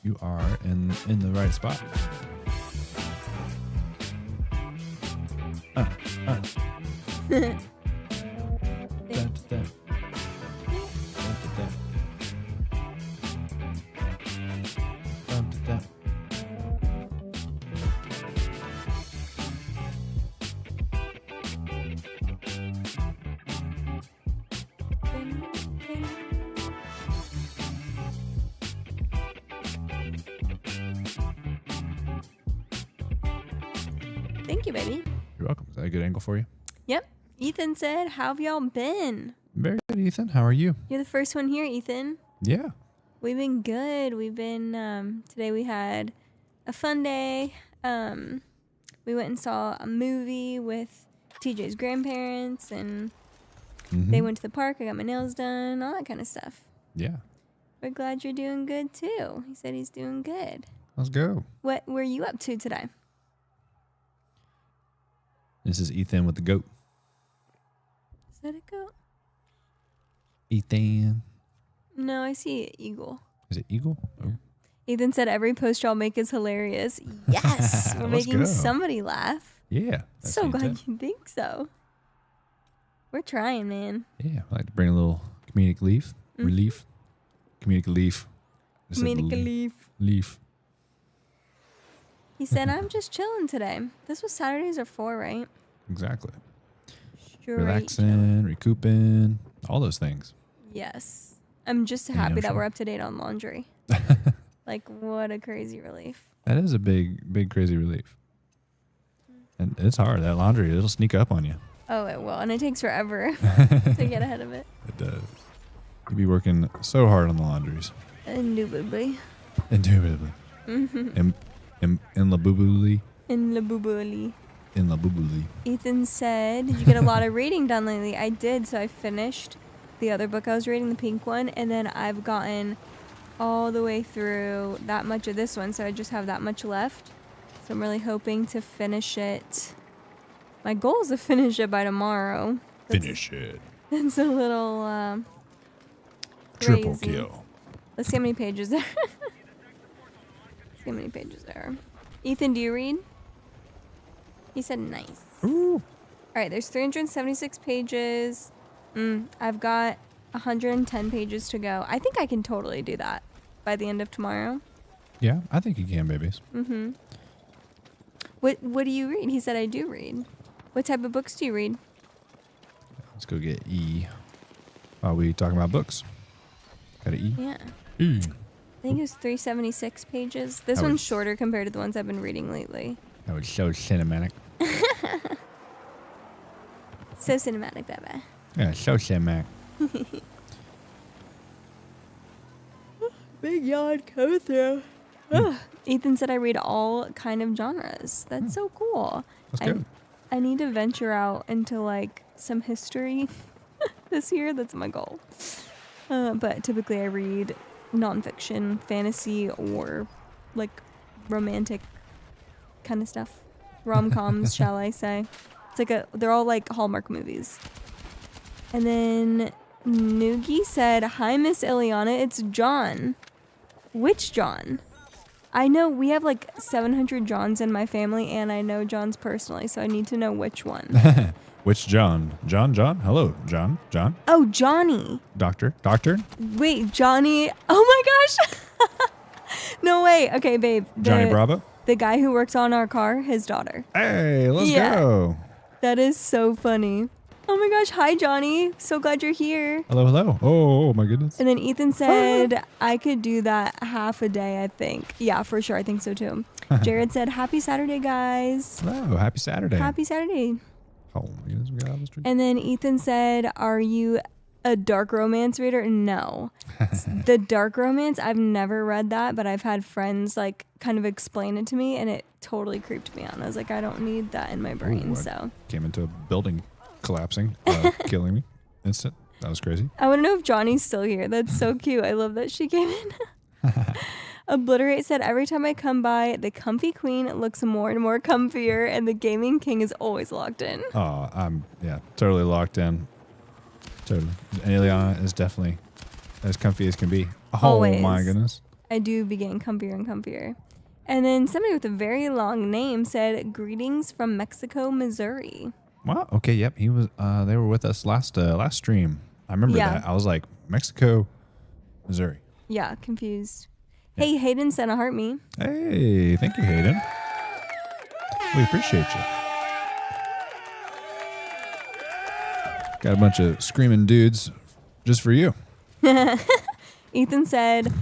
You are in the right spot. Dun, dun, dun. Dun, dun, dun. Dun, dun, dun. Thank you, baby. You're welcome. Is that a good angle for you? Yep. Ethan said, how have y'all been? Very good, Ethan. How are you? You're the first one here, Ethan. Yeah. We've been good. We've been, today we had a fun day. We went and saw a movie with TJ's grandparents, and they went to the park. I got my nails done, all that kind of stuff. Yeah. We're glad you're doing good, too. He said he's doing good. Let's go. What were you up to today? This is Ethan with the goat. Is that a goat? Ethan. No, I see eagle. Is it eagle? Oh. Ethan said every post y'all make is hilarious. Yes, we're Let's making go. somebody laugh. Yeah. that's So the glad intent. you think so. We're trying, man. Yeah. I like to bring a little comedic relief. Comedic relief. I said Comedic relief. Leaf. He said, I'm just chilling today. This was Saturdays or 4, right? Exactly. Straight Relaxing, recouping, all those things. Yes. I'm just happy that we're up to date on laundry. Like, what a crazy relief. That is a big, crazy relief. And it's hard. That laundry, it'll sneak up on you. Oh, it will. And it takes forever to get ahead of it. It does. You'd be working so hard on the laundries. Indubitably. Indubitably. In la boobly. In la boobily. In la boobly. Ethan said, did you get a lot of reading done lately? I did. So I finished the other book I was reading, the pink one. And then I've gotten all the way through that much of this one. So I just have that much left. So I'm really hoping to finish it. My goal is to finish it by tomorrow. Finish it. It's a little Triple crazy. kill. Let's see how many pages there. Let's see how many pages there are. Ethan, do you read? He said nice. Ooh. All right, there's 376 pages. I've got 110 pages to go. I think I can totally do that by the end of tomorrow. Yeah, I think you can, babies. Mm-hmm. What do you read? He said I do read. What type of books do you read? Let's go get E. While we talking about books. Got an E? Yeah. E. I think it was 376 pages. This That one's was- shorter compared to the ones I've been reading lately. That was so cinematic. So cinematic, baby. Yeah, so cinematic. Big yawn coming through. Ethan said I read all kind of genres. That's so cool. That's good. I need to venture out into like some history this year. That's my goal. But typically I read nonfiction, fantasy, or like romantic kind of stuff. Rom-coms, shall I say. It's like they're all like Hallmark movies. And then Noogie said, hi, Miss Ileana. It's John. Which John? I know we have like 700 Johns in my family, and I know John's personally, so I need to know which one. Which John? John? Hello, John? Oh, Johnny. Doctor? Wait, Johnny. Oh my gosh. No way. Okay, babe. Johnny Bravo? The guy who works on our car, his daughter. Hey, let's Yeah. go. That is so funny. Oh my gosh. Hi, Johnny. So glad you're here. Hello. Oh, my goodness. And then Ethan said, I could do that half a day, I think. Yeah, for sure. I think so too. Jared said, happy Saturday, guys. Hello, happy Saturday. Happy Saturday. Oh, my goodness, we got all this tree. And then Ethan said, are you a dark romance reader? No. The dark romance, I've never read that, but I've had friends like kind of explain it to me, and it totally creeped me out. I was like, I don't need that in my brain. Ooh, So Came into a building collapsing, killing me. Instant. That was crazy. I want to know if Johnny's still here. That's so cute. I love that she came in. Obliterate said, every time I come by, the comfy queen looks more and more comfier, and the gaming king is always locked in. Oh, I'm totally locked in. Totally. And Ileana is definitely as comfy as can be. Oh Always. my goodness. I do be getting comfier and comfier. And then somebody with a very long name said, "Greetings from Mexico, Missouri." Wow. Okay. Yep. He was. They were with us last stream. I remember Yeah. that. I was like, Mexico, Missouri. Yeah, confused. Yeah. Hey, Hayden sent a heart me. Hey, thank you, Hayden. We appreciate you. Got a bunch of screaming dudes just for you. Ethan said,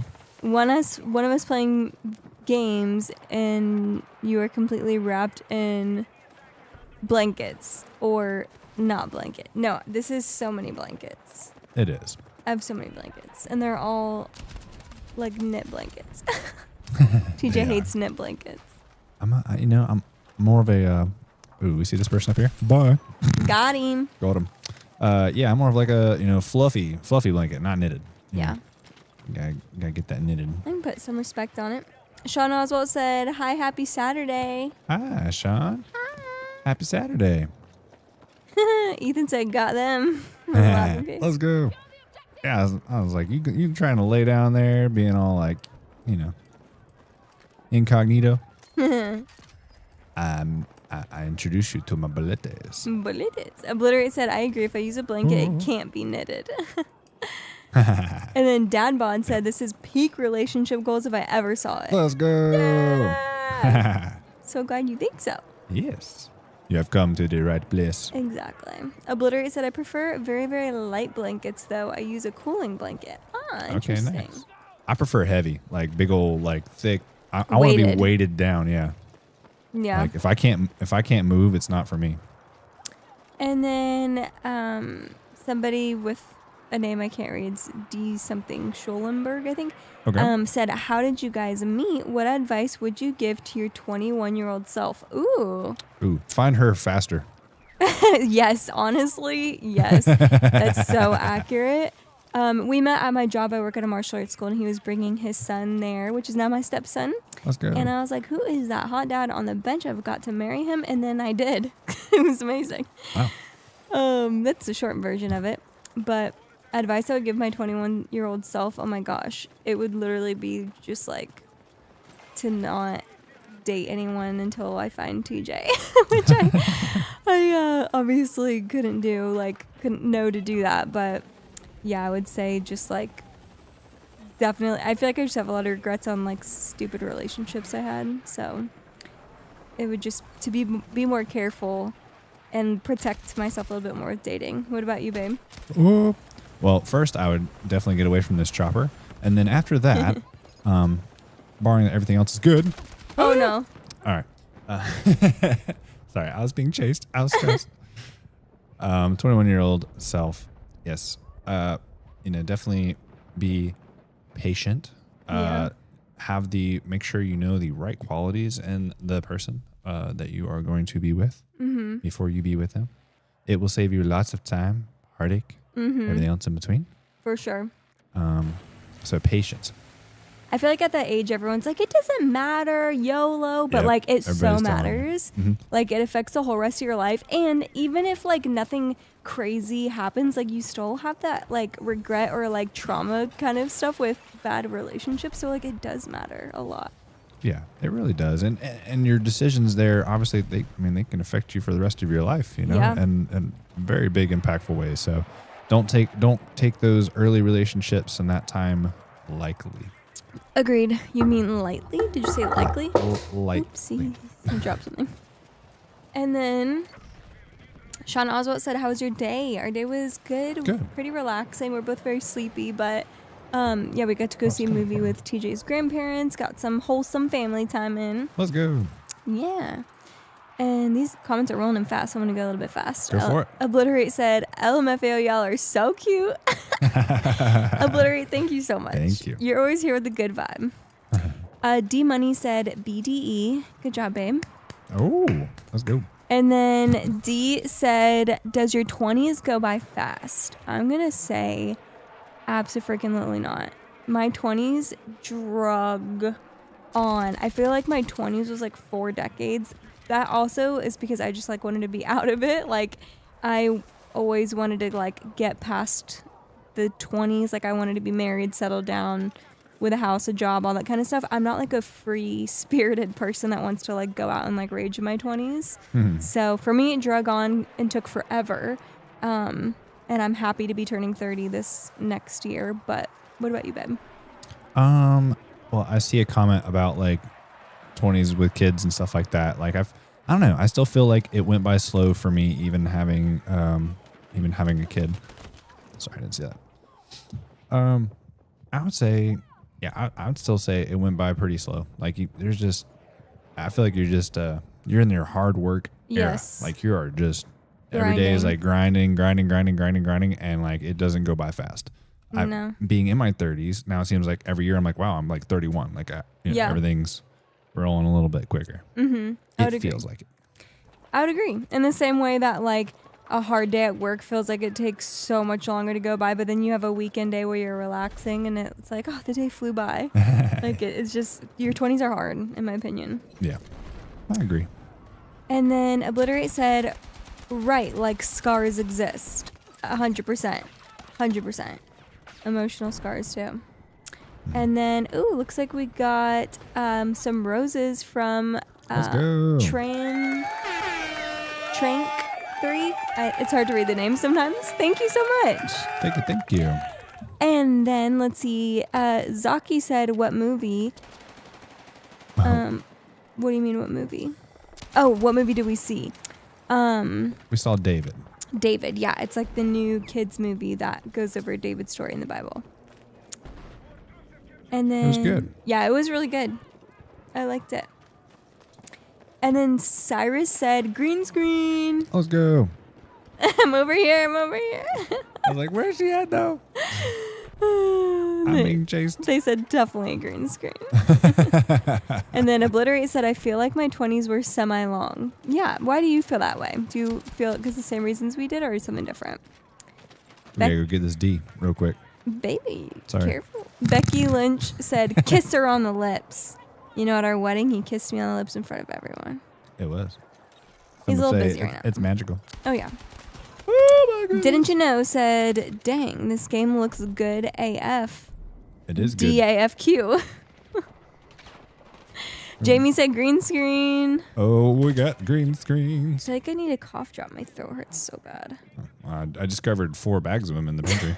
one of us playing games and you are completely wrapped in blankets or not blanket. No, this is so many blankets. It is. I have so many blankets and they're all like knit blankets. TJ They hates knit blankets. I'm more of a. Ooh, we see this person up here. Bye. Got him. Got him. Yeah, I'm more of like a fluffy blanket, not knitted. You Yeah. know, gotta get that knitted. I can put some respect on it. Sean Oswald said, "Hi, happy Saturday." Hi, Sean. Happy Saturday. Ethan said, "Got them." Laughing face. Let's go. Yeah, I was like, you trying to lay down there, being all like, incognito. I introduce you to my boletes. But it is. Obliterate said, "I agree. If I use a blanket, it can't be knitted." And then Dad Bod said, "This is peak relationship goals if I ever saw it." Let's go. Yeah. So glad you think so. Yes. You have come to the right place. Exactly. Obliterate said, "I prefer very, very light blankets, though. I use a cooling blanket." Ah, interesting. Okay, nice. I prefer heavy, like big old, like thick. I want to be Weighted. weighted down. Yeah. Yeah. Like if I can't move, it's not for me. And then somebody with a name I can't read, it's D something Schulenberg, I think, Okay. said, "How did you guys meet? What advice would you give to your 21-year-old self?" Ooh. Ooh, find her faster. Yes, honestly, yes. That's so accurate. We met at my job. I work at a martial arts school, and he was bringing his son there, which is now my stepson. Let's go. And I was like, "Who is that hot dad on the bench? I've got to marry him." And then I did. It was amazing. Wow. That's the short version of it. But advice I would give my 21-year-old self, oh my gosh, it would literally be just like to not date anyone until I find TJ, which I obviously couldn't do, like couldn't know to do that. But yeah, I would say just like definitely, I feel like I just have a lot of regrets on like stupid relationships I had. So it would just to be more careful and protect myself a little bit more with dating. What about you, babe? Ooh. Well, first I would definitely get away from this chopper, and then after that, barring that everything else is good. Oh no. All right. Sorry, I was being chased. I was stressed. 21-year-old self. Yes. Definitely be patient. Yeah. Make sure you know the right qualities in the person that you are going to be with before you be with them. It will save you lots of time, heartache, everything else in between. For sure. So patience. I feel like at that age, everyone's like, it doesn't matter, YOLO, but Yep, like it so everybody's telling you. matters. Mhm. Like it affects the whole rest of your life. And even if like nothing crazy happens, like you still have that like regret or like trauma kind of stuff with bad relationships. So like it does matter a lot. Yeah, it really does. And your decisions there, obviously, they can affect you for the rest of your life, Yeah. and very big, impactful ways. So don't take those early relationships and that time lightly. Agreed. You mean lightly? Did you say likely? Lightly. Oopsie. I dropped something. And then Sean Oswald said, "How was your day?" Our day was good. Good. Pretty relaxing. We're both very sleepy, but yeah, we got to go see a movie with TJ's grandparents. Got some wholesome family time in. Let's go. Yeah. And these comments are rolling in fast, so I'm going to go a little bit fast. Go for it. Obliterate said, "LMFAO, y'all are so cute." Obliterate, thank you so much. Thank you. You're always here with the good vibe. D Money said, "BDE." Good job, babe. Oh, let's go. And then D said, "Does your 20s go by fast?" I'm going to say abso-freaking-lutely not. My 20s drug on. I feel like my 20s was like 4 decades. That also is because I just like wanted to be out of it. Like I always wanted to like get past the 20s. Like I wanted to be married, settle down, with a house, a job, all that kind of stuff. I'm not like a free spirited person that wants to like go out and like rage in my 20s. So for me, it drug on and took forever. And I'm happy to be turning 30 this next year. But what about you, babe? Well, I see a comment about like 20s with kids and stuff like that. Like I don't know. I still feel like it went by slow for me, even having a kid. Sorry, I didn't see that. I would say, yeah, I would still say it went by pretty slow. Like I feel like you're just, you're in your hard work era. Yes. Like you are just, every day is like grinding, and like it doesn't go by fast. No. Being in my 30s, now it seems like every year I'm like, wow, I'm like 31. Like, everything's rolling a little bit quicker. It feels like it. I would agree. In the same way that like a hard day at work feels like it takes so much longer to go by, but then you have a weekend day where you're relaxing and it's like, oh, the day flew by. Like it's just, your 20s are hard, in my opinion. Yeah, I agree. And then Obliterate said, right, like scars exist. 100%. 100%. Emotional scars too. And then, looks like we got some roses from Let's go. Trank 3. It's hard to read the name sometimes. Thank you so much. Thank you. And then let's see. Zaki said, "What movie?" What do you mean, what movie? Oh, what movie did we see? We saw David. David, yeah, it's like the new kids movie that goes over David's story in the Bible. And then it was good. Yeah, it was really good. I liked it. And then Cyrus said, "Green screen." Let's go. I'm over here. I was like, where's she at though? I'm being chased. They said definitely a green screen. And then Obliterate said, "I feel like my 20s were semi-long." Yeah, why do you feel that way? Do you feel it because the same reasons we did, or something different? We gotta go get this D real quick. Baby, Sorry. Careful. Becky Lynch said, "Kiss her on the lips." You know, at our wedding, he kissed me on the lips in front of everyone. It was. He's a little busy right now. It's magical. Oh, yeah. Oh, my goodness. Didn't you know said, "Dang, this game looks good AF." It is good. DAFQ. Jamie said, "Green screen." Oh, we got green screens. I feel like I need a cough drop. My throat hurts so bad. I discovered 4 bags of them in the pantry.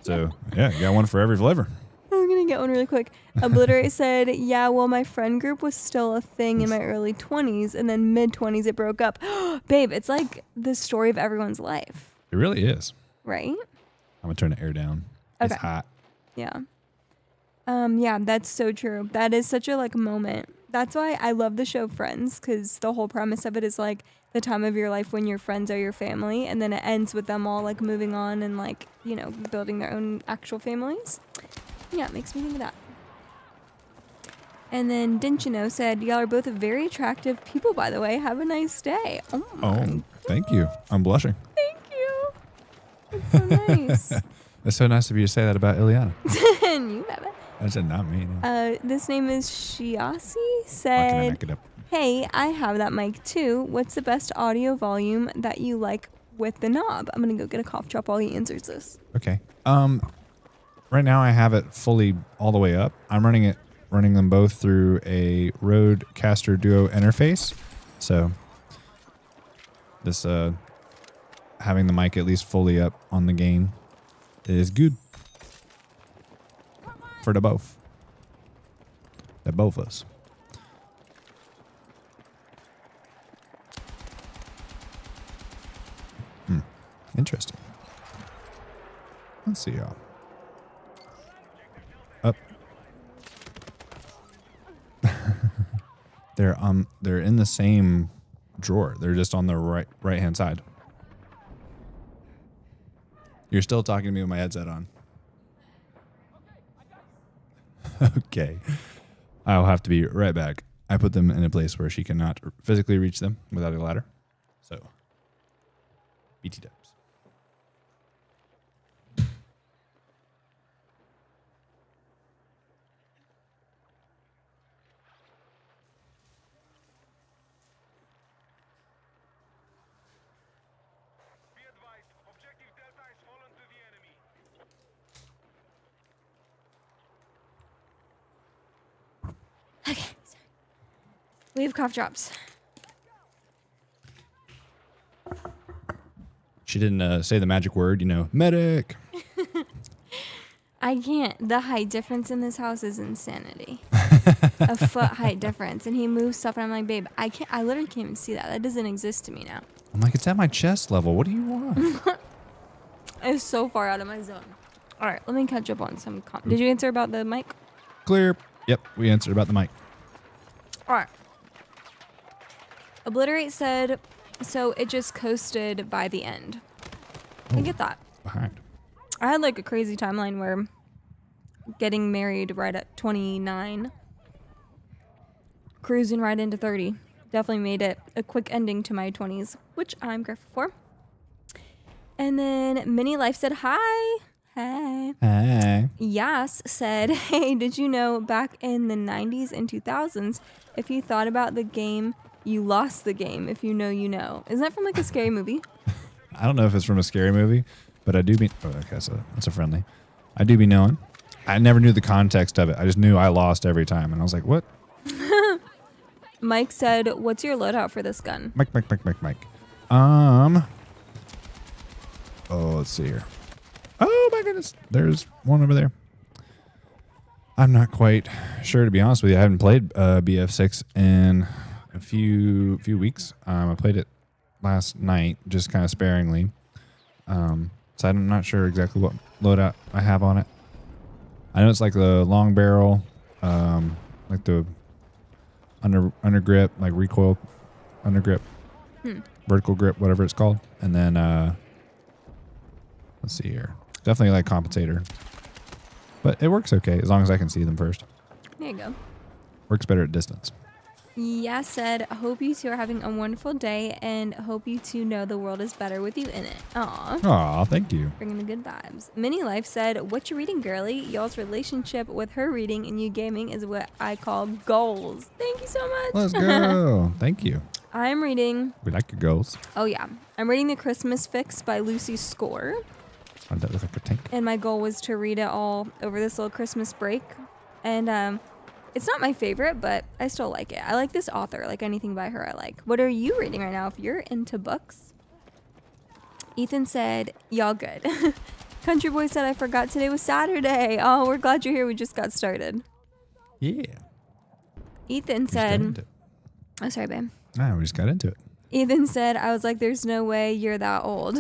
So, yeah, you got one for every flavor. I'm going to get one really quick. Obliterate said, "Yeah, well, my friend group was still a thing in my early 20s, and then mid-20s it broke up." Babe, it's like the story of everyone's life. It really is. Right? I'm going to turn the air down. Okay. It's hot. Yeah. Yeah, that's so true. That is such a like moment. That's why I love the show Friends, because the whole premise of it is like the time of your life when your friends are your family, and then it ends with them all like moving on and like, you know, building their own actual families. Yeah, it makes me think of that. And then Didn't You Know said, "Y'all are both very attractive people, by the way. Have a nice day." Oh, thank you. I'm blushing. Thank you. That's so nice. It's so nice of you to say that about Ileana. And you have it. I said not me. No. This name is Shiasi. How can I Said, make it up? "Hey, I have that mic too. What's the best audio volume that you like with the knob?" I'm going to go get a cough drop while he answers this. Okay. Right now I have it fully all the way up. I'm running them both through a Rodecaster Duo interface. So this having the mic at least fully up on the gain is good for the both. The both of us. Interesting. Let's see y'all. Up. They're in the same drawer. They're just on the right hand side. You're still talking to me with my headset on. Okay. I'll have to be right back. I put them in a place where she cannot physically reach them without a ladder. So, BT dubs. We have cough drops. She didn't say the magic word, medic. I can't. The height difference in this house is insanity. A foot height difference. And he moves stuff and I'm like, babe, I literally can't even see that. That doesn't exist to me now. I'm like, it's at my chest level. What do you want? It's so far out of my zone. All right, let me catch up on some. Did you answer about the mic? Clear. Yep, we answered about the mic. All right. Obliterate said, so it just coasted by the end. I get that. Behind. I had like a crazy timeline where getting married right at 29, cruising right into 30, definitely made it a quick ending to my 20s, which I'm grateful for. And then Mini Life said, hi. Hey. Hey. Yas said, hey, did you know back in the 90s and 2000s, if you thought about the game, you lost the game. If you know, you know. Isn't that from like a scary movie? I don't know if it's from a scary movie, but I do be... Oh, okay, so that's a friendly. I do be knowing. I never knew the context of it. I just knew I lost every time. And I was like, what? Mike said, what's your loadout for this gun? Mike. Oh, let's see here. Oh, my goodness. There's one over there. I'm not quite sure, to be honest with you. I haven't played BF6 in a few weeks. I played it last night, just kind of sparingly. So I'm not sure exactly what loadout I have on it. I know it's like the long barrel, like the under grip, like recoil under grip, vertical grip, whatever it's called. And then, let's see here. Definitely like compensator. But it works okay as long as I can see them first. There you go. Works better at distance. Yeah, said, hope you two are having a wonderful day and hope you two know the world is better with you in it. Aw. Aw, thank you. Bringing the good vibes. Mini Life said, what you reading, girly? Y'all's relationship with her reading and you gaming is what I call goals. Thank you so much. Let's go. Thank you. I'm reading. We like your goals. Oh, yeah. I'm reading The Christmas Fix by Lucy Score. Oh, that looks like a tank. And my goal was to read it all over this little Christmas break. And it's not my favorite, but I still like it. I like this author. Like anything by her I like. What are you reading right now if you're into books? Ethan said, y'all good. Country Boy said, I forgot today was Saturday. Oh, we're glad you're here. We just got started. Yeah. Ethan said, oh, sorry, babe. Nah, we just got into it. Ethan said, I was like, there's no way you're that old.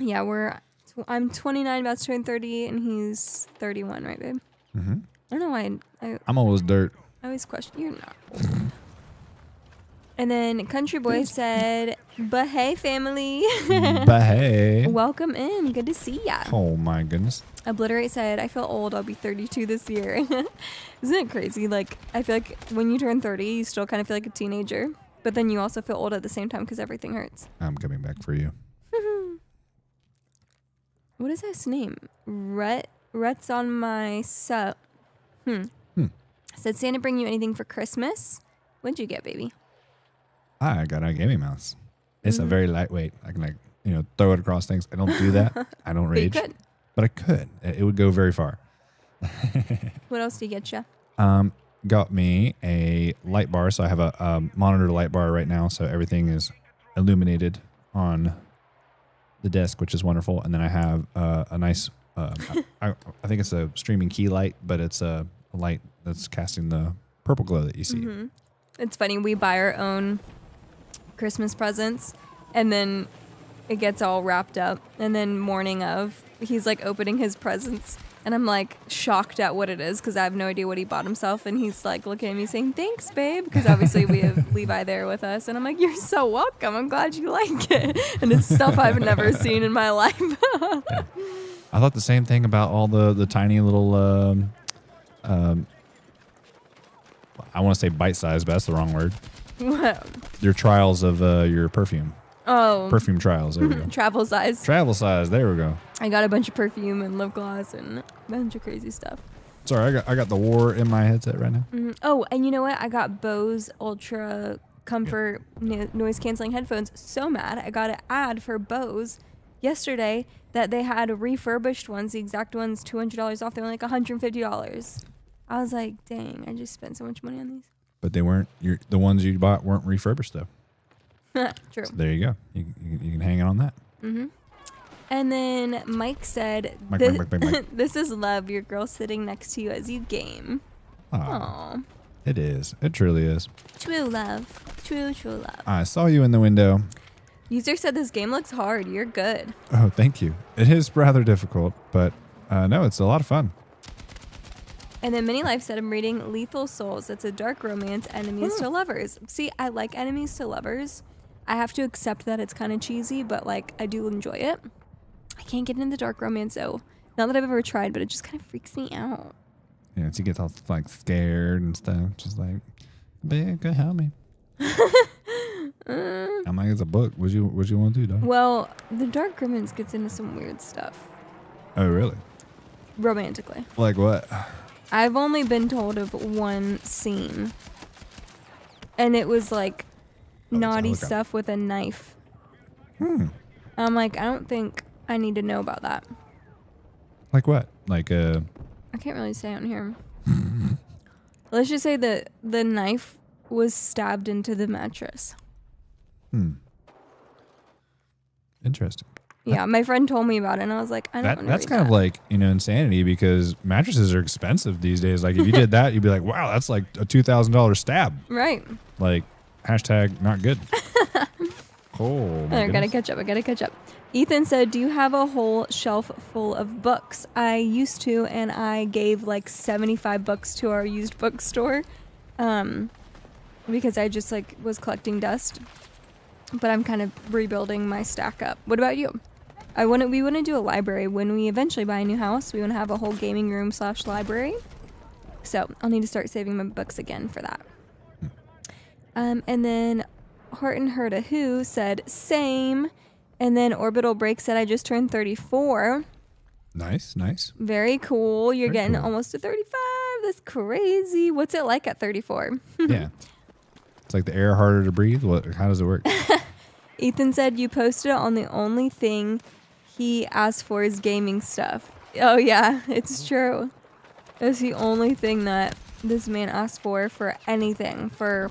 Yeah, I'm 29, about to turn 30, and he's 31, right, babe? Mm-hmm. I don't know why I'm always dirt. I always question, you're not old. And then Country Boy said, but hey, family. But hey. Welcome in. Good to see ya. Oh, my goodness. Obliterate said, I feel old. I'll be 32 this year. Isn't it crazy? Like, I feel like when you turn 30, you still kind of feel like a teenager. But then you also feel old at the same time because everything hurts. I'm coming back for you. What is his name? Rhett's on my sub. Said, Santa bring you anything for Christmas? What'd you get, baby? I got a gaming mouse. It's a very lightweight. I can throw it across things. I don't do that. I don't rage. But you could. But I could. It would go very far. What else did you get you? Got me a light bar. So I have a monitor light bar right now. So everything is illuminated on the desk, which is wonderful. And then I have a nice, I think it's a streaming key light, but it's a light that's casting the purple glow that you see. Mm-hmm. It's funny. We buy our own Christmas presents and then it gets all wrapped up. And then morning of, he's like opening his presents. And I'm like shocked at what it is because I have no idea what he bought himself. And he's like looking at me saying, thanks, babe. Because obviously we have Levi there with us. And I'm like, you're so welcome. I'm glad you like it. And it's stuff I've never seen in my life. Yeah. I thought the same thing about all the tiny little, I want to say bite size, but that's the wrong word. What? Your trials of your perfume. Oh. Perfume trials. There we go. Travel size. Travel size. There we go. I got a bunch of perfume and lip gloss and a bunch of crazy stuff. Sorry, I got the war in my headset right now. Mm-hmm. Oh, and you know what? I got Bose Ultra Comfort noise canceling headphones. So mad. I got an ad for Bose yesterday that they had refurbished ones, the exact ones, $200 off. They were like $150. I was like, dang, I just spent so much money on these. but they weren't. The ones you bought weren't refurbished though. True. So there you go. You can hang it on that. Mm-hmm. And then Mike said, Mike. "This is love. Your girl sitting next to you as you game." Aww. It is. It truly is. True love. True love. I saw you in the window. User said this game looks hard. You're good. Oh, thank you. It is rather difficult, but no, it's a lot of fun. And then Mini Life said, I'm reading Lethal Souls. It's a dark romance, enemies to lovers. See, I like enemies to lovers. I have to accept that it's kind of cheesy, but like I do enjoy it. I can't get into dark romance though. Not that I've ever tried, but it just kind of freaks me out. Yeah, she gets all like scared and stuff. Just like, babe, go help me. I'm like, it's a book. What you want to do, dog? Well, the dark romance gets into some weird stuff. Oh, really? Romantically. Like what? I've only been told of one scene. And it was like naughty stuff with a knife. I'm like, I don't think I need to know about that. Like what? Like I can't really say on here. Let's just say that the knife was stabbed into the mattress. Interesting. Yeah, my friend told me about it, and I was like, I don't want to That's kind of like, insanity, because mattresses are expensive these days. Like, if you did that, you'd be like, wow, that's like a $2,000 stab. Right. Like, hashtag not good. Oh, my I gotta catch up. Ethan said, do you have a whole shelf full of books? I used to, and I gave like 75 books to our used bookstore because I just like was collecting dust. But I'm kind of rebuilding my stack up. What about you? We want to do a library. When we eventually buy a new house, we want to have a whole gaming room / library. So I'll need to start saving my books again for that. And then Horton Heard a Who said, same. And then Orbital Break said, I just turned 34. Nice. Very cool. You're Very getting cool. almost to 35. That's crazy. What's it like at 34? Yeah. It's like the air harder to breathe. How does it work? Ethan said, you posted it on the only thing he asked for is gaming stuff. Oh, yeah, it's true. It's the only thing that this man asked for anything. For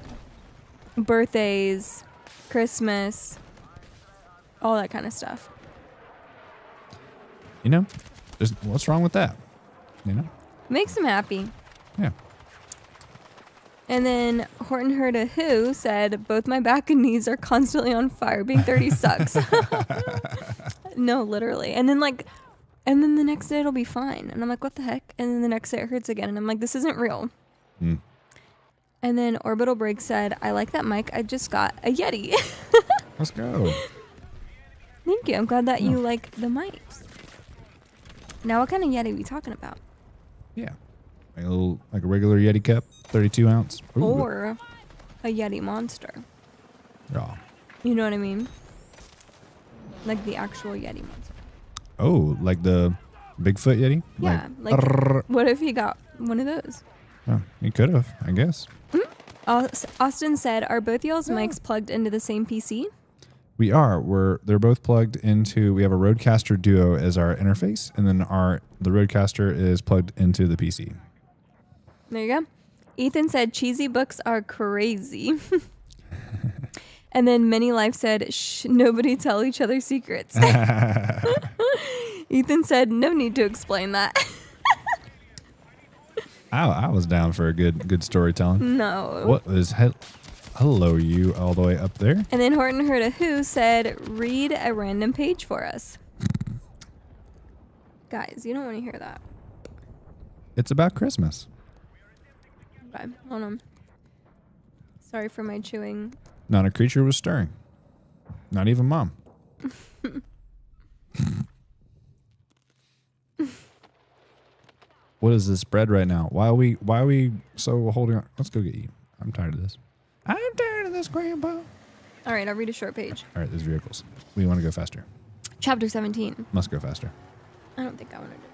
birthdays, Christmas, all that kind of stuff. What's wrong with that? Makes him happy. Yeah. And then Horton Heard a Who said, both my back and knees are constantly on fire. Being 30 sucks. No, literally. And then the next day it'll be fine. And I'm like, what the heck? And then the next day it hurts again. And I'm like, this isn't real. And then Orbital Break said, I like that mic. I just got a Yeti. Let's go. Thank you. I'm glad that you like the mics. Now, what kind of Yeti are we talking about? Yeah. Like a regular Yeti cup, 32 ounce. Ooh. Or a Yeti monster. Yeah. You know what I mean? Like the actual Yeti monster. Oh, like the Bigfoot Yeti? Yeah. Like what if he got one of those? Oh, he could have, I guess. Austin said, are both y'all's mics plugged into the same PC? We are. They're both plugged into. We have a Rodecaster Duo as our interface, and then the Rodecaster is plugged into the PC. There you go. Ethan said, cheesy books are crazy. And then Mini Life said, shh, nobody tell each other secrets. Ethan said, no need to explain that. I was down for a good storytelling. No. What was hello you all the way up there? And then Horton Heard a Who said, read a random page for us. Guys, you don't want to hear that. It's about Christmas. Okay, hold on. Sorry for my chewing. Not a creature was stirring. Not even Mom. What is this bread right now? Why are we so holding on? Let's go get you. I'm tired of this. I'm tired of this, Grandpa. All right, I'll read a short page. All right, there's vehicles. We want to go faster. Chapter 17. Must go faster. I don't think I want to do it.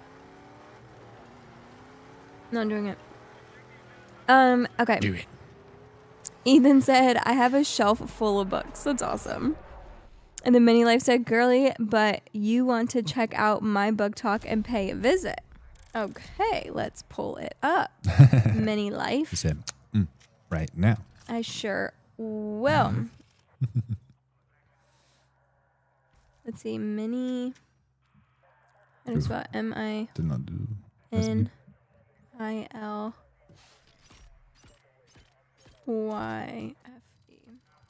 Not doing it. Okay. Do it. Ethan said, I have a shelf full of books. That's awesome. And then Mini Life said, girly, but you want to check out my book talk and pay a visit. Okay, let's pull it up. Mini Life. He said, right now. I sure will. Let's see. Mini. How do you spell it? M-I-N-I-L. Did not do. Y-F-E.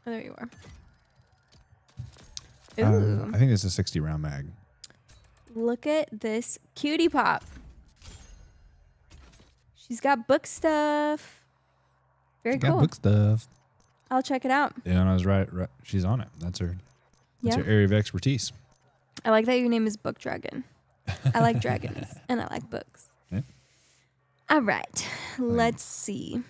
Oh, there you are. I Ooh. think it's a 60 round mag. Look at this cutie pop. She's got book stuff. Very cool. Got book stuff. I'll check it out. Yeah, I was right. She's on it. That's her area of expertise. I like that your name is Book Dragon. I like dragons and I like books. Yeah. All right. Let's see.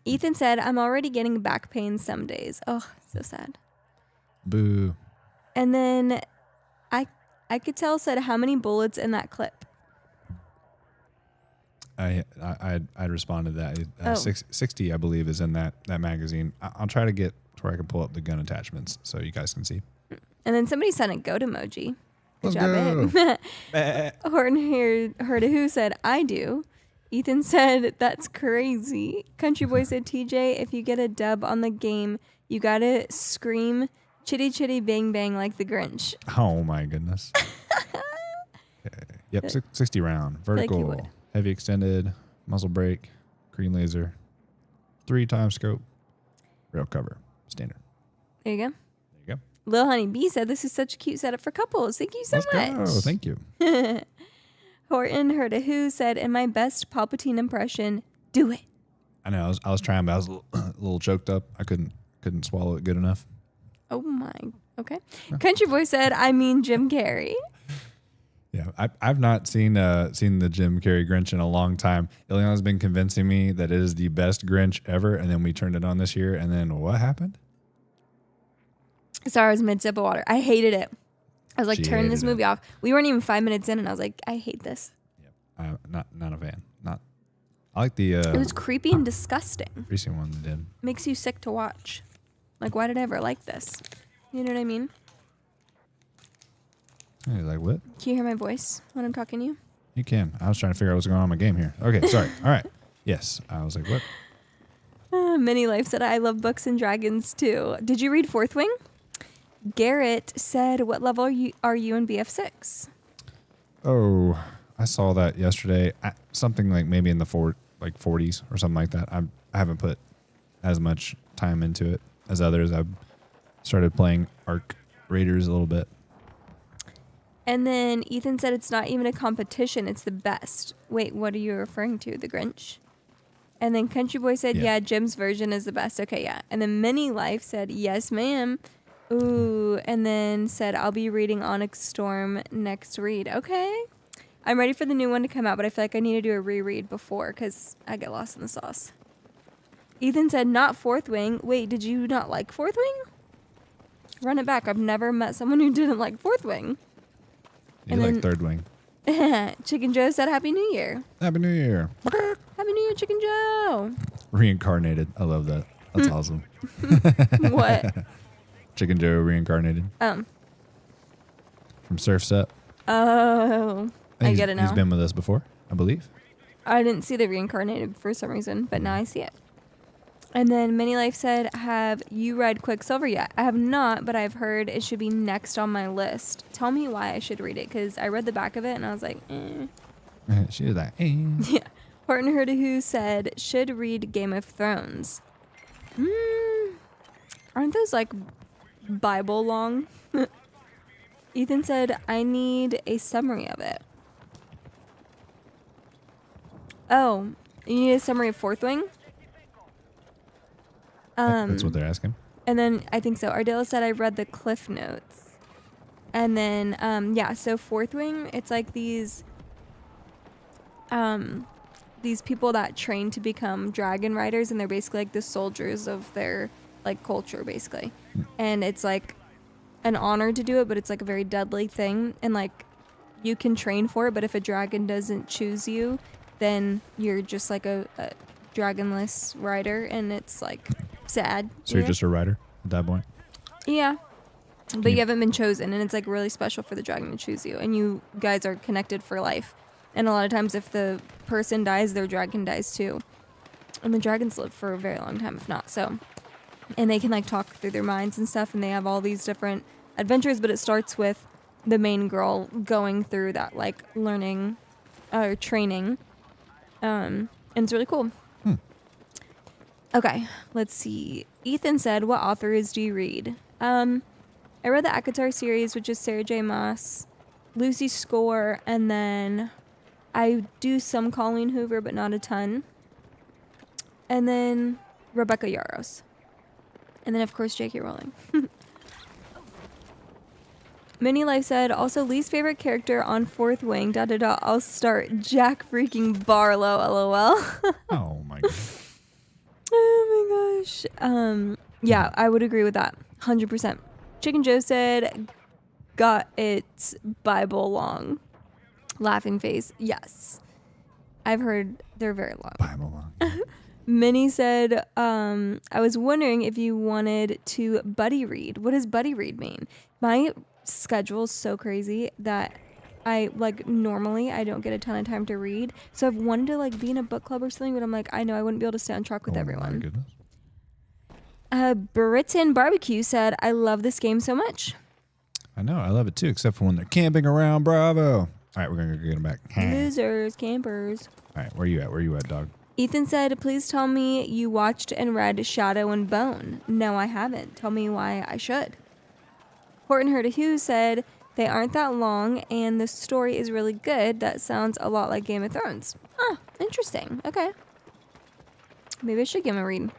Ethan said, I'm already getting back pain some days. Oh, so sad. Boo. And then I could tell said, how many bullets in that clip? I'd responded to that. 60, I believe, is in that magazine. I'll try to get to where I can pull up the gun attachments so you guys can see. And then somebody sent a goat emoji. Good Let's job, go. babe. Horton heard who said, I do. Ethan said, that's crazy. Country Boy said, TJ, if you get a dub on the game, you gotta scream chitty chitty bang bang like the Grinch. Oh my goodness. Okay. Yep, 60 round. Vertical, would. heavy extended, muzzle brake, green laser, 3x scope, rail cover, standard. There you go. There you go. Lil Honey B said, this is such a cute setup for couples. Thank you so much. Go. Thank you. Horton heard a who said, in my best Palpatine impression, do it. I know. I was trying, but I was a little choked up. I couldn't swallow it good enough. Oh my. Okay. Country Boy said, I mean Jim Carrey. Yeah, I've not seen the Jim Carrey Grinch in a long time. Ileana's been convincing me that it is the best Grinch ever, and then we turned it on this year, and then what happened? Sorry, I was mid-sip of water. I hated it. I was like, She turn this hated movie off. We weren't even 5 minutes in, and I was like, I hate this. Yep. I'm not a fan. I like the It was creepy and disgusting. recent one that did. Makes you sick to watch. Like, why did I ever like this? You know what I mean? You're like, what? Can you hear my voice when I'm talking to you? You can. I was trying to figure out what's going on in my game here. Okay, sorry. All right. Yes. I was like, what? Mini Life said, I love books and dragons too. Did you read Fourth Wing? Garrett said, what level are you in BF6? Oh, I saw that yesterday. Something like maybe in the 40s or something like that. I haven't put as much time into it as others. I've started playing Arc Raiders a little bit. And then Ethan said it's not even a competition, it's the best. Wait, what are you referring to? The Grinch? And then Country Boy said, yeah, Jim's version is the best. Okay, yeah. And then Mini Life said, yes, ma'am. Ooh, and then said, I'll be reading Onyx Storm next read. Okay. I'm ready for the new one to come out, but I feel like I need to do a reread before because I get lost in the sauce. Ethan said, not Fourth Wing. Wait, did you not like Fourth Wing? Run it back. I've never met someone who didn't like Fourth Wing. You like Third Wing. Chicken Joe said, Happy New Year. Happy New Year. Happy New Year, Chicken Joe. Reincarnated. I love that. That's awesome. What? Chicken Joe reincarnated. From Surf's Up. Oh. I get it now. He's been with us before, I believe. I didn't see the reincarnated for some reason, but now I see it. And then Mini Life said, have you read Quicksilver yet? I have not, but I've heard it should be next on my list. Tell me why I should read it, because I read the back of it and I was like, eh. She was like, eh. Yeah. Horton Heard Who said, should read Game of Thrones. Aren't those like Bible long? Ethan said, I need a summary of it. Oh, you need a summary of Fourth Wing? That's what they're asking. And then I think so. Ardella said I read the Cliff Notes. And then, so Fourth Wing, it's like these people that train to become dragon riders, and they're basically like the soldiers of their like culture, basically. And it's like an honor to do it, but it's like a very deadly thing. And like you can train for it, but if a dragon doesn't choose you, then you're just like a dragonless rider, and it's like sad. So you're just a rider at that point? Yeah. But you haven't been chosen, and it's like really special for the dragon to choose you, and you guys are connected for life. And a lot of times if the person dies, their dragon dies too. And the dragons live for a very long time, if not. So, and they can like talk through their minds and stuff, and they have all these different adventures, but it starts with the main girl going through that like learning or training. And it's really cool. Okay, let's see. Ethan said, what authors do you read? I read the ACOTAR series, which is Sarah J. Maas, Lucy Score, and then I do some Colleen Hoover, but not a ton. And then Rebecca Yarros. And then, of course, J.K. Rowling. Mini Life said, also least favorite character on Fourth Wing, ... I'll start Jack freaking Barlow, lol. Oh my god. Oh my gosh. Yeah, I would agree with that. 100%. Chicken Joe said, got its Bible long. Laughing face. Yes. I've heard they're very long. Bible long. Minnie said, I was wondering if you wanted to buddy read. What does buddy read mean? My schedule is so crazy that I like normally I don't get a ton of time to read. So I've wanted to like be in a book club or something, but I'm like, I know I wouldn't be able to stay on track with everyone. My goodness. Britain Barbecue said, I love this game so much. I know, I love it too, except for when they're camping around Bravo. All right, we're gonna go get them back. Losers, campers. All right, where you at? Where you at, dog? Ethan said, please tell me you watched and read Shadow and Bone. No, I haven't. Tell me why I should. Horton Heard Who said, they aren't that long and the story is really good. That sounds a lot like Game of Thrones. Ah, interesting. Okay. Maybe I should give him a read.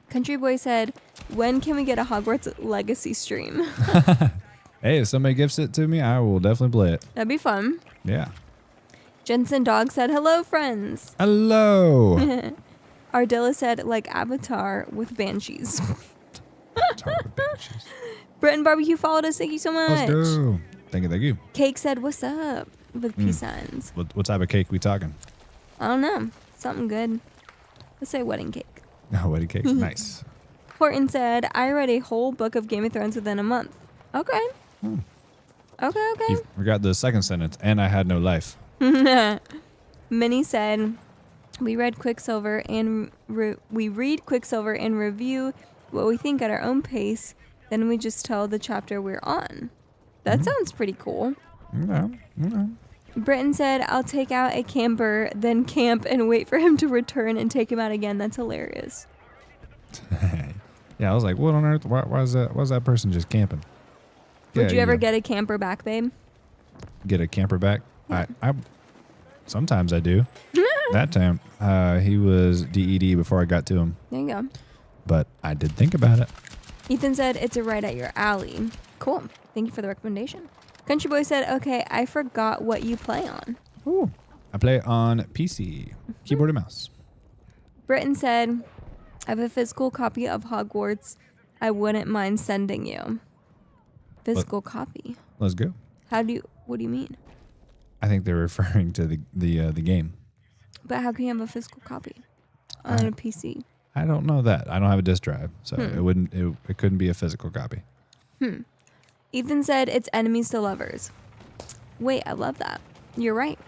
Country Boy said, when can we get a Hogwarts Legacy stream? Hey, if somebody gifts it to me, I will definitely play it. That'd be fun. Yeah. Jensen Dog said, hello, friends. Hello. Ardilla said, like Avatar with banshees. Banshees. Britton Barbecue followed us. Thank you so much. Let's go. Thank you, thank you. Cake said, what's up? With peace signs. What type of cake we talking? I don't know. Something good. Let's say wedding cake. Oh, wedding cake. Nice. Horton said, I read a whole book of Game of Thrones within a month. Okay. Okay. You forgot the second sentence, and I had no life. Minnie said, we read Quicksilver and we read Quicksilver and review what we think at our own pace. Then we just tell the chapter we're on. That sounds pretty cool. Yeah. Britton said, I'll take out a camper, then camp and wait for him to return and take him out again. That's hilarious. Yeah, I was like, what on earth? Why is that person just camping? Would you ever get a camper back, babe? Get a camper back? Yeah. I sometimes I do. That time, he was DED before I got to him. There you go. But I did think about it. Ethan said, it's a right at your alley. Cool. Thank you for the recommendation. Country Boy said, okay, I forgot what you play on. Ooh. I play on PC, keyboard and mouse. Britton said, I have a physical copy of Hogwarts. I wouldn't mind sending you. Physical copy. Let's go. What do you mean? I think they're referring to the game. But how can you have a physical copy on a PC? I don't know that. I don't have a disk drive, so it couldn't be a physical copy. Ethan said it's enemies to lovers. Wait, I love that. You're right.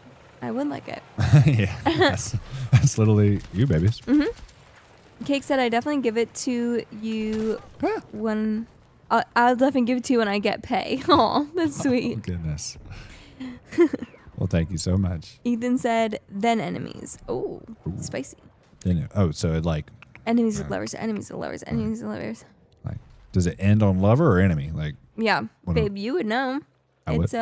I would like it. Yeah, that's literally you, babies. Cake said I definitely give it to you when I'll definitely give it to you when I get pay. Oh, that's sweet. Oh, goodness. Well, thank you so much. Ethan said then enemies. Oh, spicy. So it like enemies to lovers, enemies to lovers, enemies to lovers. Like, does it end on lover or enemy? Like, yeah, babe, you would know. It's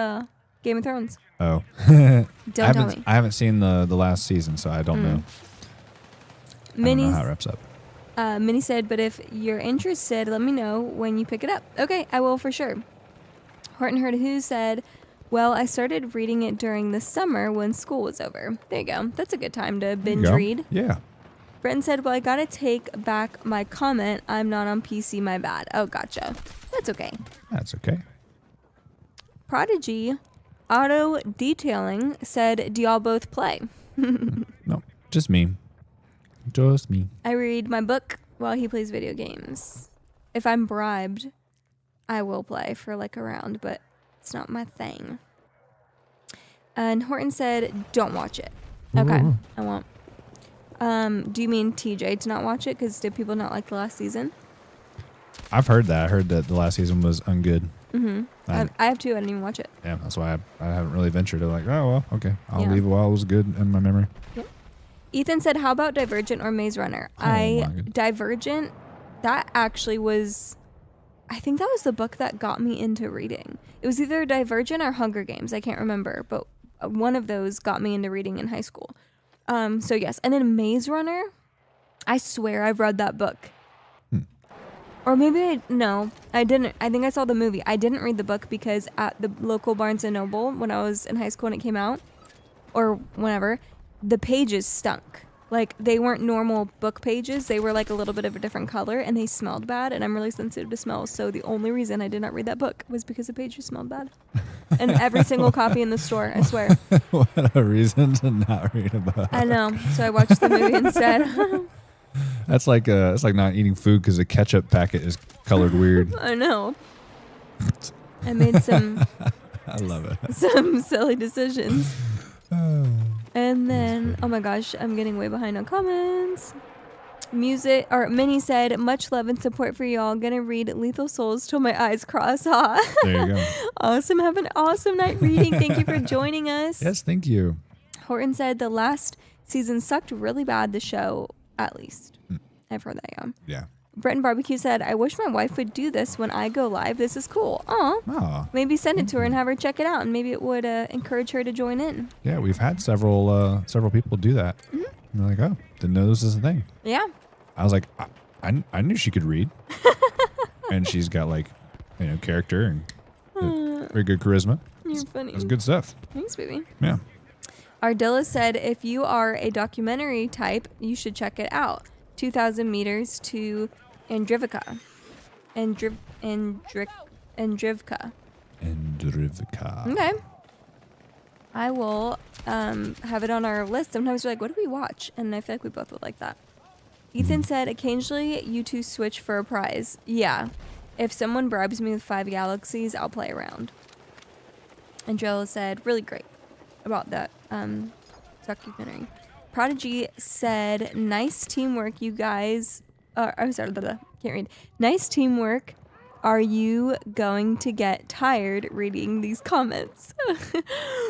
Game of Thrones. Oh, Don't tell me. I haven't seen the last season, so I don't know. I don't know how it wraps up. Minnie said, but if you're interested, let me know when you pick it up. Okay, I will for sure. Horton Heard Who said, well, I started reading it during the summer when school was over. There you go. That's a good time to binge read. Yeah. Britton said, well, I gotta take back my comment. I'm not on PC, my bad. Oh, gotcha. That's okay. That's okay. Prodigy Auto Detailing said, do y'all both play? No, just me. Just me. I read my book while he plays video games. If I'm bribed, I will play for like a round, but it's not my thing. And Horton said, don't watch it. Okay, I won't. Do you mean TJ to not watch it? Because did people not like the last season? I've heard that. I heard that the last season was ungood. Mm-hmm. I have too. I didn't even watch it. Yeah, that's why I haven't really ventured to like, oh, well, okay. I'll Yeah. leave it while it was good in my memory. Yep. Ethan said, how about Divergent or Maze Runner? Oh, my goodness. Divergent, that actually was, I think that was the book that got me into reading. It was either Divergent or Hunger Games. I can't remember, but one of those got me into reading in high school. So yes. And then Maze Runner, I swear I've read that book. Or maybe no, I didn't. I think I saw the movie. I didn't read the book because at the local Barnes & Noble when I was in high school and it came out, or whenever, the pages stunk. Like, they weren't normal book pages. They were like a little bit of a different color and they smelled bad, and I'm really sensitive to smells. So the only reason I did not read that book was because the pages smelled bad. And every single copy in the store, I swear. What a reason to not read a book. I know. So I watched the movie instead. That's like it's like not eating food because the ketchup packet is colored weird. I know. I made some I love it. some silly decisions. And then, oh my gosh, I'm getting way behind on comments. Minnie said, much love and support for y'all. Gonna read Lethal Souls till my eyes cross. Ha. There you go. Awesome. Have an awesome night reading. Thank you for joining us. Yes, thank you. Horton said, the last season sucked really bad, the show, at least. I've heard that, yeah. Yeah. Breton Barbecue said, I wish my wife would do this when I go live. This is cool. Aw. Oh, Maybe send it to her and have her check it out, and maybe it would encourage her to join in. yeah. We've had several people do that. Mm-hmm. They're like, oh, didn't know this was a thing. Yeah. I was like, I knew she could read, and she's got like, character and very good charisma. You're funny. That's good stuff. Thanks, baby. Yeah. Ardilla said, if you are a documentary type, you should check it out. 2,000 meters to Andrivka. Andrivka. Andrivka. Okay. I will have it on our list. Sometimes we're like, what do we watch? And I feel like we both would like that. Ethan said, occasionally you two switch for a prize. Yeah. If someone bribes me with 5 galaxies, I'll play around. Andrella said, really great about that documentary. Prodigy said, nice teamwork, you guys. I'm sorry, can't read. Nice teamwork. Are you going to get tired reading these comments?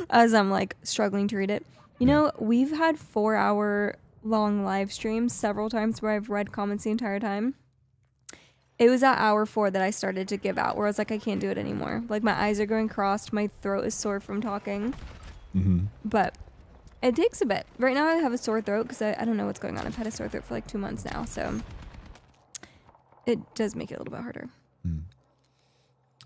As I'm like struggling to read it. You know, we've had 4-hour long live streams several times where I've read comments the entire time. It was at hour 4 that I started to give out, where I was like, I can't do it anymore. Like, my eyes are going crossed. My throat is sore from talking. Mm-hmm. But it takes a bit. Right now I have a sore throat because I don't know what's going on. I've had a sore throat for like 2 months now. So it does make it a little bit harder. Mm.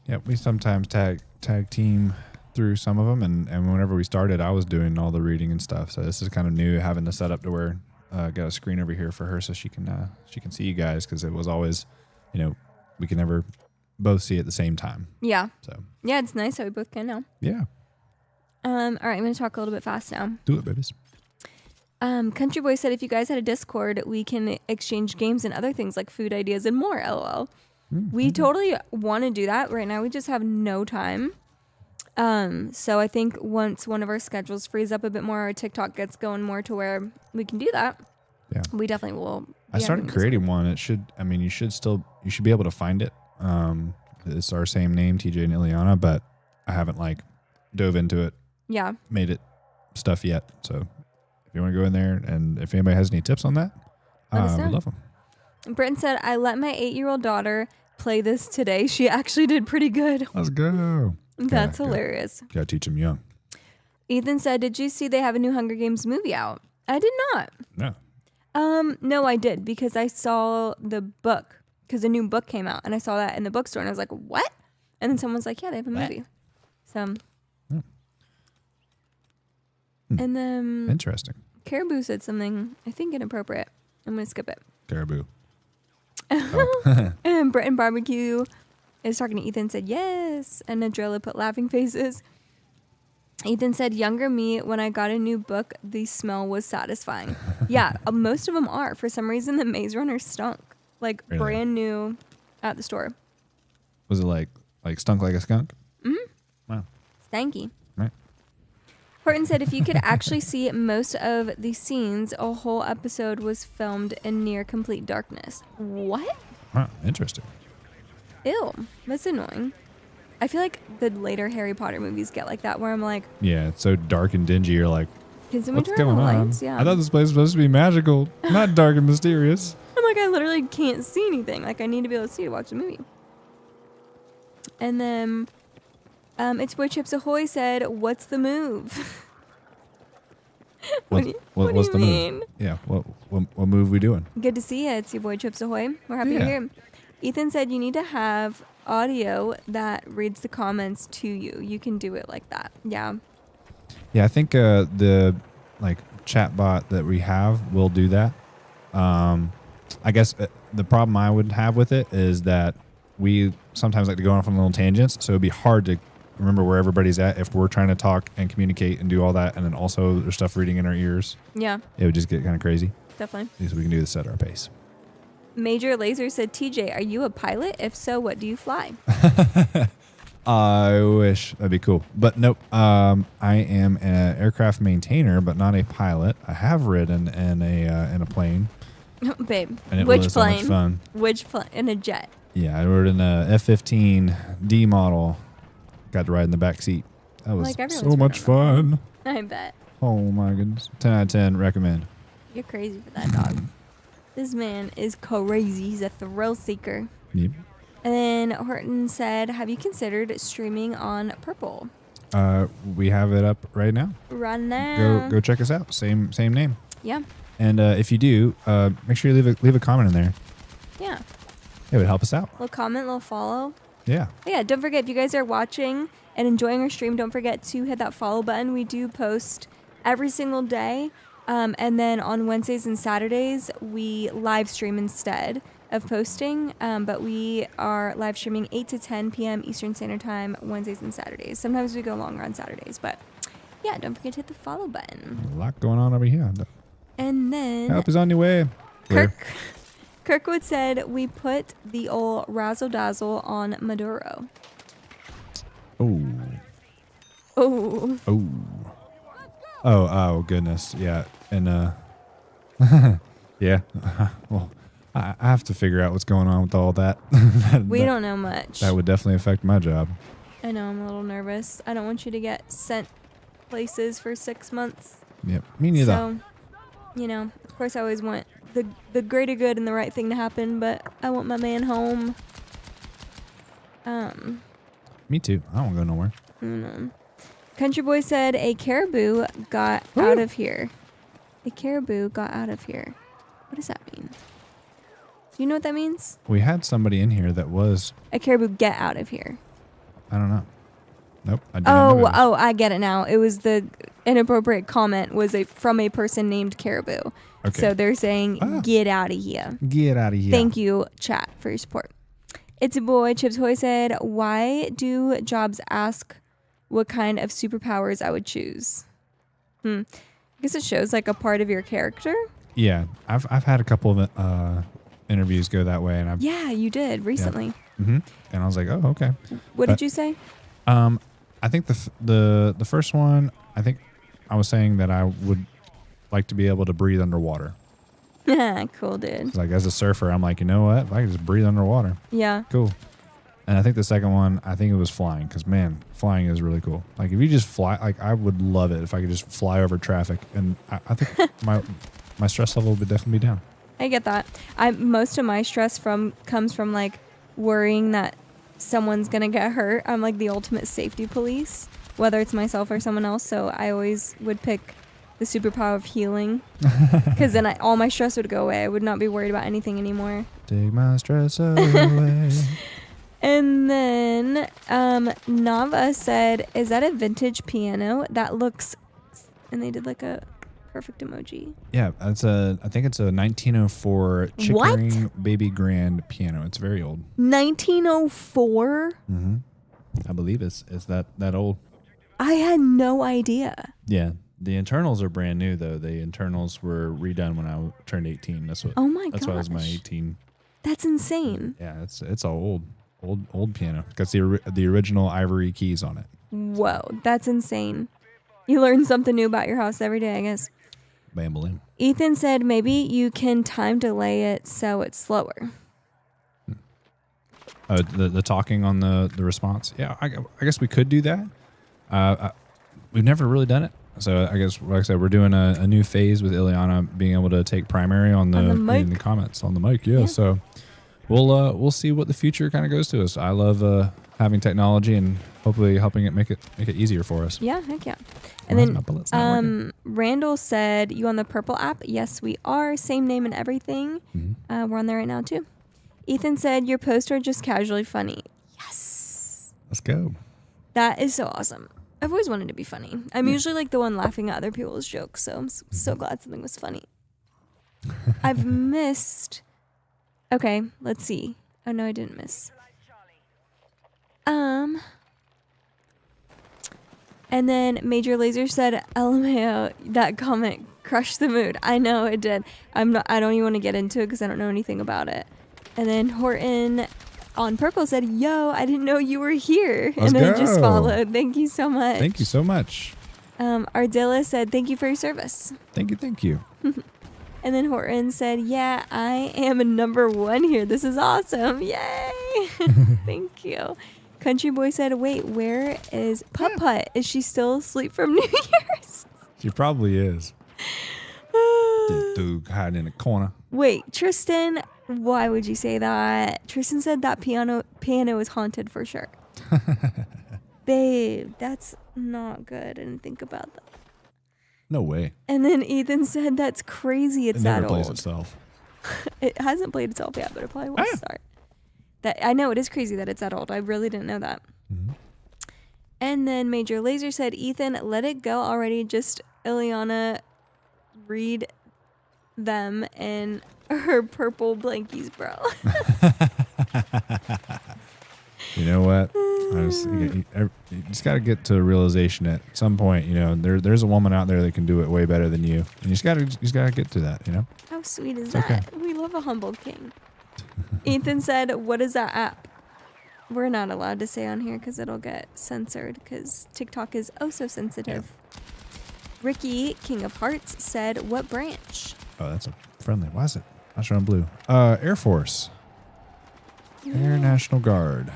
Yeah, we sometimes tag team through some of them. And whenever we started, I was doing all the reading and stuff. So this is kind of new, having the setup to where got a screen over here for her so she can see you guys, because it was always, we can never both see at the same time. Yeah. So yeah, it's nice how we both can now. Yeah. All right, I'm going to talk a little bit fast now. Do it, babies. Country Boy said, if you guys had a Discord, we can exchange games and other things like food ideas and more, LOL. We totally want to do that. Right now, we just have no time. So I think once one of our schedules frees up a bit more, our TikTok gets going more to where we can do that. Yeah. We definitely will. I started creating one. You should be able to find it. It's our same name, TJ and Ileana, but I haven't dove into it. Yeah. Made it stuff yet. So if you want to go in there, and if anybody has any tips on that, I would love them. Britton said, I let my 8-year-old daughter play this today. She actually did pretty good. Let's go. That's hilarious. Gotta teach them young. Ethan said, did you see they have a new Hunger Games movie out? I did not. No. No, I did, because I saw the book, because a new book came out, and I saw that in the bookstore, and I was like, what? And then someone was like, yeah, they have a movie. So... And then... Interesting. Caribou said something, I think, inappropriate. I'm going to skip it. Caribou. Oh. And Breton Barbecue is talking to Ethan, said, yes. And Nadrilla put laughing faces. Ethan said, younger me, when I got a new book, the smell was satisfying. Yeah, most of them are. For some reason, the Maze Runner stunk. Really? Brand new at the store. Was it like stunk like a skunk? Mm-hmm. Wow. Stanky. Right. Horton said if you could actually see most of the scenes, a whole episode was filmed in near complete darkness. What? Huh, interesting. Ew, that's annoying. I feel like the later Harry Potter movies get like that, where I'm like, Yeah, it's so dark and dingy. You're like, can someone what's turn going the on? lights? Yeah. I thought this place was supposed to be magical, not dark and mysterious. I'm like, I literally can't see anything. Like, I need to be able to see to watch the movie. And then, It's Boy Chips Ahoy said, "What's the move?" What do you mean? Move? Yeah, what move we doing? Good to see you. It's your boy Chips Ahoy. We're happy to hear him. Ethan said you need to have audio that reads the comments to you. You can do it like that. Yeah. Yeah, I think the like chat bot that we have will do that. I guess the problem I would have with it is that we sometimes like to go off on little tangents, so it'd be hard to remember where everybody's at if we're trying to talk and communicate and do all that, and then also there's stuff reading in our ears. Yeah. It would just get kind of crazy. Definitely. At least we can do this at our pace. Major Laser said, TJ, are you a pilot? If so, what do you fly? I wish. That'd be cool. But nope. I am an aircraft maintainer, but not a pilot. I have ridden in a plane. Babe, and it which was plane? So much fun. Which plane? In a jet. Yeah, I rode in a F-15 D model. Got to ride in the back seat. That was so much fun. I bet. Oh my goodness. 10 out of 10. Recommend. You're crazy for that dog. This man is crazy. He's a thrill seeker. Yep. And then Horton said, have you considered streaming on Purple? We have it up right now. Right now. Go check us out. Same name. Yeah. And if you do, make sure you leave a comment in there. Yeah. It would help us out. Little comment, little follow. Yeah. But yeah, don't forget, if you guys are watching and enjoying our stream, don't forget to hit that follow button. We do post every single day. And then on Wednesdays and Saturdays, we live stream instead of posting. But we are live streaming 8 to 10 p.m. Eastern Standard Time, Wednesdays and Saturdays. Sometimes we go longer on Saturdays. But yeah, don't forget to hit the follow button. A lot going on over here. And then... help is on your way. Kirkwood said we put the old razzle dazzle on Maduro. Oh. Oh. Oh. Oh goodness. Yeah. And yeah. Well, I have to figure out what's going on with all that. We don't know much. That would definitely affect my job. I know, I'm a little nervous. I don't want you to get sent places for 6 months. Yep. Me neither. So, you know, of course I always want the greater good and the right thing to happen, but I want my man home. Me too. I don't want to go nowhere. Country Boy said a caribou got out of here. A caribou got out of here. What does that mean? Do you know what that means? We had somebody in here that was... a caribou get out of here. I don't know. Nope. I didn't know. I get it now. It was the inappropriate comment was from a person named Caribou. Okay. So they're saying, get out of here. Get out of here. Thank you, chat, for your support. It's a boy. Chips Hoy said, why do jobs ask what kind of superpowers I would choose? I guess it shows like a part of your character. Yeah. I've had a couple of interviews go that way. And yeah, you did recently. Yeah. Mm-hmm. And I was like, oh, okay. What did you say? I think the first one, I think I was saying that I would like to be able to breathe underwater. Cool, dude. Like as a surfer, I'm like, you know what? If I could just breathe underwater. Yeah. Cool. And I think the second one, I think it was flying, because man, flying is really cool. Like if you just fly, like I would love it if I could just fly over traffic, and I think my stress level would definitely be down. I get that. Most of my stress comes from like worrying that someone's gonna get hurt. I'm like the ultimate safety police, whether it's myself or someone else. So I always would pick the superpower of healing, because then all my stress would go away. I would not be worried about anything anymore. Take my stress away. And then Nava said, is that a vintage piano? That looks... And they did like a perfect emoji. Yeah, I think it's a 1904 Chickering Baby Grand piano. It's very old. 1904? Mm-hmm. I believe it's that old. I had no idea. Yeah. The internals are brand new, though. The internals were redone when I turned 18. That's what. Oh my gosh. That's why it was my 18. That's insane. Yeah, it's an old piano. Got the original ivory keys on it. Whoa, that's insane. You learn something new about your house every day, I guess. Bambling. Ethan said maybe you can time delay it so it's slower. The talking on the response. Yeah, I guess we could do that. We've never really done it. So I guess, like I said, we're doing a new phase with Ileana being able to take primary on the mic. in the comments on the mic. Yeah. So we'll see what the future kind of goes to us. I love having technology and hopefully helping it make it easier for us. Yeah, heck yeah. And then Randall said, "You on the Purple app?" Yes, we are. Same name and everything. Mm-hmm. We're on there right now too. Ethan said, "Your posts are just casually funny." Yes. Let's go. That is so awesome. I've always wanted to be funny. I'm usually like the one laughing at other people's jokes, so I'm so glad something was funny. I've missed. Okay, let's see. Oh no, I didn't miss. And then Major Laser said, "LMAO, that comment crushed the mood." I know it did. I don't even want to get into it because I don't know anything about it. And then Horton on Purple said, "Yo, I didn't know you were here." Let's and then go. just followed. Thank you so much. Thank you so much. Ardilla said, "Thank you for your service." Thank you. And then Horton said, "Yeah, I am a #1 here. This is awesome. Yay." Thank you. Country Boy said, "Wait, where is Putt Putt? Is she still asleep from New Year's?" She probably is. This dude hiding in the corner. Wait, Tristan, why would you say that? Tristan said that piano is haunted for sure. Babe, that's not good. I didn't think about that. No way. And then Ethan said, "That's crazy. It's that old." It never plays itself. It hasn't played itself yet, but it probably will start. That I know it is crazy that it's that old. I really didn't know that. Mm-hmm. And then Major Laser said, "Ethan, let it go already. Just Ileana read them in her purple blankies, bro." You know what? You just got to get to a realization at some point. You know, there's a woman out there that can do it way better than you, and you just got to get to that. You know. How sweet is that? Okay. We love a humble king. Ethan said, "What is that app?" We're not allowed to say on here because it'll get censored because TikTok is oh so sensitive. Yeah. Ricky, King of Hearts, said, "What branch?" Oh, that's a friendly. Why is it not showing blue? Air Force. Yeah. Air National Guard.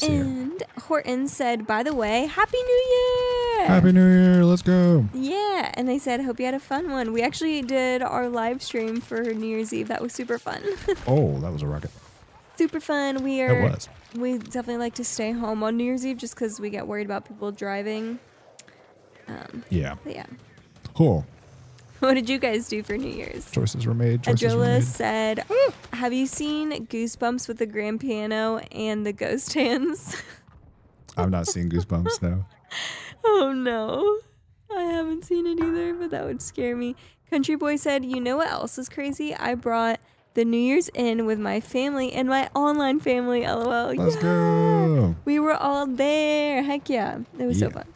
And Horton said, "By the way, Happy New Year!" Happy New Year, let's go. Yeah, and they said, "Hope you had a fun one." We actually did our live stream for New Year's Eve. That was super fun. Oh, that was a rocket. Super fun. It was. We definitely like to stay home on New Year's Eve just because we get worried about people driving. Yeah. But yeah. Cool. What did you guys do for New Year's? Choices were made. Adrilla said, "Have you seen Goosebumps with the grand piano and the ghost hands?" I've not seen Goosebumps, no. Oh, no. I haven't seen it either, but that would scare me. Country Boy said, "You know what else is crazy? I brought the New Year's in with my family and my online family, LOL." Let's go. We were all there. Heck yeah. It was so fun.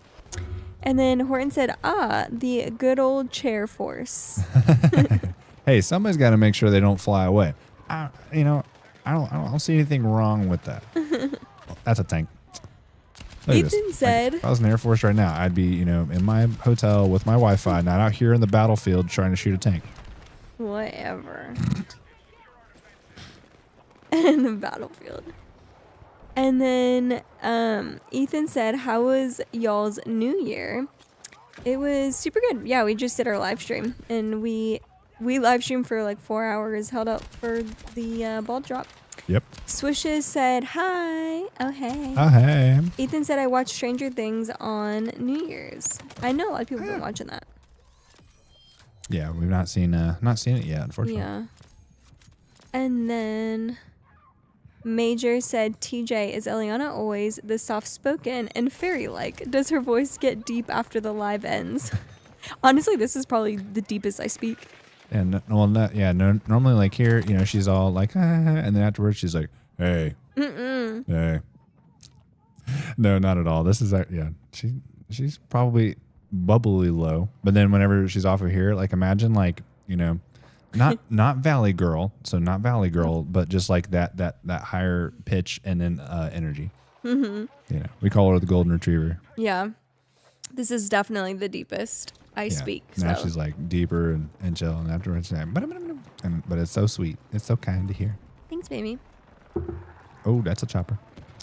And then Horton said, the good old chair force. Hey, somebody's got to make sure they don't fly away. I don't see anything wrong with that. That's a tank. Ethan said, if I was in the Air Force right now, I'd be, in my hotel with my Wi-Fi, not out here in the battlefield trying to shoot a tank. Whatever. In the battlefield. And then Ethan said, "How was y'all's New Year?" It was super good. Yeah, we just did our live stream. And we live streamed for like 4 hours, held up for the ball drop. Yep. Swishes said, "Hi." Oh, hey. Oh, hey. Ethan said, "I watched Stranger Things on New Year's." I know a lot of people have been watching that. Yeah, we've not seen it yet, unfortunately. Yeah. And then Major said, "TJ, is Ileana always the soft-spoken and fairy-like? Does her voice get deep after the live ends?" Honestly, this is probably the deepest I speak. And normally like here, she's all like, and then afterwards she's like, "Hey, hey." No, not at all. This is she's probably bubbly low, but then whenever she's off of here, like imagine like not Valley Girl, but just like that higher pitch and then energy. Mm-hmm. We call her the golden retriever. Yeah, This is definitely the deepest I speak. Now So. she's like deeper and chill, and afterwards she's like, but it's so sweet. It's so kind to hear. Thanks, baby. Oh, that's a chopper.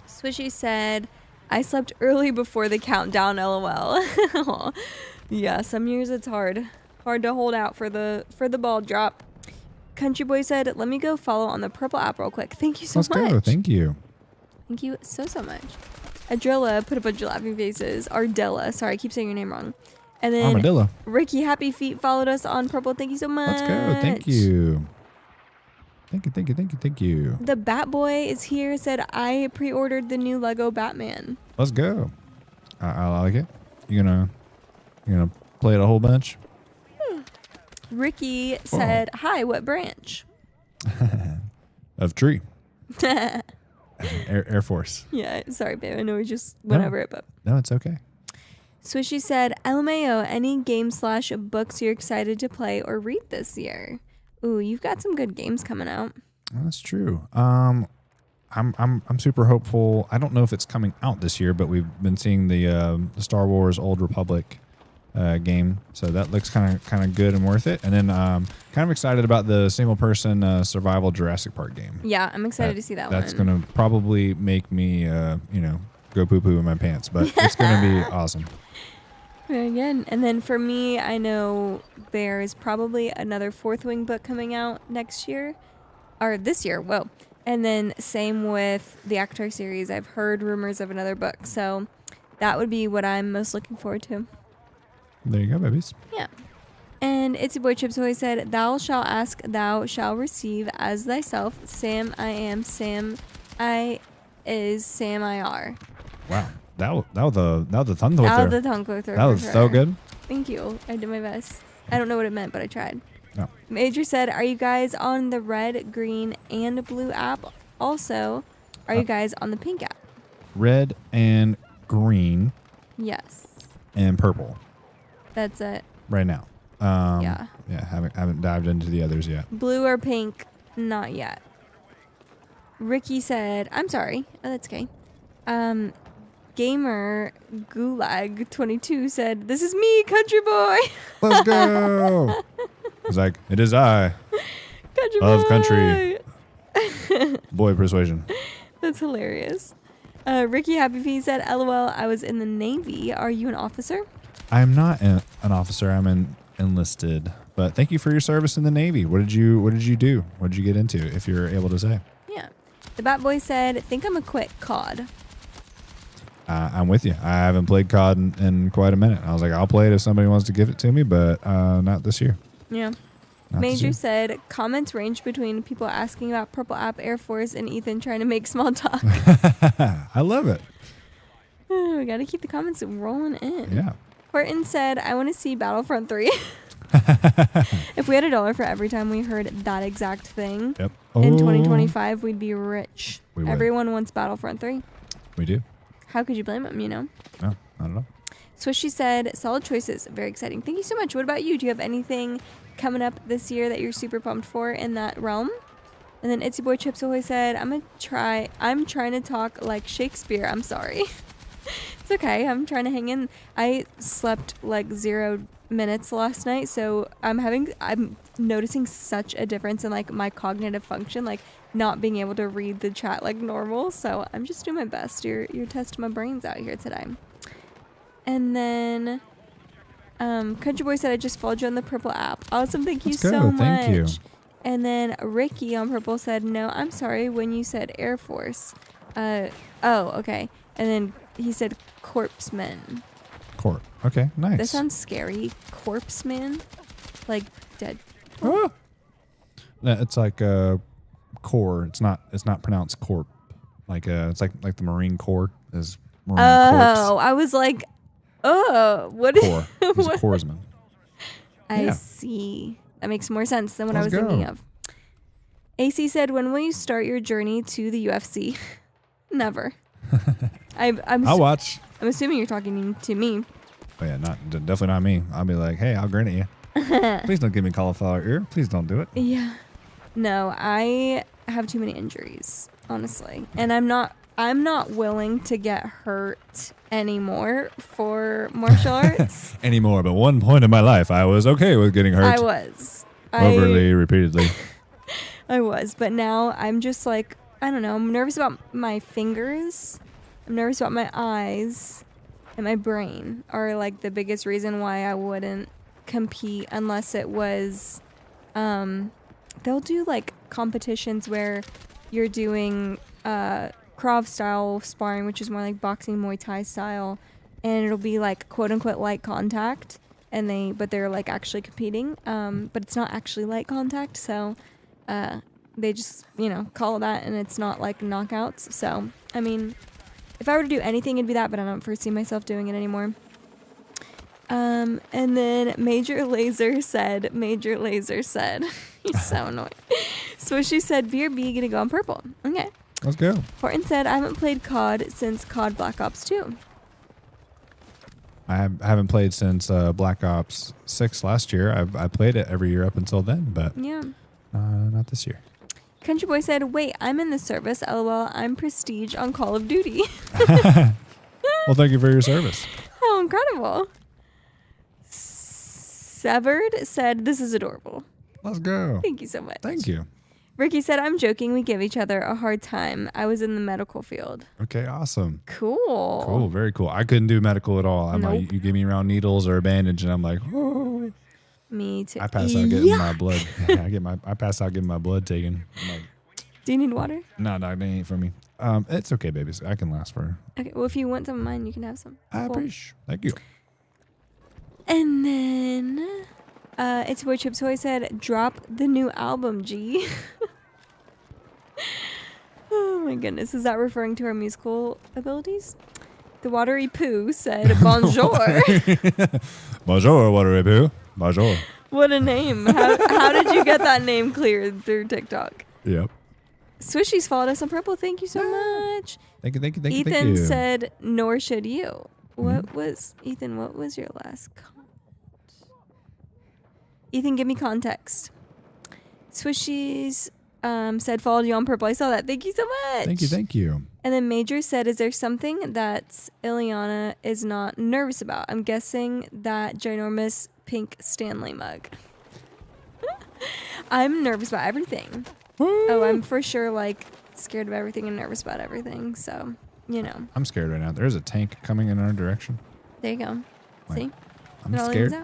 Swishy said, I slept early before the countdown, LOL. Yeah, some years it's hard to hold out for the ball drop. Country Boy said, let me go follow on the Purple app real quick. Thank you so much. Let's go. Thank you. Thank you so much. Adrilla put a bunch of laughing faces. Ardella. Sorry, I keep saying your name wrong. And then Armadillo. Ricky Happy Feet followed us on Purple. Thank you so much. Let's go. Thank you. Thank you. The Bat Boy is here. Said, I pre-ordered the new Lego Batman. Let's go. I like it. You gonna play it a whole bunch? Ricky said, hi, what branch? Of tree. Air Force. Yeah, sorry, babe. I know we just went over it, but. No, it's okay. Swishy said, LMAO, any game/books you're excited to play or read this year? Ooh, you've got some good games coming out. That's true. I'm super hopeful. I don't know if it's coming out this year, but we've been seeing the Star Wars Old Republic game, so that looks kind of good and worth it. And then kind of excited about the single person survival Jurassic Park game. Yeah, I'm excited to see that one. That's gonna probably make me go poo poo in my pants, but it's gonna be awesome. Very good. And then for me, I know there's probably another Fourth Wing book coming out next year, or this year. Whoa. And then same with the Actor series. I've heard rumors of another book, so that would be what I'm most looking forward to. There you go, babies. Yeah. And It's Your Boy Chips always said, thou shalt ask, thou shalt receive as thyself. Sam I am, Sam I is, Sam I are. Wow. That was the tongue That twister. was the tongue twister. That was so good. Thank you. I did my best. I don't know what it meant, but I tried. No. Major said, are you guys on the red, green, and blue app? Also, are you guys on the pink app? Red and green Yes. and purple That's it. right now. Yeah. Yeah, haven't dived into the others yet. Blue or pink? Not yet. Ricky said, I'm sorry. Oh, that's okay. Gamer Gulag 22 said, this is me, country boy. Let's go. It's like, it is I, Country of boy. country, boy persuasion. That's hilarious. Ricky Happy Feet said, LOL, I was in the Navy. Are you an officer? I am not an officer. I'm enlisted. But thank you for your service in the Navy. What did you do? What did you get into, if you're able to say? Yeah. The Bat Boy said, think I'm a quit COD. I'm with you. I haven't played COD in quite a minute. I was like, I'll play it if somebody wants to give it to me, but not this year. Yeah. Not this Major year. said, comments range between people asking about Purple App Air Force and Ethan trying to make small talk. I love it. We got to keep the comments rolling in. Yeah. Horton said, I want to see Battlefront 3. If we had $1 for every time we heard that exact thing Yep. in Oh, 2025, we'd be rich. We would. Everyone wants Battlefront 3. We do. How could you blame them, you know? No, not at all. Swishy said, solid choices. Very exciting. Thank you so much. What about you? Do you have anything coming up this year that you're super pumped for in that realm? And then Itsy Boy Chips always said, I'm trying to talk like Shakespeare. I'm sorry. It's okay. I'm trying to hang in. I slept like 0 minutes last night, so I'm noticing such a difference in like my cognitive function, like not being able to read the chat like normal. So I'm just doing my best. You're testing my brains out here today. And then Country Boy said, I just followed you on the Purple app. Awesome. Thank you Let's go. so much. Thank you. And then Ricky on Purple said, no, I'm sorry when you said Air Force. Oh, okay. And then he said corpseman. Corp. Okay, nice. That sounds scary. Corpseman? Like dead. Ah. No, it's like core. It's not pronounced corp. Like it's like the Marine Corps is Marine Oh, I was like, oh, what is Corps. He's a what? corpsman. I Yeah. see. That makes more sense than what I Let's was thinking go. of. AC said, when will you start your journey to the UFC? Never. I'll watch. I'm assuming you're talking to me. Oh yeah, definitely not me. I'll be like, hey, I'll grin at you. Please don't give me cauliflower ear. Please don't do it. Yeah. No, I have too many injuries, honestly. And I'm not I'm not willing to get hurt anymore for martial arts. Anymore, but one point in my life, I was okay with getting hurt. I was. Overly, repeatedly. I was, but now I'm just like, I don't know, I'm nervous about my fingers. I'm nervous about my eyes, and my brain are like the biggest reason why I wouldn't compete unless it was, they'll do like competitions where you're doing Krav style sparring, which is more like boxing, Muay Thai style, and it'll be like quote unquote light contact, but they're like actually competing, but it's not actually light contact, so they just, call it that, and it's not like knockouts. So, I mean, if I were to do anything, it'd be that, but I don't foresee myself doing it anymore. And then Major Laser said, he's so annoying. Swishy said, BRB gonna go on purple. Okay. Let's go. Horton said, I haven't played COD since COD Black Ops 2. I haven't played since Black Ops 6 last year. I played it every year up until then, but yeah, not this year. Country Boy said, wait, I'm in the service. LOL, I'm Prestige on Call of Duty. Well, thank you for your service. How incredible. Severed said, this is adorable. Let's go. Thank you so much. Thank you. Ricky said, I'm joking. We give each other a hard time. I was in the medical field. Okay, awesome. Cool. Cool, very cool. I couldn't do medical at all. I'm like, you give me around needles or a bandage, and I'm like, oh. Me too. I pass out getting my blood. I pass out getting my blood taken. I'm like, do you need water? No, they ain't for me. It's okay, babies. I can last for. Okay, well, if you want some of mine, you can have some. I appreciate. Thank you. And then it's Boy Chips Boy said, drop the new album, G. Oh my goodness, is that referring to our musical abilities? The Watery Poo said, bonjour. Bonjour, Watery Poo. Bonjour. What a name. How did you get that name cleared through TikTok? Yep. Swishy's followed us on Purple. Thank you so much. Thank you. Ethan said, nor should you. What was your last comment? Ethan, give me context. Swishy's said, followed you on Purple. I saw that. Thank you so much. Thank you. And then Major said, is there something that Ileana is not nervous about? I'm guessing that ginormous pink Stanley mug. I'm nervous about everything. Oh, I'm for sure like scared of everything and nervous about everything. So, I'm scared right now. There's a tank coming in our direction. There you go. See? I'm scared.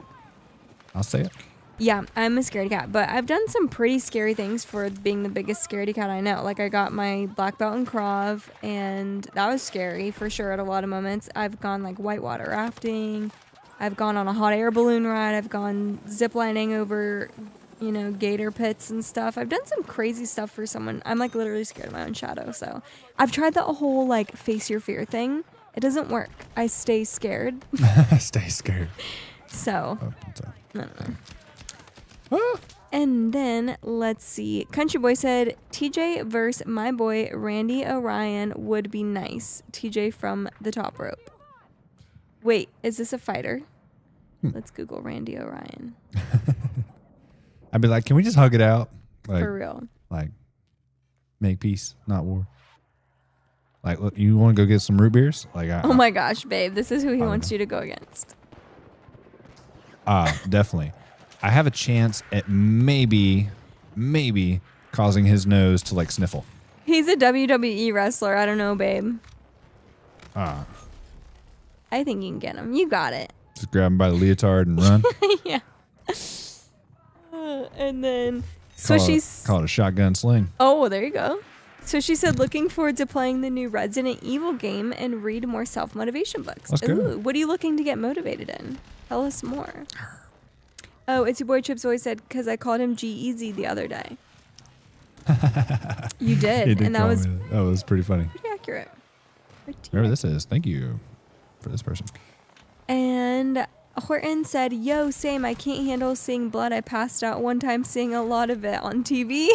I'll say it. Yeah, I'm a scaredy cat, but I've done some pretty scary things for being the biggest scaredy cat I know. Like I got my black belt in Krav, and that was scary for sure at a lot of moments. I've gone like whitewater rafting. I've gone on a hot air balloon ride. I've gone ziplining over, gator pits and stuff. I've done some crazy stuff for someone. I'm like literally scared of my own shadow. So I've tried the whole like face your fear thing. It doesn't work. I stay scared. Stay scared. So, I don't know. And then, let's see. Country Boy said, TJ versus my boy Randy Orion would be nice. TJ from the top rope. Wait, is this a fighter? Let's Google Randy Orion. I'd be like, can we just hug it out? Like, for real. Like, make peace, not war. Like, look, you want to go get some root beers? Like, oh my gosh, babe. This is who he wants you to go against. Definitely. I have a chance at maybe causing his nose to like sniffle. He's a WWE wrestler. I don't know, babe. I think you can get him. You got it. Just grab him by the leotard and run. Yeah. And then Swishy's call it a shotgun sling. Oh, there you go. So she said, looking forward to playing the new Resident Evil game and read more self-motivation books. Let's go. What are you looking to get motivated in? Tell us more. Oh, it's your boy Chips always said, because I called him G-Eazy the other day. You did. And that was pretty funny. Pretty accurate. Whoever this is, thank you for this person. And Horton said, yo, same. I can't handle seeing blood. I passed out one time seeing a lot of it on TV.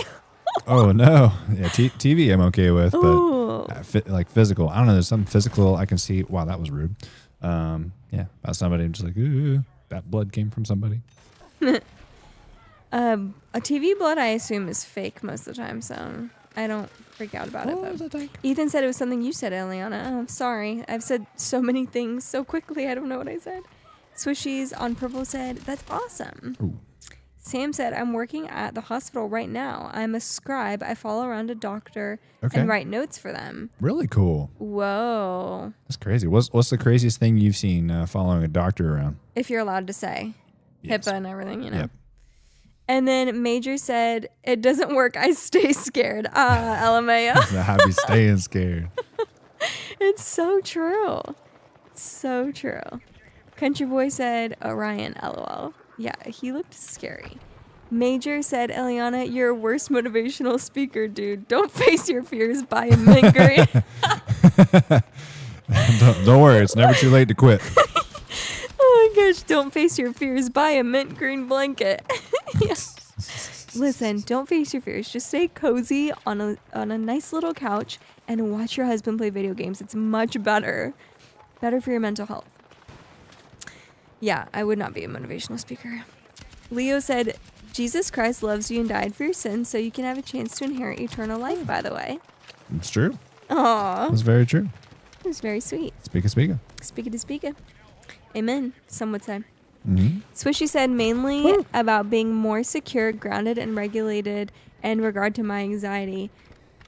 Oh, no. Yeah, TV I'm okay with, but like physical. I don't know. There's some physical I can see. Wow, that was rude. Yeah, about somebody just like, ooh, that blood came from somebody. A TV blood, I assume, is fake most of the time, so I don't freak out about What it. was But it like? Ethan said it was something you said, Eliana. Oh, sorry. I've said so many things so quickly, I don't know what I said. Swishies on Purple said, that's awesome. Ooh. Sam said, I'm working at the hospital right now. I'm a scribe. I follow around a doctor Okay. and write notes for them. Really cool. Whoa. That's crazy. What's the craziest thing you've seen following a doctor around? If you're allowed to say. Yes. HIPAA and everything, you know. Yep. And then Major said, it doesn't work. I stay scared. LMAO. That's how I be staying scared. It's so true. So true. Country Boy said, Orion, LOL. Yeah, he looked scary. Major said, Eliana, you're a worst motivational speaker, dude. Don't face your fears. Buy a mint green. Don't worry, it's never too late to quit. Oh my gosh, don't face your fears. Buy a mint green blanket. Yeah. Listen, don't face your fears. Just stay cozy on a nice little couch and watch your husband play video games. It's much better. Better for your mental health. Yeah, I would not be a motivational speaker. Leo said, Jesus Christ loves you and died for your sins so you can have a chance to inherit eternal life, by the way. It's true. Aww. It's very true. It was very sweet. Speaker. Speaking to speaker. Amen, some would say. Mm-hmm. Swishy said mainly about being more secure, grounded, and regulated in regard to my anxiety.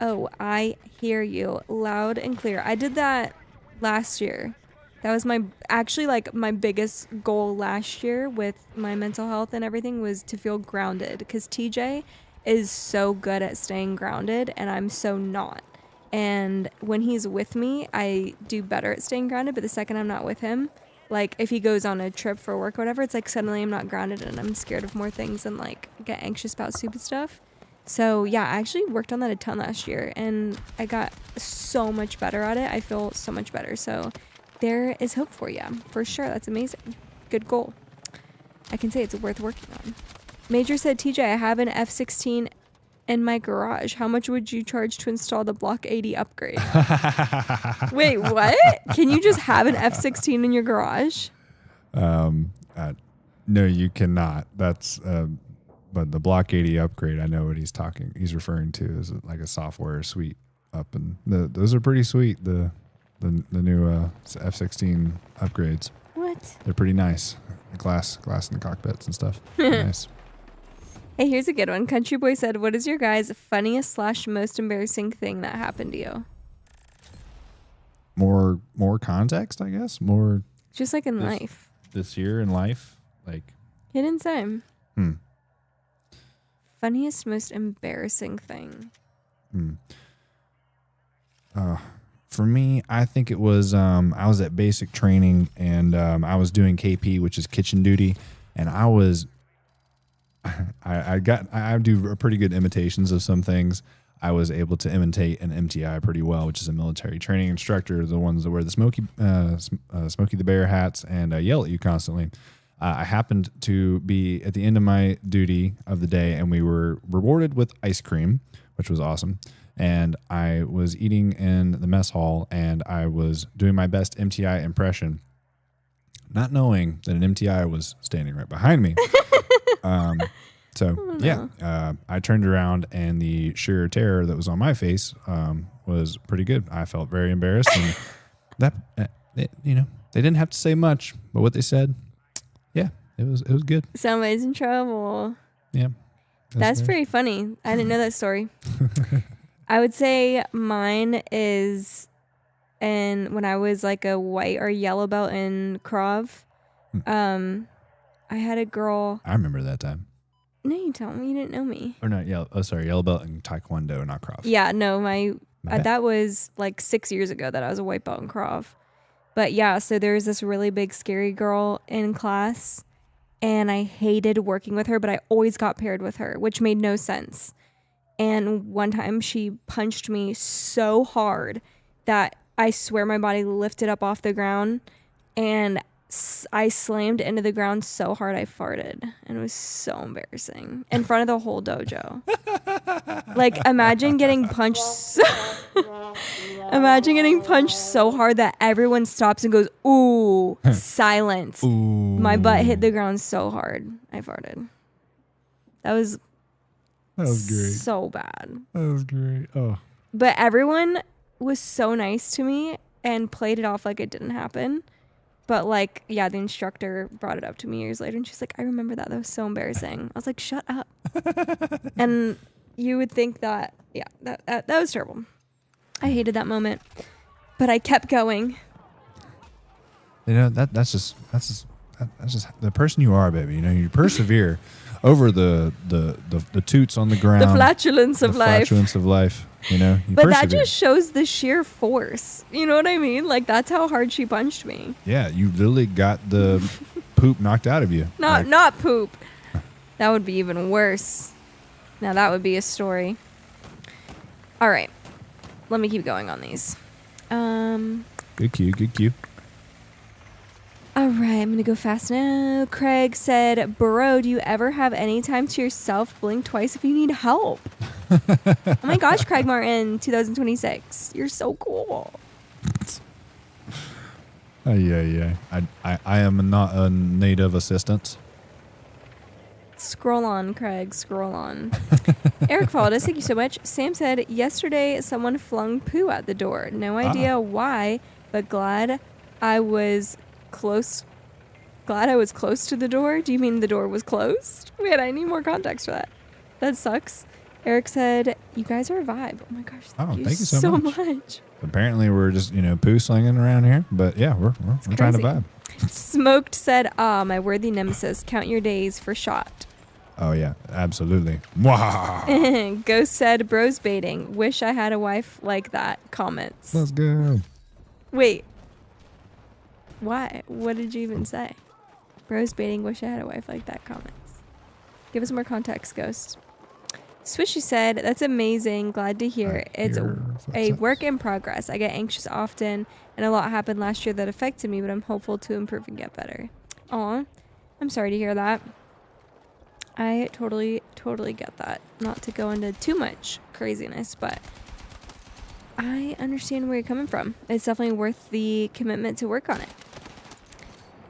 Oh, I hear you loud and clear. I did that last year. That was my biggest goal last year with my mental health and everything was to feel grounded because TJ is so good at staying grounded and I'm so not. And when he's with me, I do better at staying grounded. But the second I'm not with him, like if he goes on a trip for work or whatever, it's like suddenly I'm not grounded and I'm scared of more things and like get anxious about stupid stuff. So yeah, I actually worked on that a ton last year and I got so much better at it. I feel so much better. So there is hope for you, for sure. That's amazing. Good goal. I can say it's worth working on. Major said, TJ, I have an F16 in my garage. How much would you charge to install the Block 80 upgrade? Wait, what? Can you just have an F16 in your garage? No, you cannot. That's but the Block 80 upgrade, I know what he's referring to is like a software suite up, and those are pretty sweet. The new F16 upgrades. What? They're pretty nice. Glass in the cockpits and stuff. Nice. Hey, here's a good one. Country Boy said, what is your guys' funniest / most embarrassing thing that happened to you? More context, I guess. More Just like in life. this year in life, like Hidden time. Funniest, most embarrassing thing. For me, I think it was I was at basic training and I was doing KP, which is kitchen duty, and I do pretty good imitations of some things. I was able to imitate an MTI pretty well, which is a military training instructor, the ones that wear the Smokey the Bear hats and yell at you constantly. I happened to be at the end of my duty of the day, and we were rewarded with ice cream, which was awesome. And I was eating in the mess hall, and I was doing my best MTI impression, not knowing that an MTI was standing right behind me. I turned around, and the sheer terror that was on my face was pretty good. I felt very embarrassed, and they didn't have to say much, but what they said, yeah, it was good. Somebody's in trouble. Yeah, That's pretty funny. I didn't know that story. I would say mine is when I was like a white or yellow belt in Krav. I had a girl. I remember that time. No, you told me. You didn't know me. Or not yellow. Oh, sorry, yellow belt in Taekwondo, not Krav. Yeah, no, that was like 6 years ago that I was a white belt in Krav. But yeah, so there was this really big scary girl in class, and I hated working with her, but I always got paired with her, which made no sense. And one time she punched me so hard that I swear my body lifted up off the ground, and I slammed into the ground so hard I farted, and it was so embarrassing in front of the whole dojo. Like, imagine getting punched so hard that everyone stops and goes, ooh, silence. Ooh. My butt hit the ground so hard I farted. That was great. so bad. That was great. Oh. But everyone was so nice to me and played it off like it didn't happen. But like, yeah, the instructor brought it up to me years later and she's like, I remember that. That was so embarrassing. I was like, shut up. And you would think that, yeah, that was terrible. I hated that moment. But I kept going. You know, that's just the person you are, baby. You know, you persevere over the toots on the ground. The flatulence of life. Flatulence of life. You know, but persevere. That just shows the sheer force. You know what I mean? Like, that's how hard she punched me. Yeah, you literally got the poop knocked out of you. Not poop. That would be even worse. Now that would be a story. All right. Let me keep going on these. Good cue. All right, I'm going to go fast now. Craig said, bro, do you ever have any time to yourself? Blink twice if you need help. Oh my gosh, Craig Martin, 2026. You're so cool. Yeah. I am not a native assistant. Scroll on, Craig. Scroll on. Eric followed us. Thank you so much. Sam said, yesterday someone flung poo at the door. No idea why, but glad I was close to the door. Do you mean the door was closed? Wait, I need more context for that. That sucks. Eric said, you guys are a vibe. Oh my gosh. Thank you so much. Apparently we're just, poo slinging around here, but yeah, we're trying to vibe. Smoked said, my worthy nemesis, count your days for shot. Oh yeah, absolutely. Ghost said, bros baiting. Wish I had a wife like that. Comments. Let's go. Wait. Why? What did you even say? Bros baiting. Wish I had a wife like that. Comments. Give us more context, Ghost. Swishy said, that's amazing. Glad to hear. It's a work in progress. I get anxious often, and a lot happened last year that affected me, but I'm hopeful to improve and get better. Aw, I'm sorry to hear that. I totally get that. Not to go into too much craziness, but I understand where you're coming from. It's definitely worth the commitment to work on it.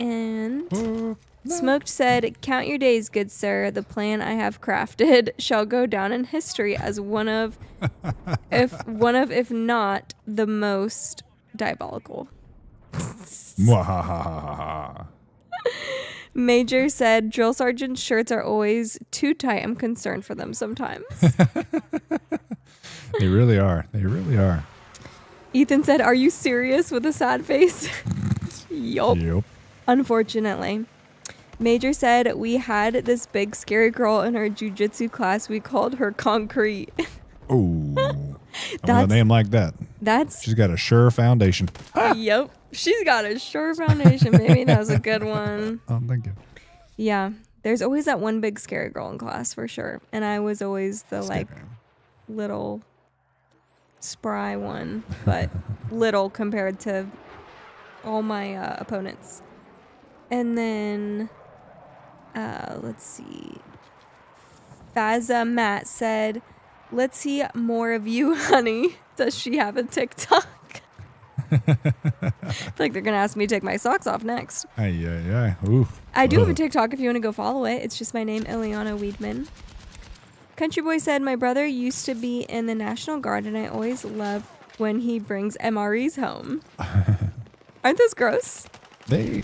And Smoked said, count your days, good sir. The plan I have crafted shall go down in history as one of, if not the most diabolical. Major said, drill sergeant's shirts are always too tight. I'm concerned for them sometimes. They really are. Ethan said, are you serious, with a sad face? Yup. Unfortunately. Major said, we had this big scary girl in our jiu-jitsu class. We called her Concrete. Oh, a name like that. She's got a sure foundation. Yep. She's got a sure foundation, baby. That was a good one. Oh, thank you. Yeah. There's always that one big scary girl in class for sure. And I was always the little spry one, but little compared to all my opponents. And then, let's see. Faza Matt said, let's see more of you, honey. Does she have a TikTok? I feel like they're going to ask me to take my socks off next. Ooh. I do have a TikTok if you want to go follow it. It's just my name, Ileana Weedman. Country Boy said, my brother used to be in the National Guard, and I always love when he brings MREs home. Aren't those gross? They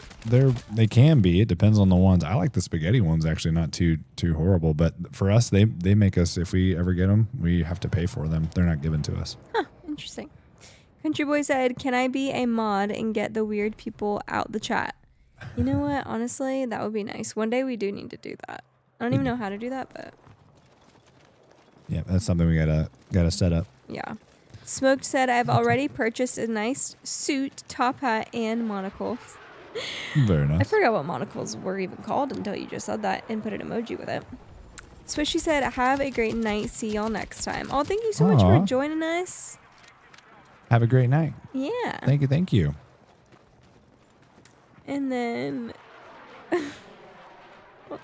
can be. It depends on the ones. I like the spaghetti ones, actually, not too horrible. But for us, they make us, if we ever get them, we have to pay for them. They're not given to us. Huh, interesting. Country Boy said, can I be a mod and get the weird people out the chat? You know what? Honestly, that would be nice. One day we do need to do that. I don't even know how to do that, but... Yeah, that's something we gotta set up. Yeah. Smoked said, I've already purchased a nice suit, top hat, and monocle. Very nice. I forgot what monocles were even called until you just said that and put an emoji with it. Swishy said, have a great night. See y'all next time. Oh, thank you so much for joining us. Have a great night. Yeah. Thank you. And then... Hold on.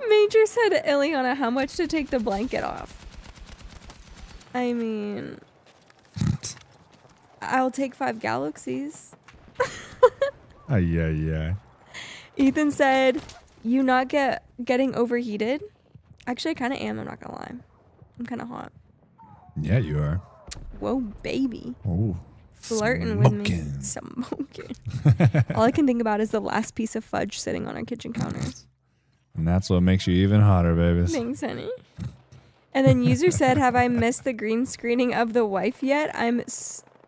Major said, Ileana, how much to take the blanket off? I mean... I'll take 5 galaxies. Yeah. Ethan said, you not getting overheated? Actually, I kind of am. I'm not going to lie. I'm kind of hot. Yeah, you are. Whoa, baby. Oh, Flirting with me. Smoking. All I can think about is the last piece of fudge sitting on our kitchen counters. And that's what makes you even hotter, babies. Thanks, honey. And then user said, have I missed the green screening of The Wife yet?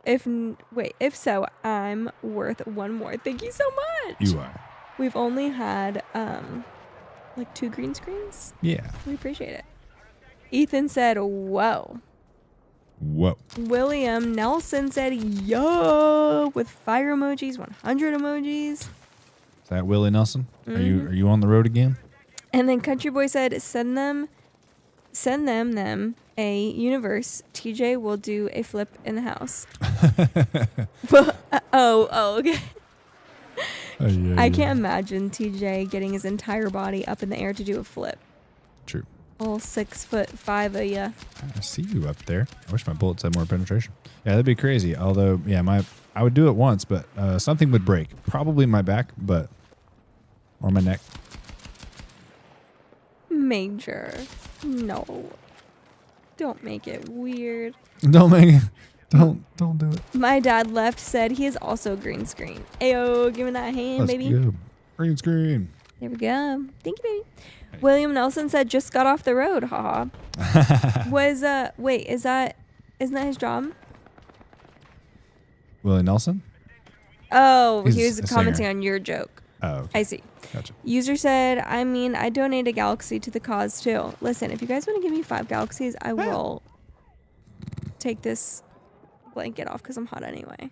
If so, I'm worth one more. Thank you so much. You are. We've only had like 2 green screens. Yeah. We appreciate it. Ethan said, whoa. William Nelson said, yo, with fire emojis, 100 emojis. Is that Willie Nelson? Are you on the road again? And then Country Boy said, send them a universe. TJ will do a flip in the house. Okay. I can't imagine TJ getting his entire body up in the air to do a flip. True. All 6'5" of ya. I see you up there. I wish my bullets had more penetration. Yeah, that'd be crazy. Although, yeah, I would do it once, but something would break. Probably my back, or my neck. Major. No. Don't make it weird. Don't do it. My dad left said he is also green screen. Ayo, give me that hand, Let's baby. go. Green screen. There we go. Thank you, baby. William Nelson said just got off the road. Haha. Isn't that his job? Willie Nelson? Oh, He's he was a commenting singer. on your joke. Oh, okay. I see. Gotcha. User said, I donate a galaxy to the cause too. Listen, if you guys want to give me 5 galaxies, I will take this blanket off because I'm hot anyway.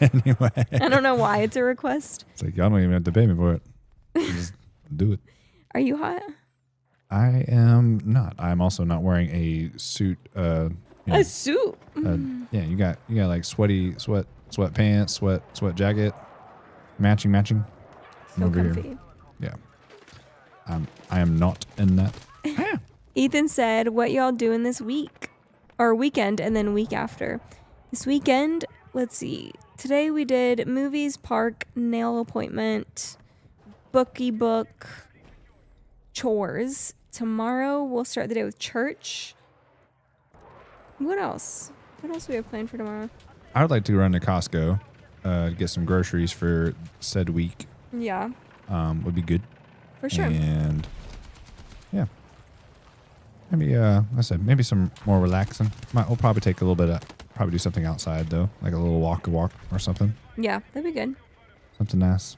Anyway. I don't know why it's a request. It's like, y'all don't even have to pay me for it. Just do it. Are you hot? I am not. I'm also not wearing a suit. A suit? Yeah, you got like sweatpants, sweat jacket, matching. So over comfy. here. Yeah. I am not in that. Ethan said, what y'all doing this week? Or weekend and then week after. This weekend, let's see. Today we did movies, park, nail appointment, bookie book, chores. Tomorrow we'll start the day with church. What else? What else do we have planned for tomorrow? I would like to run to Costco, to get some groceries for said week. Yeah. Would be good. For sure. And yeah. Maybe I said maybe some more relaxing. We'll probably take a little bit of probably do something outside though, like a little walk or something. Yeah, that'd be good. Something nice.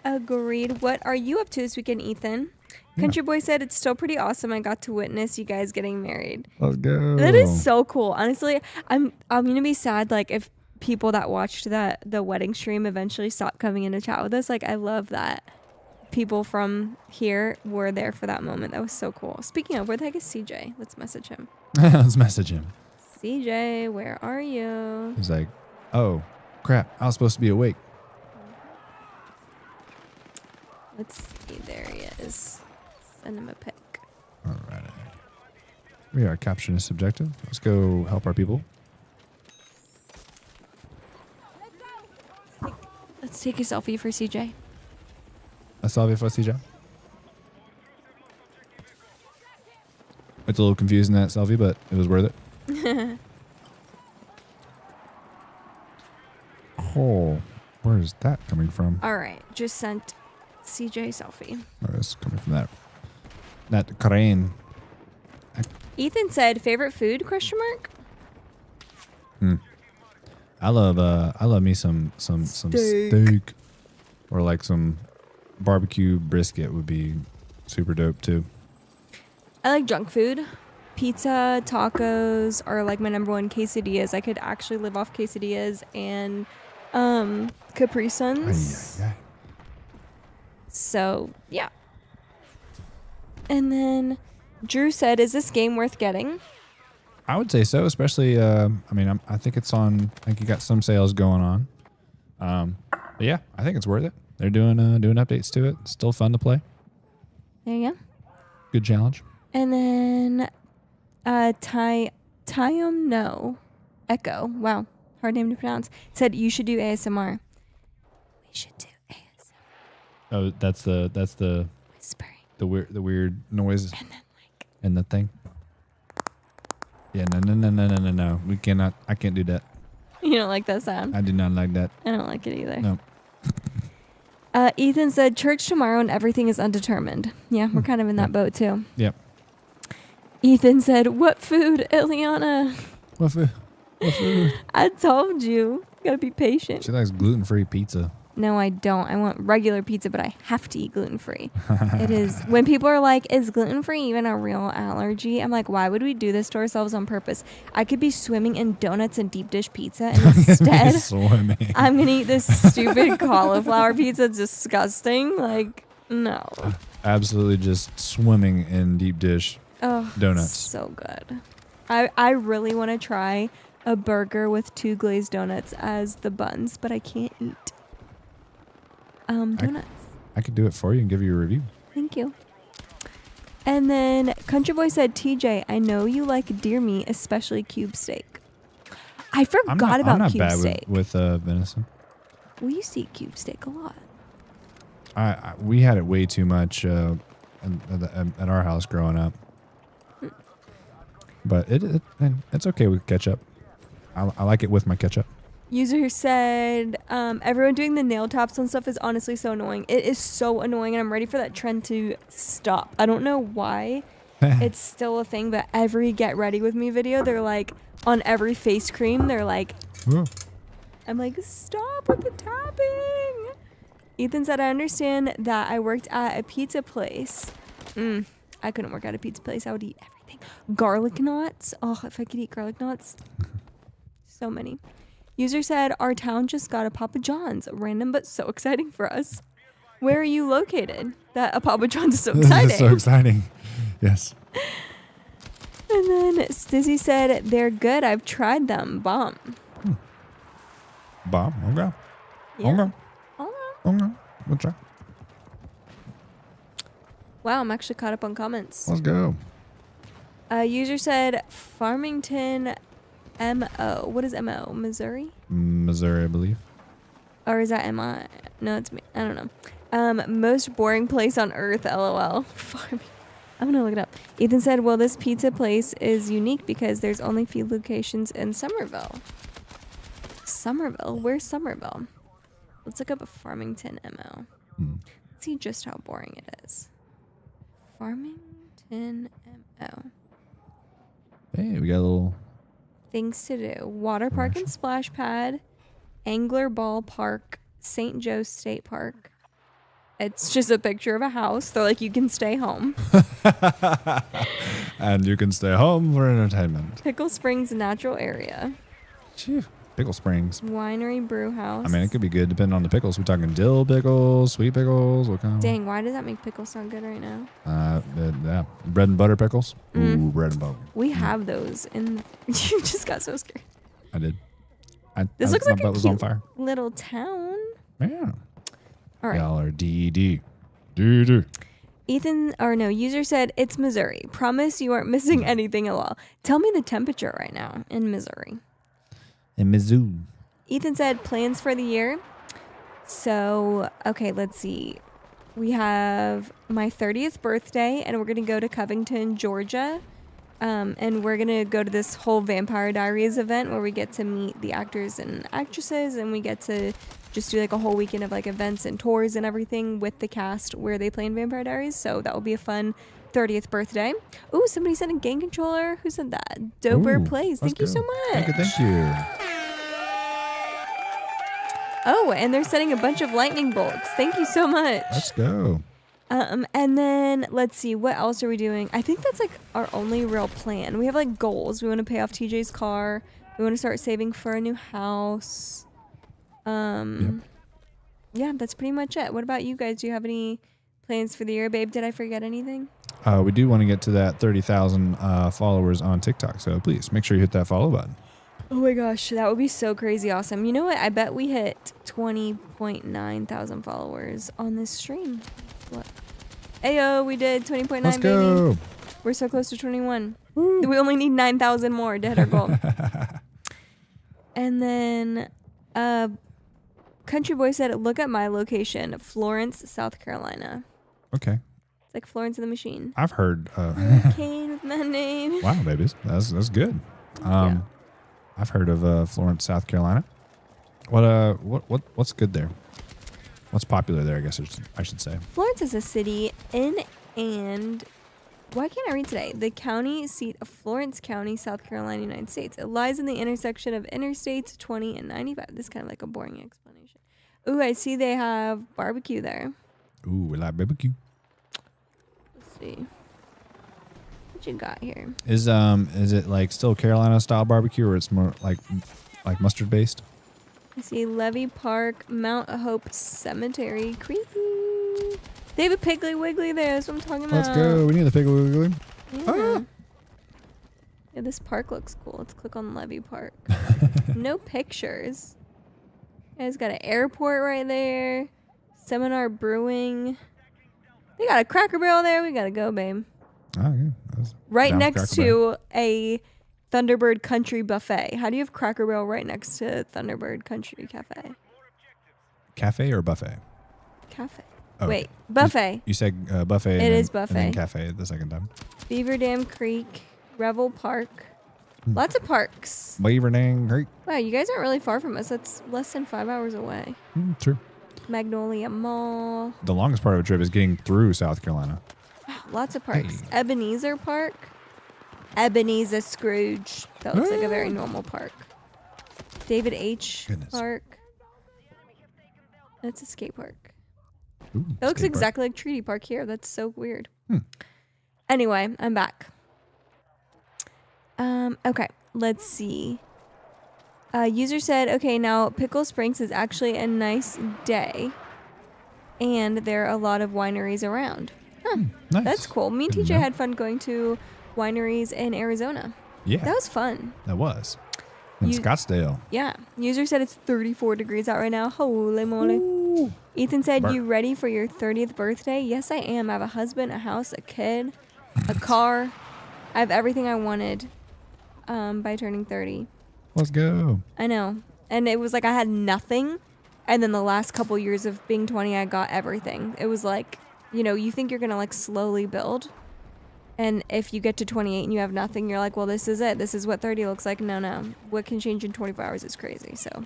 Agreed. What are you up to this weekend, Ethan? Country Boy said it's still pretty awesome. I got to witness you guys getting married. Let's go. That is so cool. Honestly, I'm gonna be sad like if people that watched the wedding stream eventually stop coming in to chat with us. Like I love that people from here were there for that moment. That was so cool. Speaking of, where the heck is CJ? Let's message him. Let's message him. CJ, where are you? He's like, oh crap, I was supposed to be awake. Let's see. There he is. Send him a pic. All right. We are capturing this objective. Let's go help our people. Let's take a selfie for CJ. A salve for CJ. It's a little confusing that selfie, but it was worth it. Oh, where is that coming from? All right, just sent CJ selfie. Oh, it's coming from that crane. Ethan said, "Favorite food?" ? I love me some steak, or like some barbecue brisket would be super dope too. I like junk food. Pizza, tacos are like my number one. Quesadillas. I could actually live off quesadillas and Capri Suns. Ay. So yeah. And then Drew said, "Is this game worth getting?" I would say so, especially. I think it's on. I think you got some sales going on. But yeah, I think it's worth it. They're doing updates to it. It's still fun to play. There you go. Good challenge. And then Echo. Wow. hard name to pronounce, said you should do ASMR. We should do ASMR. Oh, that's the Whispering. the weird noise And then like. and the thing. Yeah, no. We cannot. I can't do that. You don't like that sound? I do not like that. I don't like it either. No. Ethan said church tomorrow and everything is undetermined. Yeah, we're kind of in that boat too. Yep. Ethan said, what food, Eliana? What food? I told you. Gotta be patient. She likes gluten-free pizza. No, I don't. I want regular pizza, but I have to eat gluten-free. It is. When people are like, is gluten-free even a real allergy? I'm like, why would we do this to ourselves on purpose? I could be swimming in donuts and deep dish pizza, and instead, Swimming. I'm going to eat this stupid cauliflower pizza. It's disgusting. Like, no. Absolutely just swimming in deep dish donuts. So good. I really want to try a burger with 2 glazed donuts as the buns, but I can't eat donuts. I could do it for you and give you a review. Thank you. And then Country Boy said, TJ, I know you like deer meat, especially cube steak. I forgot about I'm not cube bad steak. with venison. We used to eat cube steak a lot. We had it way too much at our house growing up. But it's okay with ketchup. I like it with my ketchup. User said, everyone doing the nail taps and stuff is honestly so annoying. It is so annoying, and I'm ready for that trend to stop. I don't know why it's still a thing, but every Get Ready With Me video, they're like, on every face cream, they're like, I'm like, stop with the tapping. Ethan said, I understand that I worked at a pizza place. I couldn't work at a pizza place. I would eat everything. Garlic knots. Oh, if I could eat garlic knots. So many. User said, our town just got a Papa John's. Random but so exciting for us. Where are you located? That a Papa John's is so exciting. This is so exciting. Yes. And then Stizzy said, they're good. I've tried them. Bomb. Bomb. Okay. Yeah. Okay. We'll try. Wow, I'm actually caught up on comments. Let's go. User said, Farmington MO. What is MO? Missouri? Missouri, I believe. Or is that MI? No, it's me. I don't know. Most boring place on earth, LOL. I'm going to look it up. Ethan said, well, this pizza place is unique because there's only few locations in Somerville. Somerville? Where's Somerville? Let's look up a Farmington MO. Let's see just how boring it is. Farmington MO. Hey, we got a little... Things to do. Water park and splash pad. Angler Ball Park. St. Joe State Park. It's just a picture of a house. They're like, you can stay home. And you can stay home for entertainment. Pickle Springs Natural Area. Phew. Pickle Springs. Winery Brew House. I mean, it could be good depending on the pickles. We're talking dill pickles, sweet pickles, what kind? Dang, why does that make pickles sound good right now? Yeah, bread and butter pickles. Ooh, bread and butter. We have those in. You just got so scared. I did. This looks like my a butt was cute on fire. little town. Yeah. All right. Y'all are DD. DD. User said, it's Missouri. Promise you aren't missing anything at all. Tell me the temperature right now in Missouri. In Mizzou. Ethan said, plans for the year. So, okay, let's see. We have my 30th birthday, and we're going to go to Covington, Georgia. And we're going to go to this whole Vampire Diaries event where we get to meet the actors and actresses, and we get to just do like a whole weekend of like events and tours and everything with the cast where they play in Vampire Diaries. So that will be a fun 30th birthday. Ooh, somebody sent a game controller. Who said that? Doper Plays. Thank you so much. Thank you. Oh, and they're sending a bunch of lightning bolts. Thank you so much. Let's go. And then let's see, what else are we doing? I think that's like our only real plan. We have like goals. We want to pay off TJ's car. We want to start saving for a new house. Yep. Yeah, that's pretty much it. What about you guys? Do you have any plans for the year, babe? Did I forget anything? We do want to get to that 30,000 followers on TikTok. So please make sure you hit that follow button. Oh my gosh, that would be so crazy awesome. You know what? I bet we hit 20.9 thousand followers on this stream. Look. Ayo, we did 20.9, Let's baby. go. We're so close to 21. Woo. We only need 9,000 more to hit our goal. And then Country Boy said, look at my location, Florence, South Carolina. Okay. It's like Florence and the Machine. I've heard. Hurricane with my name. Wow, babies. That's good. Yeah. I've heard of Florence, South Carolina. What's good there? What's popular there, I guess I should say. Florence is a city in and... Why can't I read today? The county seat of Florence County, South Carolina, United States. It lies in the intersection of Interstates 20 and 95. This is kind of like a boring explanation. Ooh, I see they have barbecue there. Ooh, we like barbecue. Let's see. What you got here? Is it like still Carolina style barbecue, or it's more like mustard based? I see Levy Park, Mount Hope Cemetery. Creepy. They have a Piggly Wiggly there. That's what I'm talking about. Let's go. We need the Piggly Wiggly. Yeah. Ah. Yeah, this park looks cool. Let's click on Levy Park. No pictures. Yeah, it's got an airport right there. Seminar Brewing. They got a Cracker Barrel there. We gotta go, babe. Oh, yeah. Right next to a Thunderbird Country Buffet. How do you have Cracker Barrel right next to Thunderbird Country Cafe? Cafe or buffet? Cafe. Oh, wait, buffet. You said buffet. It is buffet. And then cafe the second time. Beaver Dam Creek, Revel Park. Lots of parks. Beaver Dam Creek. Wow, you guys aren't really far from us. That's less than 5 hours away. True. Magnolia Mall. The longest part of a trip is getting through South Carolina. Wow, lots of parks. Hey. Ebenezer Park. Ebenezer Scrooge. That looks like a very normal park. David H. Goodness. Park. That's a skate park. Ooh, That looks skate park. exactly like Treaty Park here. That's so weird. Hmm. Anyway, I'm back. Okay, let's see. User said, okay, now Pickle Springs is actually a nice day, and there are a lot of wineries around. Huh, Nice. that's cool. Me and Didn't TJ know. had fun going to wineries in Arizona. Yeah, That was fun. that was. In You- Scottsdale. Yeah. User said it's 34 degrees out right now. Holy moly. Ooh. Ethan said, Burp. you ready for your 30th birthday? Yes, I am. I have a husband, a house, a kid, a car. I have everything I wanted by turning 30. Let's go. I know. And it was like I had nothing. And then the last couple years of being 20, I got everything. It was like, you know, you think you're going to like slowly build. And if you get to 28 and you have nothing, you're like, well, this is it. This is what 30 looks like. No. What can change in 24 hours is crazy. So,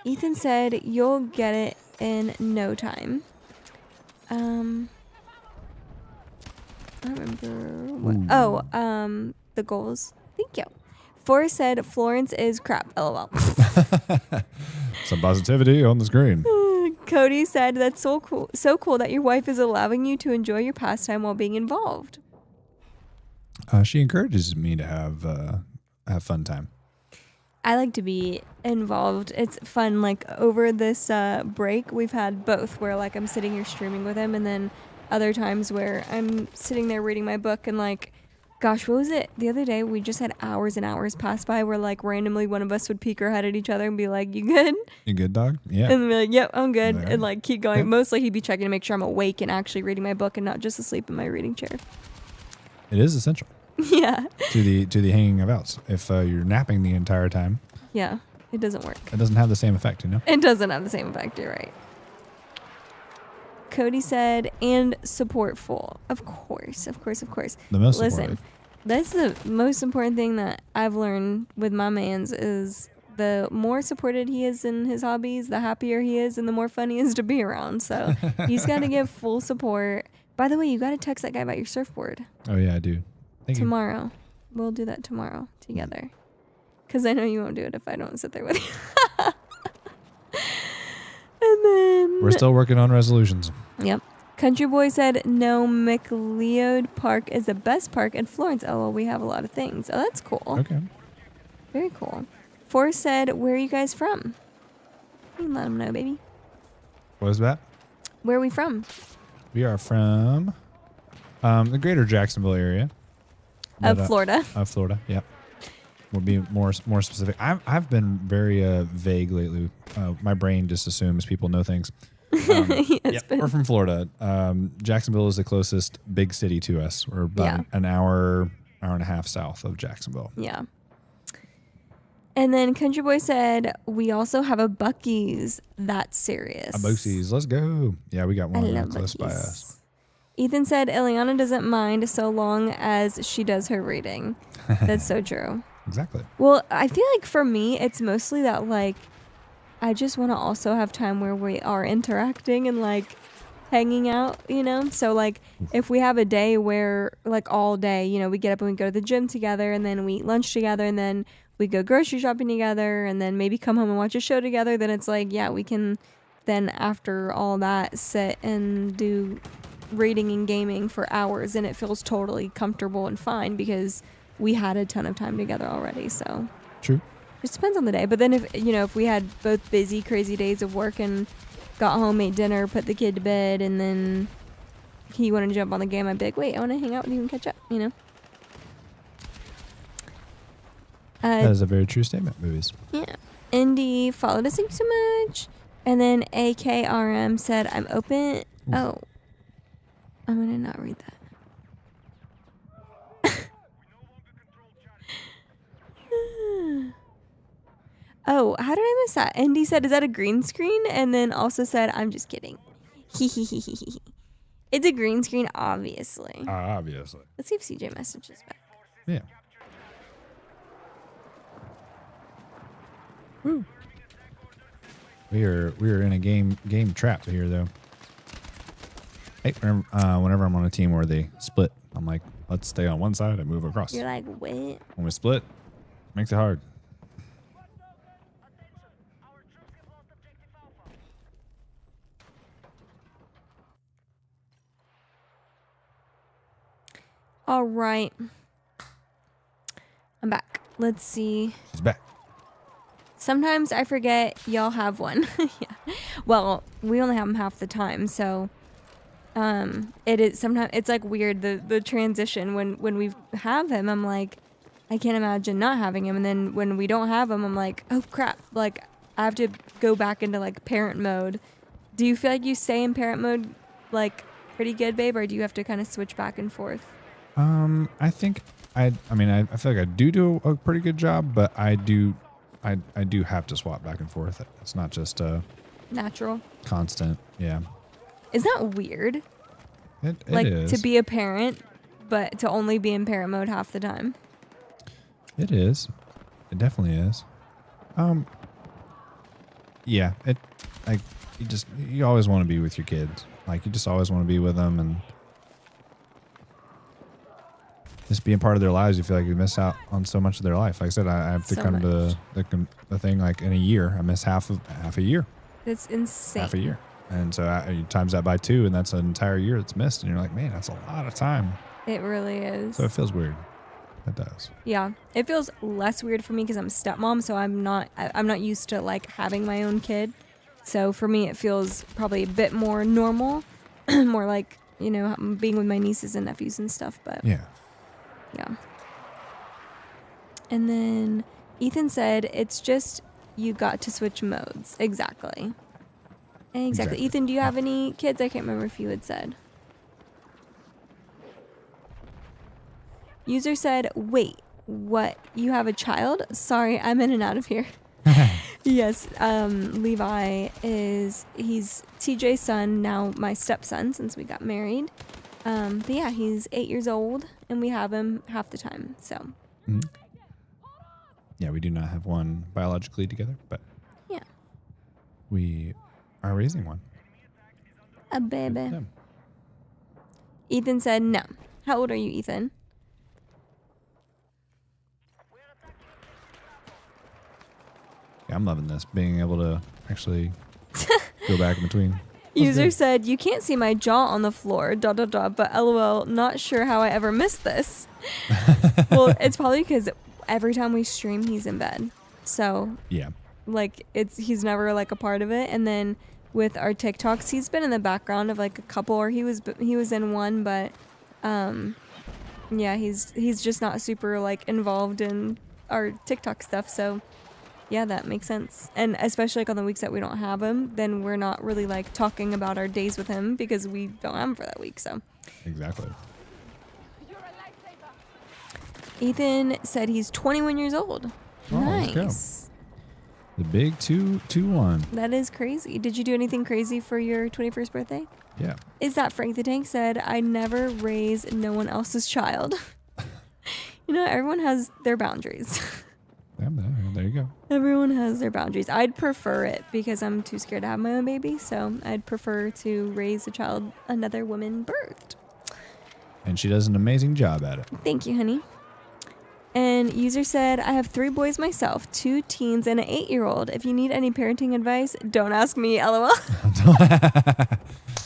Ethan said, you'll get it in no time. I don't remember what. Ooh. Oh, the goals. Thank you. Forrest said, Florence is crap. LOL. Some positivity on the screen. Cody said, that's so cool that your wife is allowing you to enjoy your pastime while being involved. She encourages me to have fun time. I like to be involved. It's fun. Like over this break, we've had both where like I'm sitting here streaming with him, and then other times where I'm sitting there reading my book and like, gosh, what was it? The other day we just had hours and hours pass by where like randomly one of us would peek our head at each other and be like, you good? You good, dog? Yeah. And be like, yep, I'm good. Right. And like keep going. Yep. Mostly he'd be checking to make sure I'm awake and actually reading my book and not just asleep in my reading chair. It is essential Yeah. to the hanging of outs. If you're napping the entire time, Yeah. It doesn't work. it doesn't have the same effect, you know? It doesn't have the same effect. You're right. Cody said, and supportful. Of course. The most Listen, supportive. that's the most important thing that I've learned with my mans is the more supported he is in his hobbies, the happier he is and the more fun he is to be around. So he's got to give full support. By the way, you got to text that guy about your surfboard Oh, yeah, I do. Thank you. tomorrow. We'll do that tomorrow together. Because I know you won't do it if I don't sit there with you. And then... We're still working on resolutions. Yep. Country Boy said, no, McLeod Park is the best park in Florence. Oh, well, we have a lot of things. Oh, that's cool. Okay. Very cool. Forrest said, where are you guys from? You can let him know, baby. What is that? Where are we from? We are from the greater Jacksonville area. Of Florida. Of Florida, yeah. We'll be more specific. I've been very vague lately. My brain just assumes people know things. We're from Florida. Jacksonville is the closest big city to us. We're about an hour and a half south of Jacksonville. Yeah. And then Country Boy said, we also have a Buc-ee's. That's serious. A Boosies, let's go. Yeah, we got I one love close by Buc-ee's. us. Ethan said, Ileana doesn't mind so long as she does her reading. That's so true. Exactly. Well, I feel like for me, it's mostly that, like, I just want to also have time where we are interacting and, like, hanging out, you know? So, like, if we have a day where, like, all day, you know, we get up and we go to the gym together, and then we eat lunch together, and then we go grocery shopping together, and then maybe come home and watch a show together, then it's like, yeah, we can then, after all that, sit and do reading and gaming for hours, and it feels totally comfortable and fine because we had a ton of time together already. So True. it depends on the day. But then if we had both busy, crazy days of work and got home, ate dinner, put the kid to bed, and then he wanted to jump on the game, I'd be like, wait, I want to hang out with you and catch up, you know? That is a very true statement, movies. Yeah. Indy followed us, thank you so much. And then AKRM said, I'm open. Ooh. Oh, I'm going to not read that. Oh, how did I miss that? Indy said, is that a green screen? And then also said, I'm just kidding. It's a green screen, obviously. Obviously. Let's see if CJ messages back. Yeah. Woo. We are in a game trap here though. Hey, whenever I'm on a team where they split, I'm like, let's stay on one side and move across. You're like, what? When we split, makes it hard. All right. I'm back. Let's see. She's back. Sometimes I forget y'all have one. Yeah. Well, we only have them half the time, so it is sometimes it's like weird the transition when we have him. I'm like, I can't imagine not having him, and then when we don't have him, I'm like, oh crap! Like I have to go back into like parent mode. Do you feel like you stay in parent mode like pretty good, babe, or do you have to kind of switch back and forth? I think I feel like I do a pretty good job, but I do have to swap back and forth. It's not just Natural. constant. Yeah. Is that weird? It Like is. to be a parent, but to only be in parent mode half the time. It is. It definitely is. Yeah. It like you always want to be with your kids. Like you just always want to be with them and just being part of their lives. You feel like you miss out on so much of their life. Like I said, I have to So come to the thing like in a year. I miss half a year. That's insane. Half a year. And so you times that by 2, and that's an entire year that's missed. And you're like, man, that's a lot of time. It really is. So it feels weird. It does. Yeah, it feels less weird for me because I'm a stepmom, so I'm not used to like having my own kid. So for me, it feels probably a bit more normal, more like being with my nieces and nephews and stuff. But Yeah. yeah. And then Ethan said, "It's just you got to switch modes." Exactly. Exactly. Ethan, do you have any kids? I can't remember if you had said. User said, wait, what? You have a child? Sorry, I'm in and out of here. Yes, Levi he's TJ's son, now my stepson since we got married. But yeah, he's 8 years old and we have him half the time, so. Mm-hmm. Yeah, we do not have one biologically together, but yeah, we are raising one. a baby. Ethan said no. How old are you, Ethan? Yeah, I'm loving this, being able to actually go back in between. User said, you can't see my jaw on the floor, ... but lol, not sure how I ever missed this. Well, it's probably because every time we stream, he's in bed. So, Yeah. like, he's never, like, a part of it. And then with our TikToks, he's been in the background of, like, a couple, or he was in one, but, yeah, he's just not super, like, involved in our TikTok stuff, so... Yeah, that makes sense. And especially like on the weeks that we don't have him, then we're not really like talking about our days with him because we don't have him for that week. So Exactly. Ethan said he's 21 years old. Oh, let's go. Nice. The big 2-1. That is crazy. Did you do anything crazy for your 21st birthday? Yeah. Is that Frank the Tank said, I never raise no one else's child. Everyone has their boundaries. Yeah, there you go. Everyone has their boundaries. I'd prefer it because I'm too scared to have my own baby. So I'd prefer to raise a child another woman birthed. And she does an amazing job at it. Thank you, honey. And user said, I have 3 boys myself, 2 teens and an 8-year-old. If you need any parenting advice, don't ask me, LOL.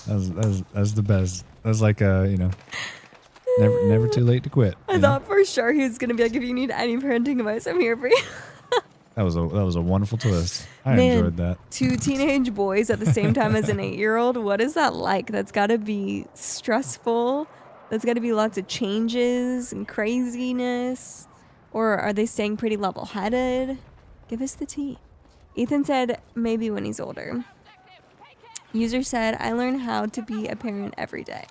That's the best. That's like, never too late to quit. I thought for sure he was going to be like, if you need any parenting advice, I'm here for you. That was a wonderful twist. I Man, enjoyed that. 2 teenage boys at the same time as an 8-year-old. What is that like? That's got to be stressful. That's got to be lots of changes and craziness. Or are they staying pretty level-headed? Give us the tea. Ethan said, maybe when he's older. User said, I learn how to be a parent every day.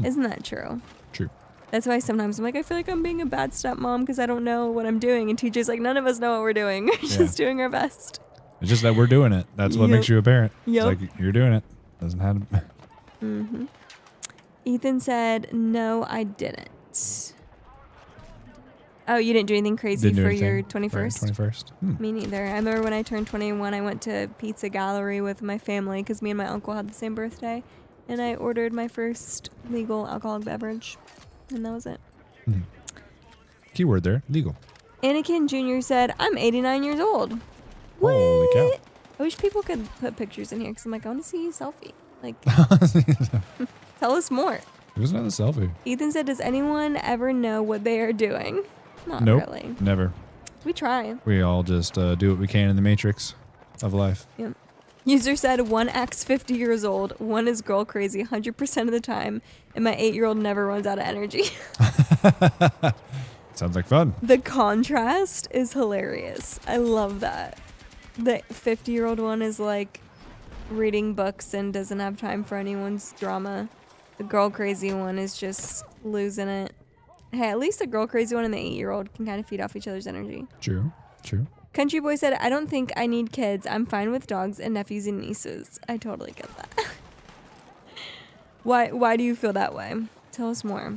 Isn't that true? True. That's why sometimes I'm like, I feel like I'm being a bad stepmom because I don't know what I'm doing. And TJ's like, none of us know what we're doing. We're just doing our best. It's just that we're doing it. That's what makes you a parent. Yep. It's like, you're doing it. Doesn't have to... Mm-hmm. Ethan said, no, I didn't. Oh, you didn't do anything crazy for your 21st? Right, 21st. Me neither. I remember when I turned 21, I went to Pizza Gallery with my family because me and my uncle had the same birthday. And I ordered my first legal alcoholic beverage. And that was it. Mm-hmm. Keyword there, legal. Anakin Jr. said, I'm 89 years old. Holy What? cow. I wish people could put pictures in here because I'm like, I want to see you selfie. Like, tell us more. It was not a selfie. Ethan said, does anyone ever know what they are doing? Not Nope, really. never. We try. We all just do what we can in the matrix of life. Yep. User said, one acts 50 years old, one is girl crazy 100% of the time, and my 8-year-old never runs out of energy. Sounds like fun. The contrast is hilarious. I love that. The 50-year-old one is like reading books and doesn't have time for anyone's drama. The girl crazy one is just losing it. Hey, at least the girl crazy one and the 8-year-old can kind of feed off each other's energy. True. Country Boy said, I don't think I need kids. I'm fine with dogs and nephews and nieces. I totally get that. Why do you feel that way? Tell us more.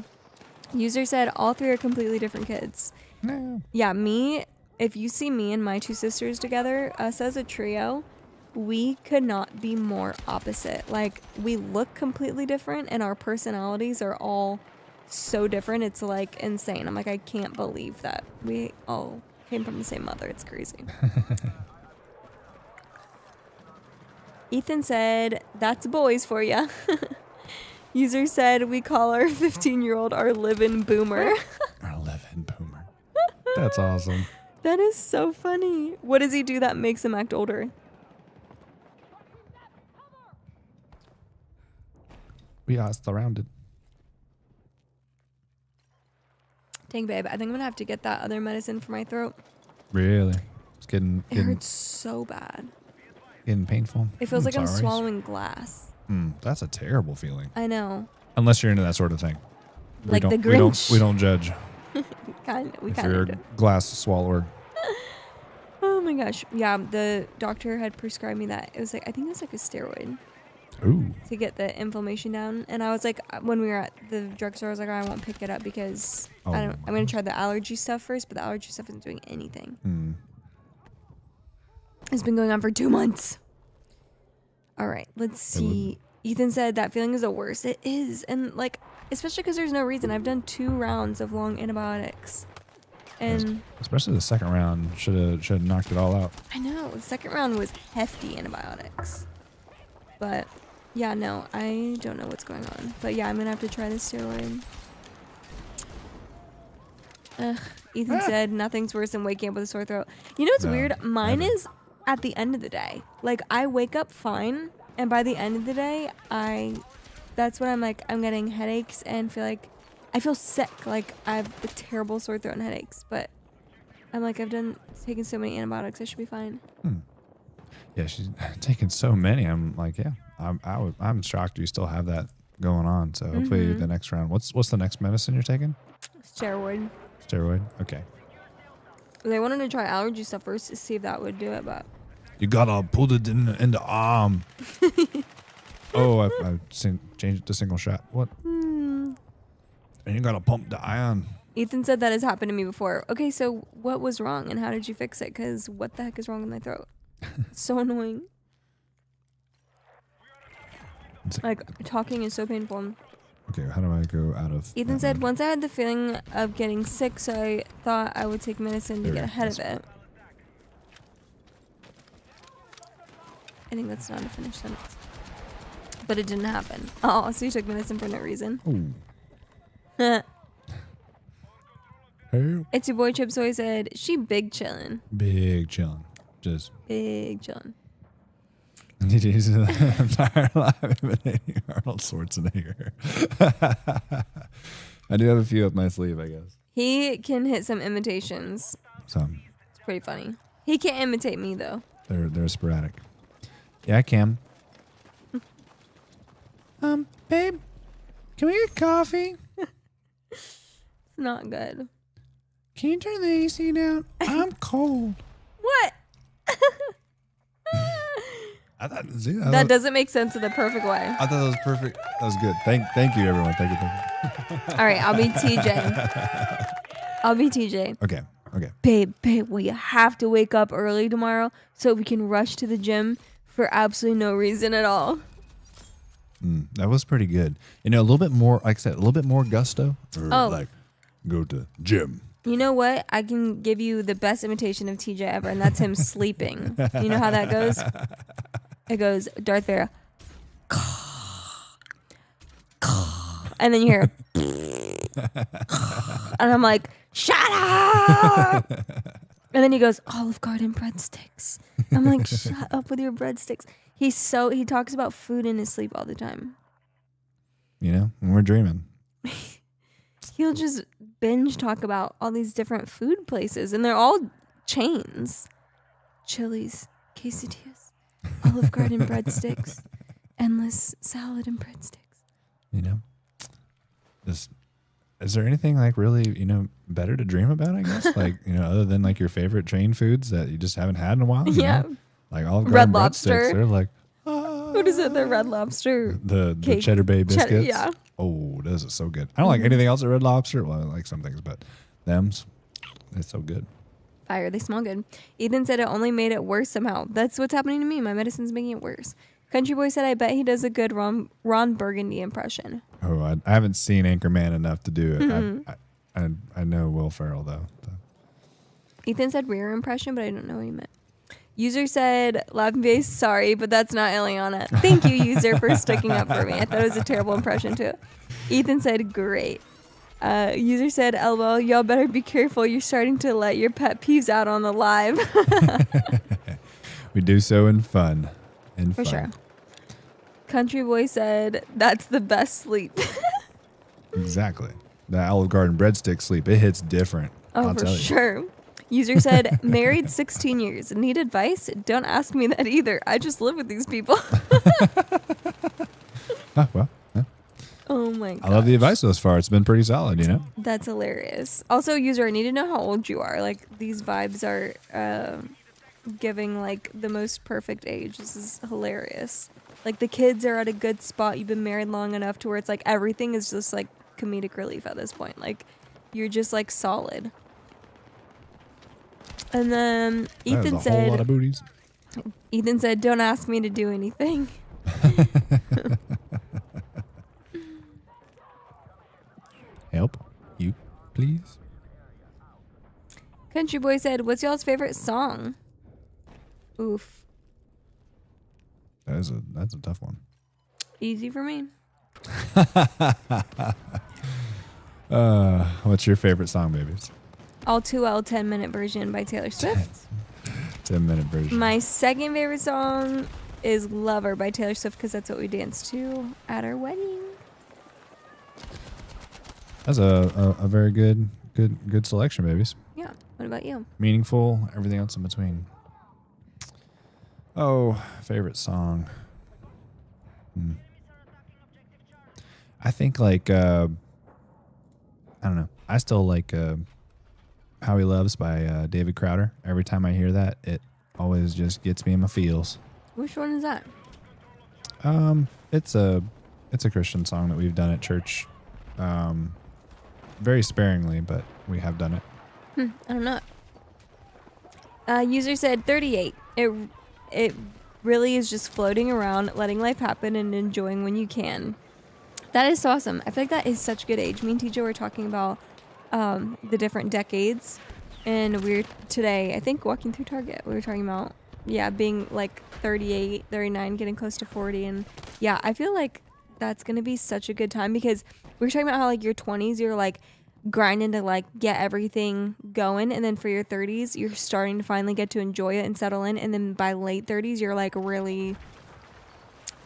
User said, all 3 are completely different kids. No. Yeah, if you see me and my 2 sisters together, us as a trio, we could not be more opposite. Like, we look completely different and our personalities are all so different. It's like insane. I'm like, I can't believe that we all came from the same mother. It's crazy. Ethan said, that's boys for ya. User said, we call our 15-year-old our live-in boomer. Our live-in boomer. That's awesome. That is so funny. What does he do that makes him act older? We are surrounded. Dang, babe, I think I'm going to have to get that other medicine for my throat. Really? It's getting hurts so bad. Getting painful. It feels like I'm sorry. swallowing glass. That's a terrible feeling. I know. Unless you're into that sort of thing. Like the Grinch. We don't judge. we If kind you're of a do. glass swallower. Oh my gosh. Yeah, the doctor had prescribed me that. It was like, I think it was like a steroid Ooh. to get the inflammation down. And I was like, when we were at the drugstore, I was like, I won't pick it up because I'm going to try the allergy stuff first, but the allergy stuff isn't doing anything. It's been going on for 2 months. All right, let's see. Ethan said that feeling is the worst. It is. And like, especially because there's no reason. I've done 2 rounds of long antibiotics. And especially the second round should have knocked it all out. I know. The second round was hefty antibiotics. But yeah, no, I don't know what's going on. But yeah, I'm going to have to try the steroid. Ugh. Ethan said nothing's worse than waking up with a sore throat. You know what's weird? Mine never. is at the end of the day. Like, I wake up fine, and by the end of the day, that's when I'm like, I'm getting headaches and I feel sick. Like, I have a terrible sore throat and headaches, but I'm like, taken so many antibiotics, I should be fine. Yeah, she's taken so many. I'm like, yeah, I'm shocked you still have that going on. So hopefully the next round. What's the next medicine you're taking? Steroid. Steroid. Okay. They wanted to try allergy stuff first to see if that would do it, but You gotta put it in the arm. Oh, I changed it to single shot. What? And you gotta pump the iron. Ethan said that has happened to me before. Okay, so what was wrong and how did you fix it? Because what the heck is wrong with my throat? It's so annoying. Like, talking is so painful. Okay, how do I go out of... Ethan said, once I had the feeling of getting sick, so I thought I would take medicine to get ahead of it. I think that's not a finished sentence. But it didn't happen. Oh, so you took medicine for no reason. Oh. Hey. It's your boy Chip Soy said, she big chillin'. Big chillin'. Just... Big chillin'. Need to use the entire life imitating Arnold Schwarzenegger. I do have a few up my sleeve, I guess. He can hit some imitations. Some. It's pretty funny. He can't imitate me, though. They're sporadic. Yeah, I can. Babe, can we get coffee? It's not good. Can you turn the AC down? I'm cold. What? I thought, That doesn't make sense in the perfect way. I thought that was perfect. That was good. Thank you, everyone. Thank you. All right, I'll be TJ. I'll be TJ. Okay. Babe, we have to wake up early tomorrow so we can rush to the gym for absolutely no reason at all. That was pretty good. You know, a little bit more, like I said, a little bit more gusto. Oh. Like, go to gym. You know what? I can give you the best imitation of TJ ever, and that's him sleeping. You know how that goes? It goes, Darth Vader. And then you hear, and I'm like, shut up! And then he goes, Olive Garden breadsticks. I'm like, shut up with your breadsticks. He talks about food in his sleep all the time. You know, when we're dreaming. He'll just binge talk about all these different food places, and they're all chains. Chili's, quesadillas, Olive Garden breadsticks, endless salad and breadsticks. You know, is there anything like really, you know, better to dream about, I guess? Like, you know, other than like your favorite chain foods that you just haven't had in a while? Yeah. Know? Like Olive Garden Red breadsticks. Lobster. They're like, What is it? The Red Lobster. The cake. Cheddar Bay biscuits. Yeah. Oh, those are so good. I don't like anything else at Red Lobster. Well, I like some things, but them's, it's so good. Fire. They smell good. Ethan said it only made it worse somehow. That's what's happening to me. My medicine's making it worse. Country Boy said, I bet he does a good Ron Burgundy impression. Oh, I haven't seen Anchorman enough to do it. I know Will Ferrell, though. So. Ethan said rear impression, but I don't know what he meant. User said, laughing face, sorry, but that's not Eliana. Thank you, user, for sticking up for me. I thought it was a terrible impression, too. Ethan said, great. User said, LOL, y'all better be careful. You're starting to let your pet peeves out on the live. We do so in fun. For sure. Country Boy said, that's the best sleep. Exactly. The Olive Garden breadstick sleep, it hits different. Oh, I'll for tell you. sure. User said, married 16 years. Need advice? Don't ask me that either. I just live with these people. Oh, well. Yeah. Oh my god. I love the advice thus far. It's been pretty solid, you know? That's hilarious. Also, user, I need to know how old you are. Like, these vibes are giving, like, the most perfect age. This is hilarious. Like, the kids are at a good spot. You've been married long enough to where it's like everything is just, like, comedic relief at this point. Like, you're just, like, solid. And then Ethan That is a whole lot of booties. Ethan said, don't ask me to do anything. Help you, please. Country Boy said, what's y'all's favorite song? Oof. That's a tough one. Easy for me. What's your favorite song, babies? All Too Well 10-minute version by Taylor Swift. 10-minute version. My second favorite song is Lover by Taylor Swift because that's what we danced to at our wedding. That's a very good selection, babies. Yeah. What about you? Meaningful, everything else in between. Oh, favorite song. I think like I don't know. I still like How He Loves by David Crowder. Every time I hear that, it always just gets me in my feels. Which one is that? It's a Christian song that we've done at church, very sparingly, but we have done it. I don't know. User said 38. It really is just floating around, letting life happen and enjoying when you can. That is so awesome. I feel like that is such a good age. Me and TJ were talking about the different decades, and we're today, I think, walking through Target, we were talking about, being like 38, 39, getting close to 40. And yeah, I feel like that's going to be such a good time, because we were talking about how like your 20s, you're like grinding to like get everything going, and then for your 30s you're starting to finally get to enjoy it and settle in, and then by late 30s you're like really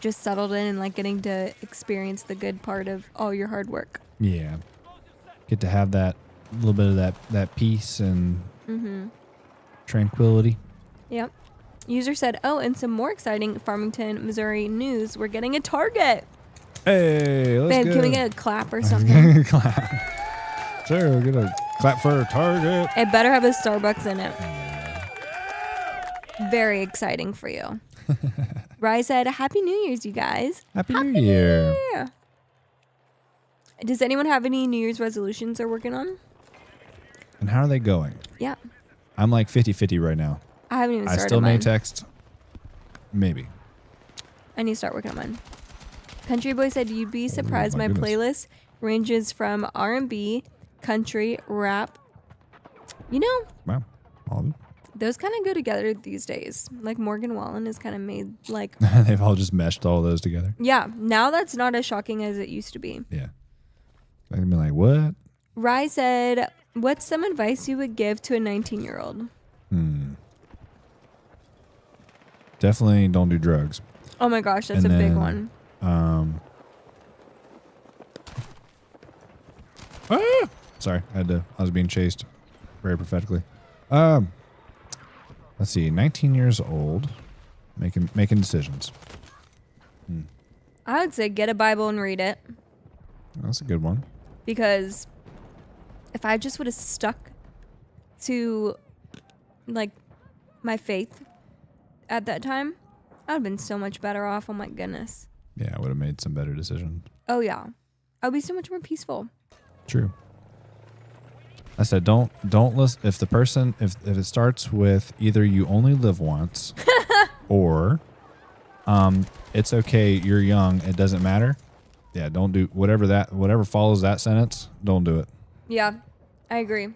just settled in and like getting to experience the good part of all your hard work. Yeah, get to have that little bit of that peace and tranquility. Yep. User said, oh, and some more exciting Farmington, Missouri news, we're getting a Target. Hey, let's Babe, go. can we get a clap or something? Clap. Sure, we'll get a clap for Target. It better have a Starbucks in it. Very exciting for you. Rye said, Happy New Year's, you guys. Happy New Year. Yeah. Does anyone have any New Year's resolutions they're working on? And how are they going? Yeah. I'm like 50-50 right now. I haven't even started I still mine. may text. Maybe. I need to start working on mine. Country Boy said, you'd be surprised my my goodness. playlist ranges from R&B, country, rap. You know, Wow. All those kind of go together these days. Like Morgan Wallen has kind of made like, they've all just meshed all those together. yeah, now that's not as shocking as it used to be. Yeah. I can be like, what? Rye said, what's some advice you would give to a 19-year-old? Definitely don't do drugs. Oh my gosh, that's And a big then, one. Sorry, I was being chased very prophetically. Let's see, 19 years old, making decisions. I would say get a Bible and read it, That's a good one. because if I just would have stuck to like my faith at that time, I would have been so much better off. Oh my goodness. Yeah, I would have made some better decisions. Oh yeah. I would be so much more peaceful. True. I said don't listen if it starts with either you only live once or it's okay, you're young, it doesn't matter. Yeah, don't do whatever follows that sentence, don't do it. Yeah, I agree.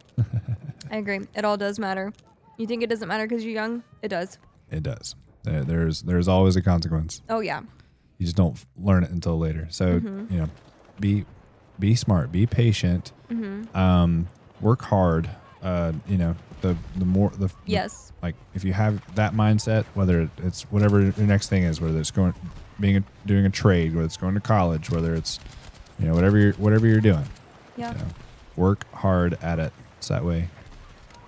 I agree. It all does matter. You think it doesn't matter because you're young? It does. It does. There's always a consequence. Oh yeah. You just don't learn it until later. So, be smart, be patient, work hard. The more Yes. like if you have that mindset, whether it's whatever your next thing is, whether it's doing a trade, whether it's going to college, whether it's whatever you're doing, Yeah. work hard at it. So that way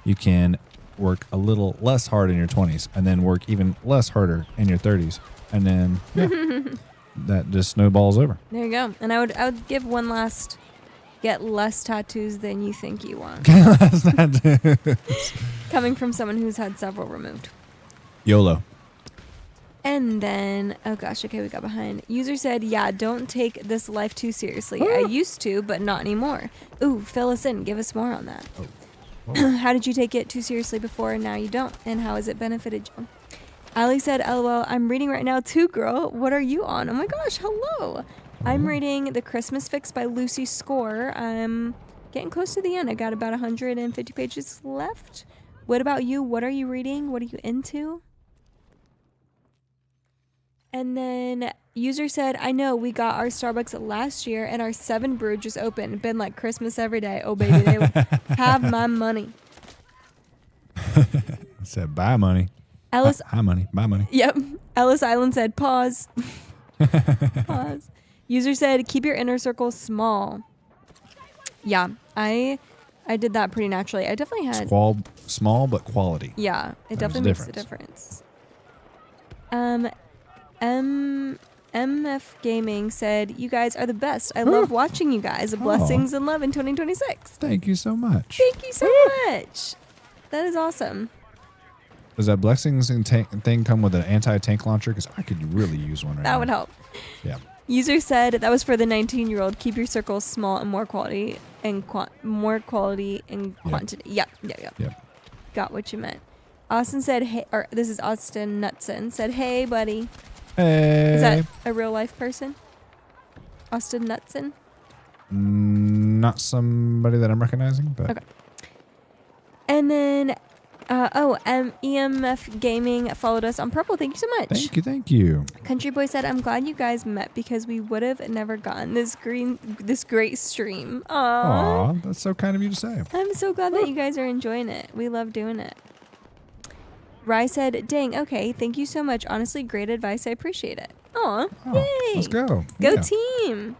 you can work a little less hard in your 20s and then work even less harder in your 30s, and then that just snowballs over. There you go. And I would give one last: get less tattoos than you think you want. Coming from someone who's had several removed. YOLO. And then, oh gosh, okay, we got behind. User said, yeah, don't take this life too seriously. I used to, but not anymore. Ooh, fill us in. Give us more on that. How did you take it too seriously before and now you don't? And how has it benefited you? Ali said, LOL, I'm reading right now too, girl. What are you on? Oh my gosh, hello. I'm reading The Christmas Fix by Lucy Score. I'm getting close to the end. I got about 150 pages left. What about you? What are you reading? What are you into? And then user said, I know we got our Starbucks last year and our 7 Brew just opened. Been like Christmas every day. Oh, baby, they would have my money. Said buy money. Ellis. Hi money. Buy money. Yep. Ellis Island said, pause. Pause. User said, keep your inner circle small. Yeah, I did that pretty naturally. I definitely had... Small but quality. Yeah, it There's definitely a makes a difference. MF Gaming said, "You guys are the best. I love watching you guys. Blessings and love in 2026." Thank you so much. Thank you so much. That is awesome. Does that blessings and thing come with an anti-tank launcher? Because I could really use one right now. That would help. Yeah. User said that was for the 19-year-old. Keep your circles small and more quality and quantity. Yep. Got what you meant. Austin said, "Hey," or this is Austin Knutson said, "Hey, buddy." Hey. Is that a real life person? Austin Knutson? Not somebody that I'm recognizing, but Okay. And then, EMF Gaming followed us on Purple. Thank you so much. Thank you. Country Boy said, "I'm glad you guys met because we would have never gotten this great stream." Aw, that's so kind of you to say. I'm so glad that you guys are enjoying it. We love doing it. Rye said, "Dang, okay, thank you so much. Honestly, great advice. I appreciate it." Aw, yay. Let's go. Go Yeah. team.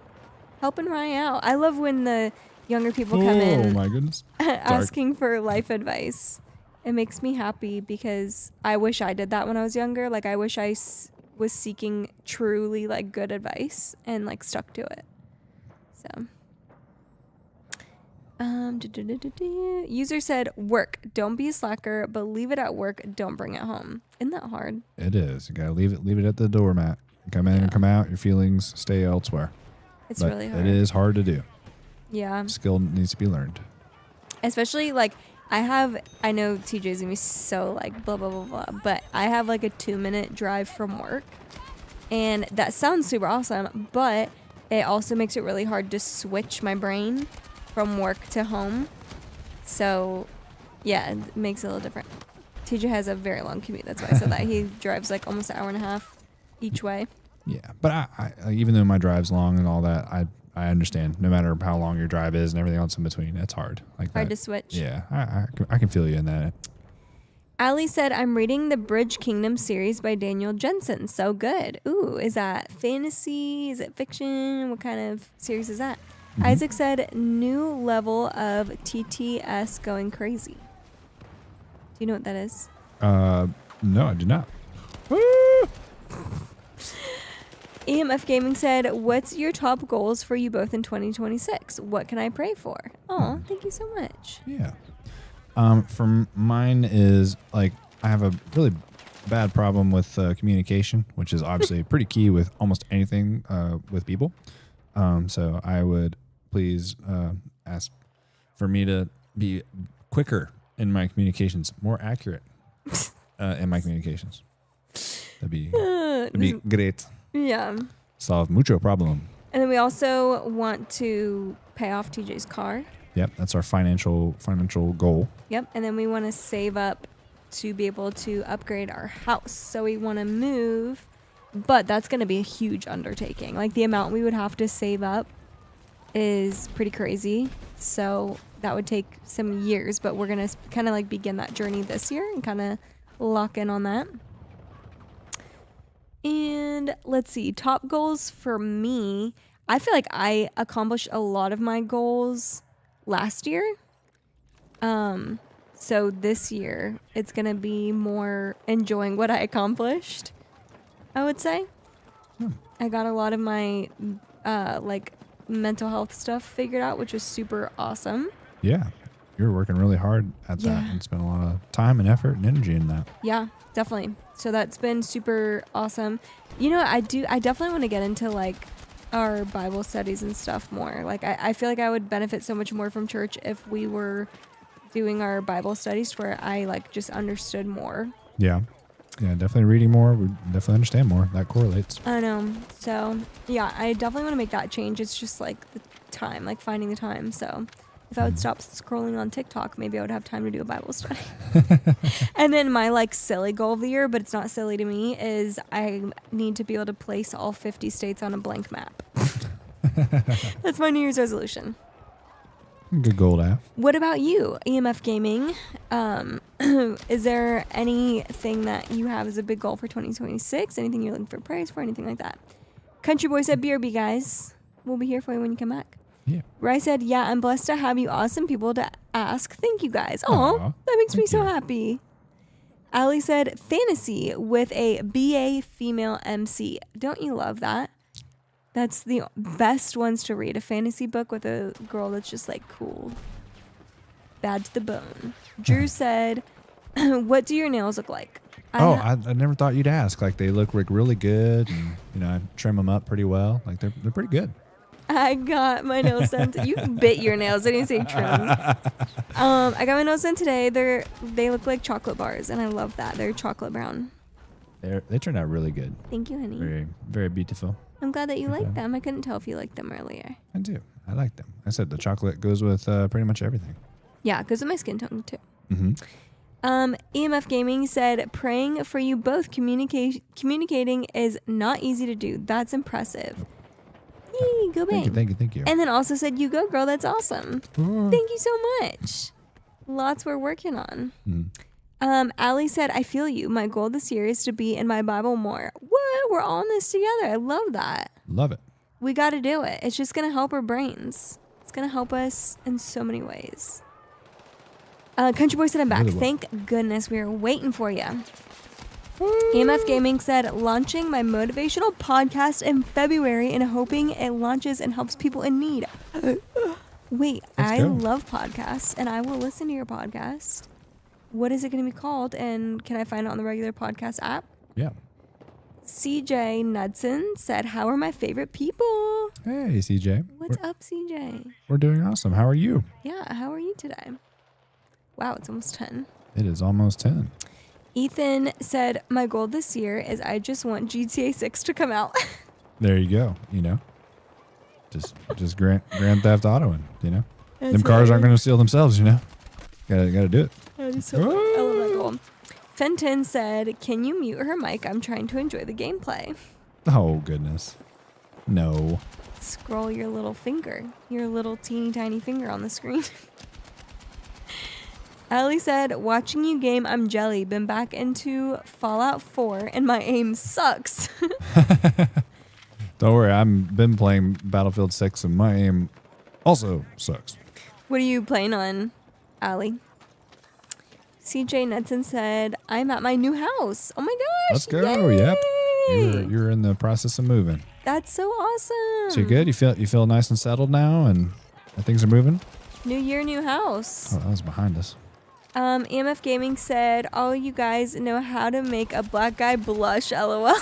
Helping Rye out. I love when the younger people come in Oh my goodness. asking for life advice. It makes me happy because I wish I did that when I was younger. Like, I wish I was seeking truly, like, good advice and, like, stuck to it. So... User said, "Work. Don't be a slacker, but leave it at work. Don't bring it home." Isn't that hard? It is. You gotta leave it at the doormat. Come in and come out. Your feelings stay elsewhere. It's really hard. It is hard to do. Yeah. Skill needs to be learned. Especially, like, I know TJ's gonna be so, like, blah, blah, blah, blah, but I have, like, a 2-minute drive from work. And that sounds super awesome, but it also makes it really hard to switch my brain from work to home. So, yeah, it makes it a little different. TJ has a very long commute. That's why I said that. He drives, like, almost an hour and a half each way. Yeah, but I even though my drive's long and all that, I understand. No matter how long your drive is and everything else in between, it's hard. Like Hard that. to switch. Yeah, I can feel you in that. Ali said, "I'm reading the Bridge Kingdom series by Daniel Jensen. So good." Ooh, is that fantasy? Is it fiction? What kind of series is that? Mm-hmm. Isaac said, "New level of TTS going crazy." Do you know what that is? No, I do not. EMF Gaming said, "What's your top goals for you both in 2026? What can I pray for?" Oh, thank you so much. Yeah. From mine is, like, I have a really bad problem with communication, which is obviously pretty key with almost anything with people. So I would please ask for me to be quicker in my communications, more accurate in my communications. That'd be great. Yeah. Solve mucho problem. And then we also want to pay off TJ's car. Yep, that's our financial goal. Yep, and then we want to save up to be able to upgrade our house. So we want to move, but that's going to be a huge undertaking. Like, the amount we would have to save up is pretty crazy. So that would take some years, but we're going to kind of, like, begin that journey this year and kind of lock in on that. And let's see, top goals for me. I feel like I accomplished a lot of my goals last year. So this year it's going to be more enjoying what I accomplished, I would say. I got a lot of my like mental health stuff figured out, which was super awesome. Yeah. You're working really hard at that and spent a lot of time and effort and energy in that. Yeah, definitely. So that's been super awesome. You know, I definitely want to get into, like, our Bible studies and stuff more. Like, I feel like I would benefit so much more from church if we were doing our Bible studies where I, like, just understood more. Yeah. Yeah, definitely reading more. We definitely understand more. That correlates. I know. So, yeah, I definitely want to make that change. It's just, like, the time, like, finding the time. So if I would stop scrolling on TikTok, maybe I would have time to do a Bible study. And then my, like, silly goal of the year, but it's not silly to me, is I need to be able to place all 50 states on a blank map. That's my New Year's resolution. Good goal to have. What about you, EMF Gaming? Is there anything that you have as a big goal for 2026? Anything you're looking for praise for? Anything like that? Country Boy said, BRB, guys. We'll be here for you when you come back. Yeah. Rai said, yeah, I'm blessed to have you awesome people to ask. Thank you, guys. Oh, that makes me so happy. Allie said fantasy with a BA female MC. Don't you love that? That's the best ones to read. A fantasy book with a girl that's just like cool. Bad to the bone. Drew said, what do your nails look like? I never thought you'd ask. Like they look like really good, and I trim them up pretty well. Like they're pretty good. I got my nails done. You bit your nails. I didn't say trim. I got my nails done today. They look like chocolate bars, and I love that. They're chocolate brown. They turned out really good. Thank you, honey. Very, very beautiful. I'm glad that you like them. I couldn't tell if you liked them earlier. I do. I like them. I said the chocolate goes with pretty much everything. Yeah, it goes with my skin tone too. Mm-hmm. EMF Gaming said, praying for you both. Communicating is not easy to do. That's impressive. Yay, go bang. Thank you. And then also said, you go, girl. That's awesome. Thank you so much. Lots we're working on. Allie said, I feel you. My goal this year is to be in my Bible more. What? We're all in this together. I love that. Love it. We got to do it. It's just going to help our brains. It's going to help us in so many ways. Country Boy said, I'm back. Really well. Thank goodness. We were waiting for you. EMF Gaming said, launching my motivational podcast in February and hoping it launches and helps people in need. Wait, I love podcasts and I will listen to your podcast. What is it going to be called? And can I find it on the regular podcast app? Yeah. CJ Knudsen said, how are my favorite people? Hey, CJ. What's up, CJ? We're doing awesome. How are you? Yeah, how are you today? Wow, it's almost 10. It is almost 10. Ethan said, my goal this year is I just want GTA 6 to come out. There you go. Just Grand Theft Autoing, That's them cars aren't going to steal themselves, Gotta do it. That is so fun. I love that goal. Fenton said, can you mute her mic? I'm trying to enjoy the gameplay. Oh, goodness. No. Scroll your little finger, your little teeny tiny finger on the screen. Allie said, watching you game, I'm jelly. Been back into Fallout 4 and my aim sucks. Don't worry, I've been playing Battlefield 6 and my aim also sucks. What are you playing on, Allie? CJ Knudsen said, I'm at my new house. Oh my gosh. Let's go. Yay! Yep. You're in the process of moving. That's so awesome. So you good? You feel nice and settled now and things are moving? New year, new house. Oh, that was behind us. EMF Gaming said, all you guys know how to make a black guy blush, LOL.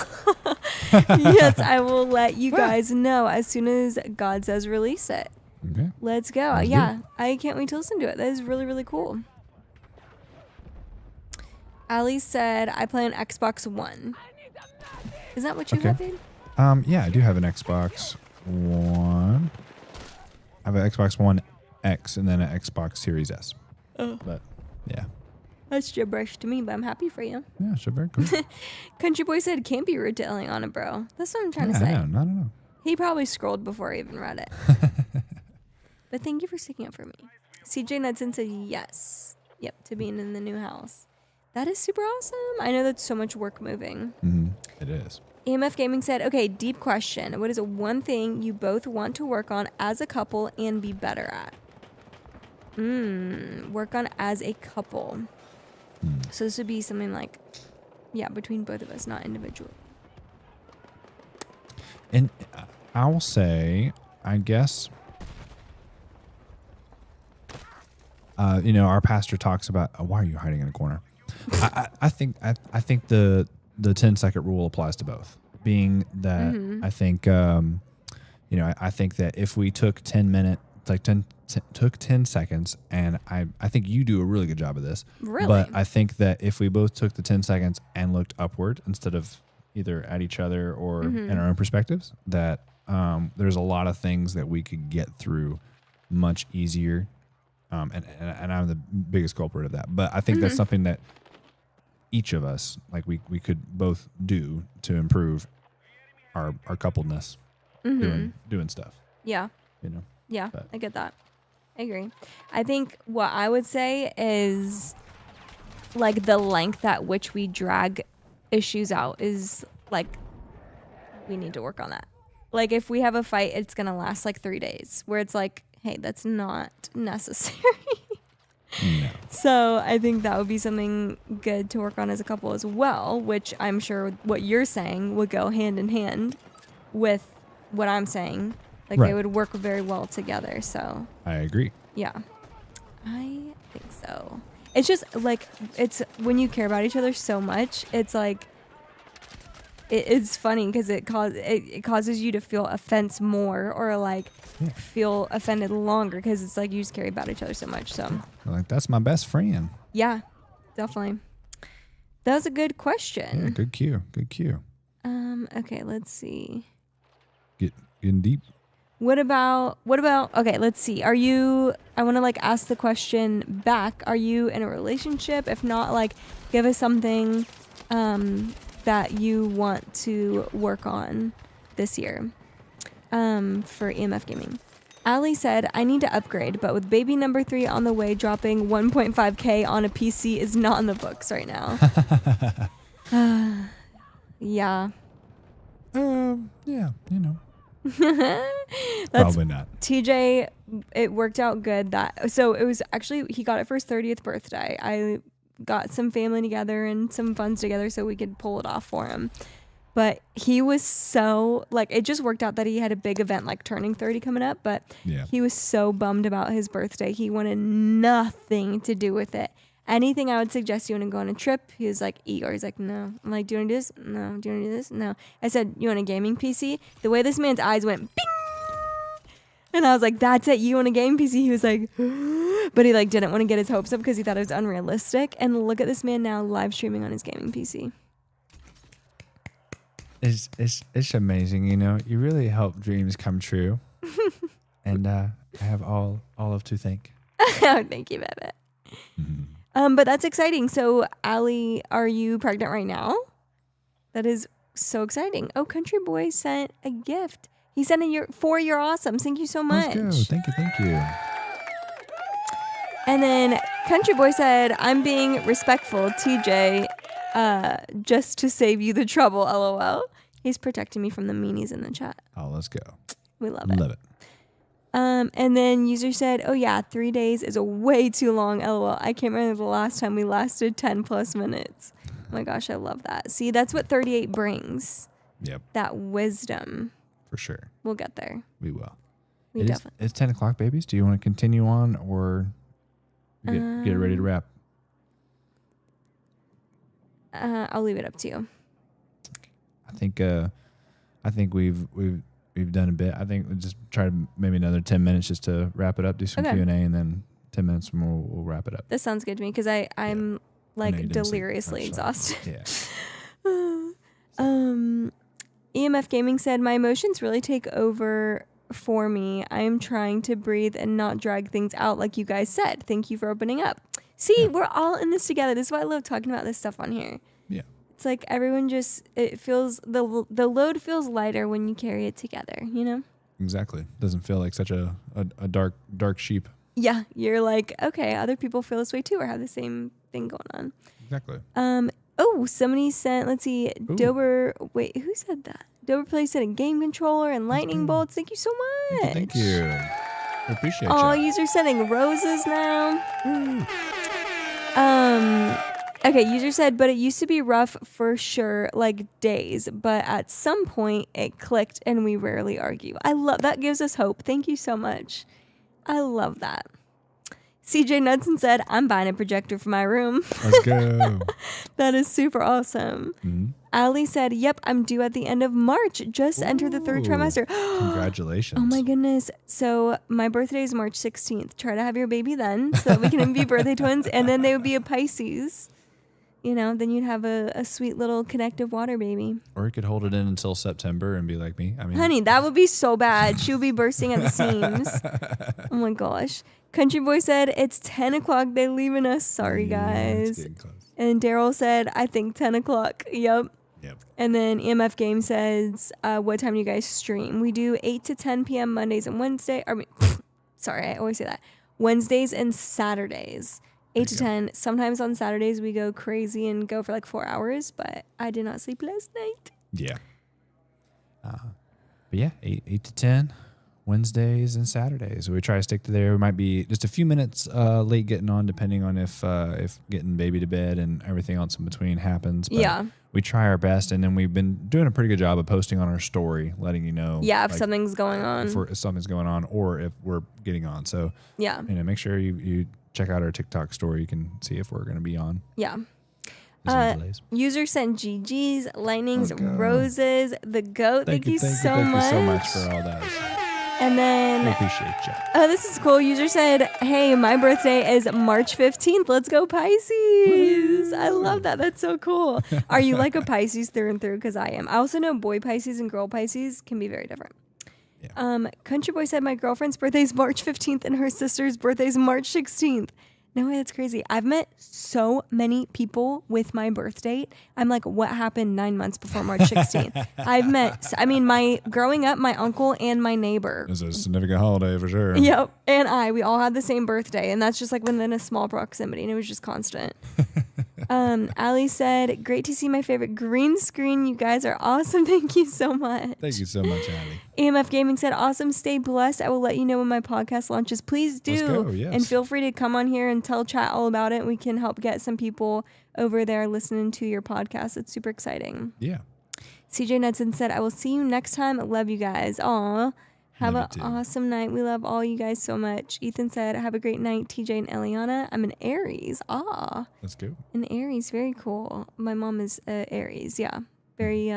Yes, I will let you guys know as soon as God says release it. Okay. Let's go. Let's I can't wait to listen to it. That is really, really cool. Ali said, I play on Xbox One. Is that what you have, babe? Yeah, I do have an Xbox One. I have an Xbox One X and then an Xbox Series S. Oh. But, yeah. That's gibberish to me, but I'm happy for you. Yeah, sure, very cool. Country Boy said, can't be rude to Eliana, bro. That's what I'm trying to say. I don't know. He probably scrolled before I even read it. But thank you for sticking up for me. CJ Knudsen said yes. Yep, to being in the new house. That is super awesome. I know that's so much work moving. Mm-hmm. It is. EMF Gaming said, okay, deep question. What is one thing you both want to work on as a couple and be better at? Work on as a couple. So this would be something like, yeah, between both of us, not individually. And I'll say, I guess, our pastor talks about, why are you hiding in a corner? I think the 10-second rule applies to both, being that I think, I think that if we took 10 seconds, and I think you do a really good job of this. Really? But I think that if we both took the 10 seconds and looked upward instead of either at each other or in our own perspectives, that there's a lot of things that we could get through much easier. And I'm the biggest culprit of that. But I think that's something that each of us, like we could both do to improve our coupledness, doing stuff. Yeah. Yeah, But. I get that. I agree. I think what I would say is like the length at which we drag issues out is like we need to work on that. Like if we have a fight, it's going to last like 3 days where it's like, hey, that's not necessary. No. So I think that would be something good to work on as a couple as well, which I'm sure what you're saying would go hand in hand with what I'm saying. Like they Right. would work very well together. So I agree. yeah, I think so. It's just like, it's when you care about each other so much, it's like, it's funny because it causes you to feel offense more, or like feel offended longer, because it's like you just care about each other so much. So Like, that's my best friend. yeah, definitely. That was a good question. Yeah, good cue. Good cue. Okay, let's see. Getting deep. What about okay, let's see. I want to like ask the question back. Are you in a relationship? If not, like give us something that you want to work on this year for EMF Gaming. Allie said, I need to upgrade, but with baby number 3 on the way, dropping 1.5K on a PC is not in the books right now. Yeah. Yeah, you know. That's Probably not. TJ, it worked out good so it was actually, he got it for his 30th birthday. I got some family together and some funds together so we could pull it off for him. But he was so, like, it just worked out that he had a big event like turning 30 coming up, but he was so bummed about his birthday. He wanted nothing to do with it. Anything I would suggest, you want to go on a trip, he was like, eat, or he's like, no. I'm like, do you want to do this? No. Do you want to do this? No. I said, you want a gaming PC? The way this man's eyes went, bing! And I was like, that's it, you want a gaming PC? He was like, but he like didn't want to get his hopes up because he thought it was unrealistic. And look at this man now live streaming on his gaming PC. It's amazing, you know. You really help dreams come true. And I have all of to thank. Oh, thank you, Babette. Mm-hmm. But that's exciting. So, Allie, are you pregnant right now? That is so exciting. Oh, Country Boy sent a gift. He sent for your awesome. Thank you so much. Let's go. Thank you. And then Country Boy said, I'm being respectful, TJ, just to save you the trouble, LOL. He's protecting me from the meanies in the chat. Oh, let's go. We love it. Love it. And then user said, oh yeah, 3 days is a way too long, LOL. I can't remember the last time we lasted 10 plus minutes. Oh my gosh, I love that. See, that's what 38 brings. Yep. That wisdom. For sure. We'll get there. We will. Definitely. It's 10 o'clock, babies. Do you want to continue on or get ready to wrap? I'll leave it up to you. I think we've done a bit. I think we'll just try to maybe another 10 minutes just to wrap it up, do some Q&A, and then 10 minutes more we'll wrap it up. This sounds good to me because I'm like deliriously exhausted. Yeah. EMF Gaming said, my emotions really take over for me. I am trying to breathe and not drag things out like you guys said. Thank you for opening up. See, we're all in this together. This is why I love talking about this stuff on here. Yeah. It's like everyone it feels, the load feels lighter when you carry it together, you know? Exactly. Doesn't feel like such a dark sheep. Yeah. You're like, okay, other people feel this way too or have the same thing going on. Exactly. Oh, somebody sent, let's see, Ooh. Dober, wait, who said that? Dober Play said a game controller and lightning bolts. Thank you so much. Thank you. I appreciate you. All users sending roses now. Okay, user said, but it used to be rough for sure, like days, but at some point it clicked and we rarely argue. I love that. Gives us hope. Thank you so much. I love that. CJ Knudsen said, I'm buying a projector for my room. Let's go. That is super awesome. Mm-hmm. Ali said, yep, I'm due at the end of March. Just entered the 3rd trimester. Congratulations. Oh my goodness. So my birthday is March 16th. Try to have your baby then so that we can be birthday twins. And then they would be a Pisces. You know, then you'd have a sweet little connective water baby. Or you could hold it in until September and be like me. I mean, honey, that would be so bad. She would be bursting at the seams. Oh my gosh. Country Boy said, it's 10 o'clock. They leaving us. Sorry, guys. It's getting close. And Daryl said, I think 10 o'clock. Yep. And then EMF Game says, what time do you guys stream? We do 8 to 10 p.m. Mondays and Wednesdays. Sorry, I always say that. Wednesdays and Saturdays. 8 to 10. Sometimes on Saturdays we go crazy and go for like 4 hours, but I did not sleep last night. Yeah. But yeah, 8 to 10 Wednesdays and Saturdays. We try to stick to there. We might be just a few minutes late getting on, depending on if getting baby to bed and everything else in between happens. But Yeah. we try our best, and then we've been doing a pretty good job of posting on our story, letting you know. Yeah, if something's going on. If something's going on, or if we're getting on. So yeah. Make sure you check out our TikTok story. You can see if we're going to be on. Yeah. There's no delays. User sent GG's, lightnings, Oh, God. roses, the goat. Thank you so Thank much. you so much for all that. And We then, appreciate you. oh, this is cool. User said, hey, my birthday is March 15th. Let's go Pisces. I love that. That's so cool. Are you like a Pisces through and through? Because I am. I also know boy Pisces and girl Pisces can be very different. Yeah. Country Boy said my girlfriend's birthday is March 15th and her sister's birthday is March 16th. No way, that's crazy. I've met so many people with my birth date. I'm like, what happened 9 months before March 16th? Growing up, my uncle and my neighbor. It's a significant holiday for sure. Yep. And we all had the same birthday. And that's just like within a small proximity. And it was just constant. Ali said, great to see my favorite green screen. You guys are awesome. Thank you so much. Thank you so much, Ali. EMF Gaming said, awesome. Stay blessed. I will let you know when my podcast launches. Please do. Let's go, yes. And feel free to come on here and tell chat all about it. We can help get some people over there listening to your podcast. It's super exciting. Yeah. CJ Knudsen said, I will see you next time. I love you guys. Aw. Have Love an you too. awesome night. We love all you guys so much. Ethan said, have a great night, TJ and Eliana. I'm an Aries. Let's go. An Aries. Very cool. My mom is Aries. Yeah. Very,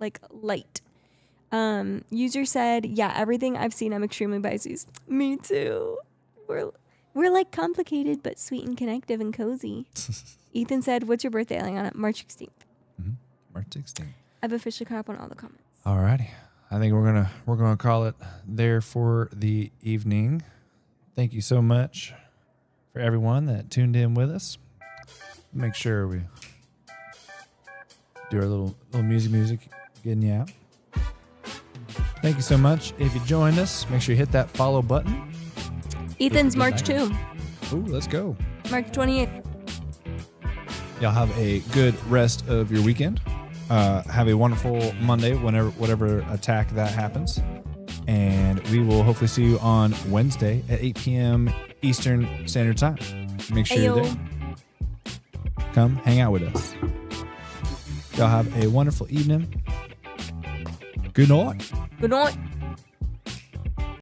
like light. User said, yeah, everything I've seen, I'm extremely Pisces. Me too. We're like complicated, but sweet and connective and cozy. Ethan said, what's your birthday, Eliana? March 16th. Mm-hmm. March 16th. I've officially caught up on all the comments. Alrighty. I think we're gonna call it there for the evening. Thank you so much for everyone that tuned in with us. Make sure we do our little music, getting you out. Thank you so much. If you joined us, make sure you hit that follow button. Ethan's March 2. Ooh, let's go. March 28th. Y'all have a good rest of your weekend. Have a wonderful Monday, whatever attack that happens. And we will hopefully see you on Wednesday at 8 p.m. Eastern Standard Time. Make sure you're there. Come hang out with us. Y'all have a wonderful evening. Good night. Good night.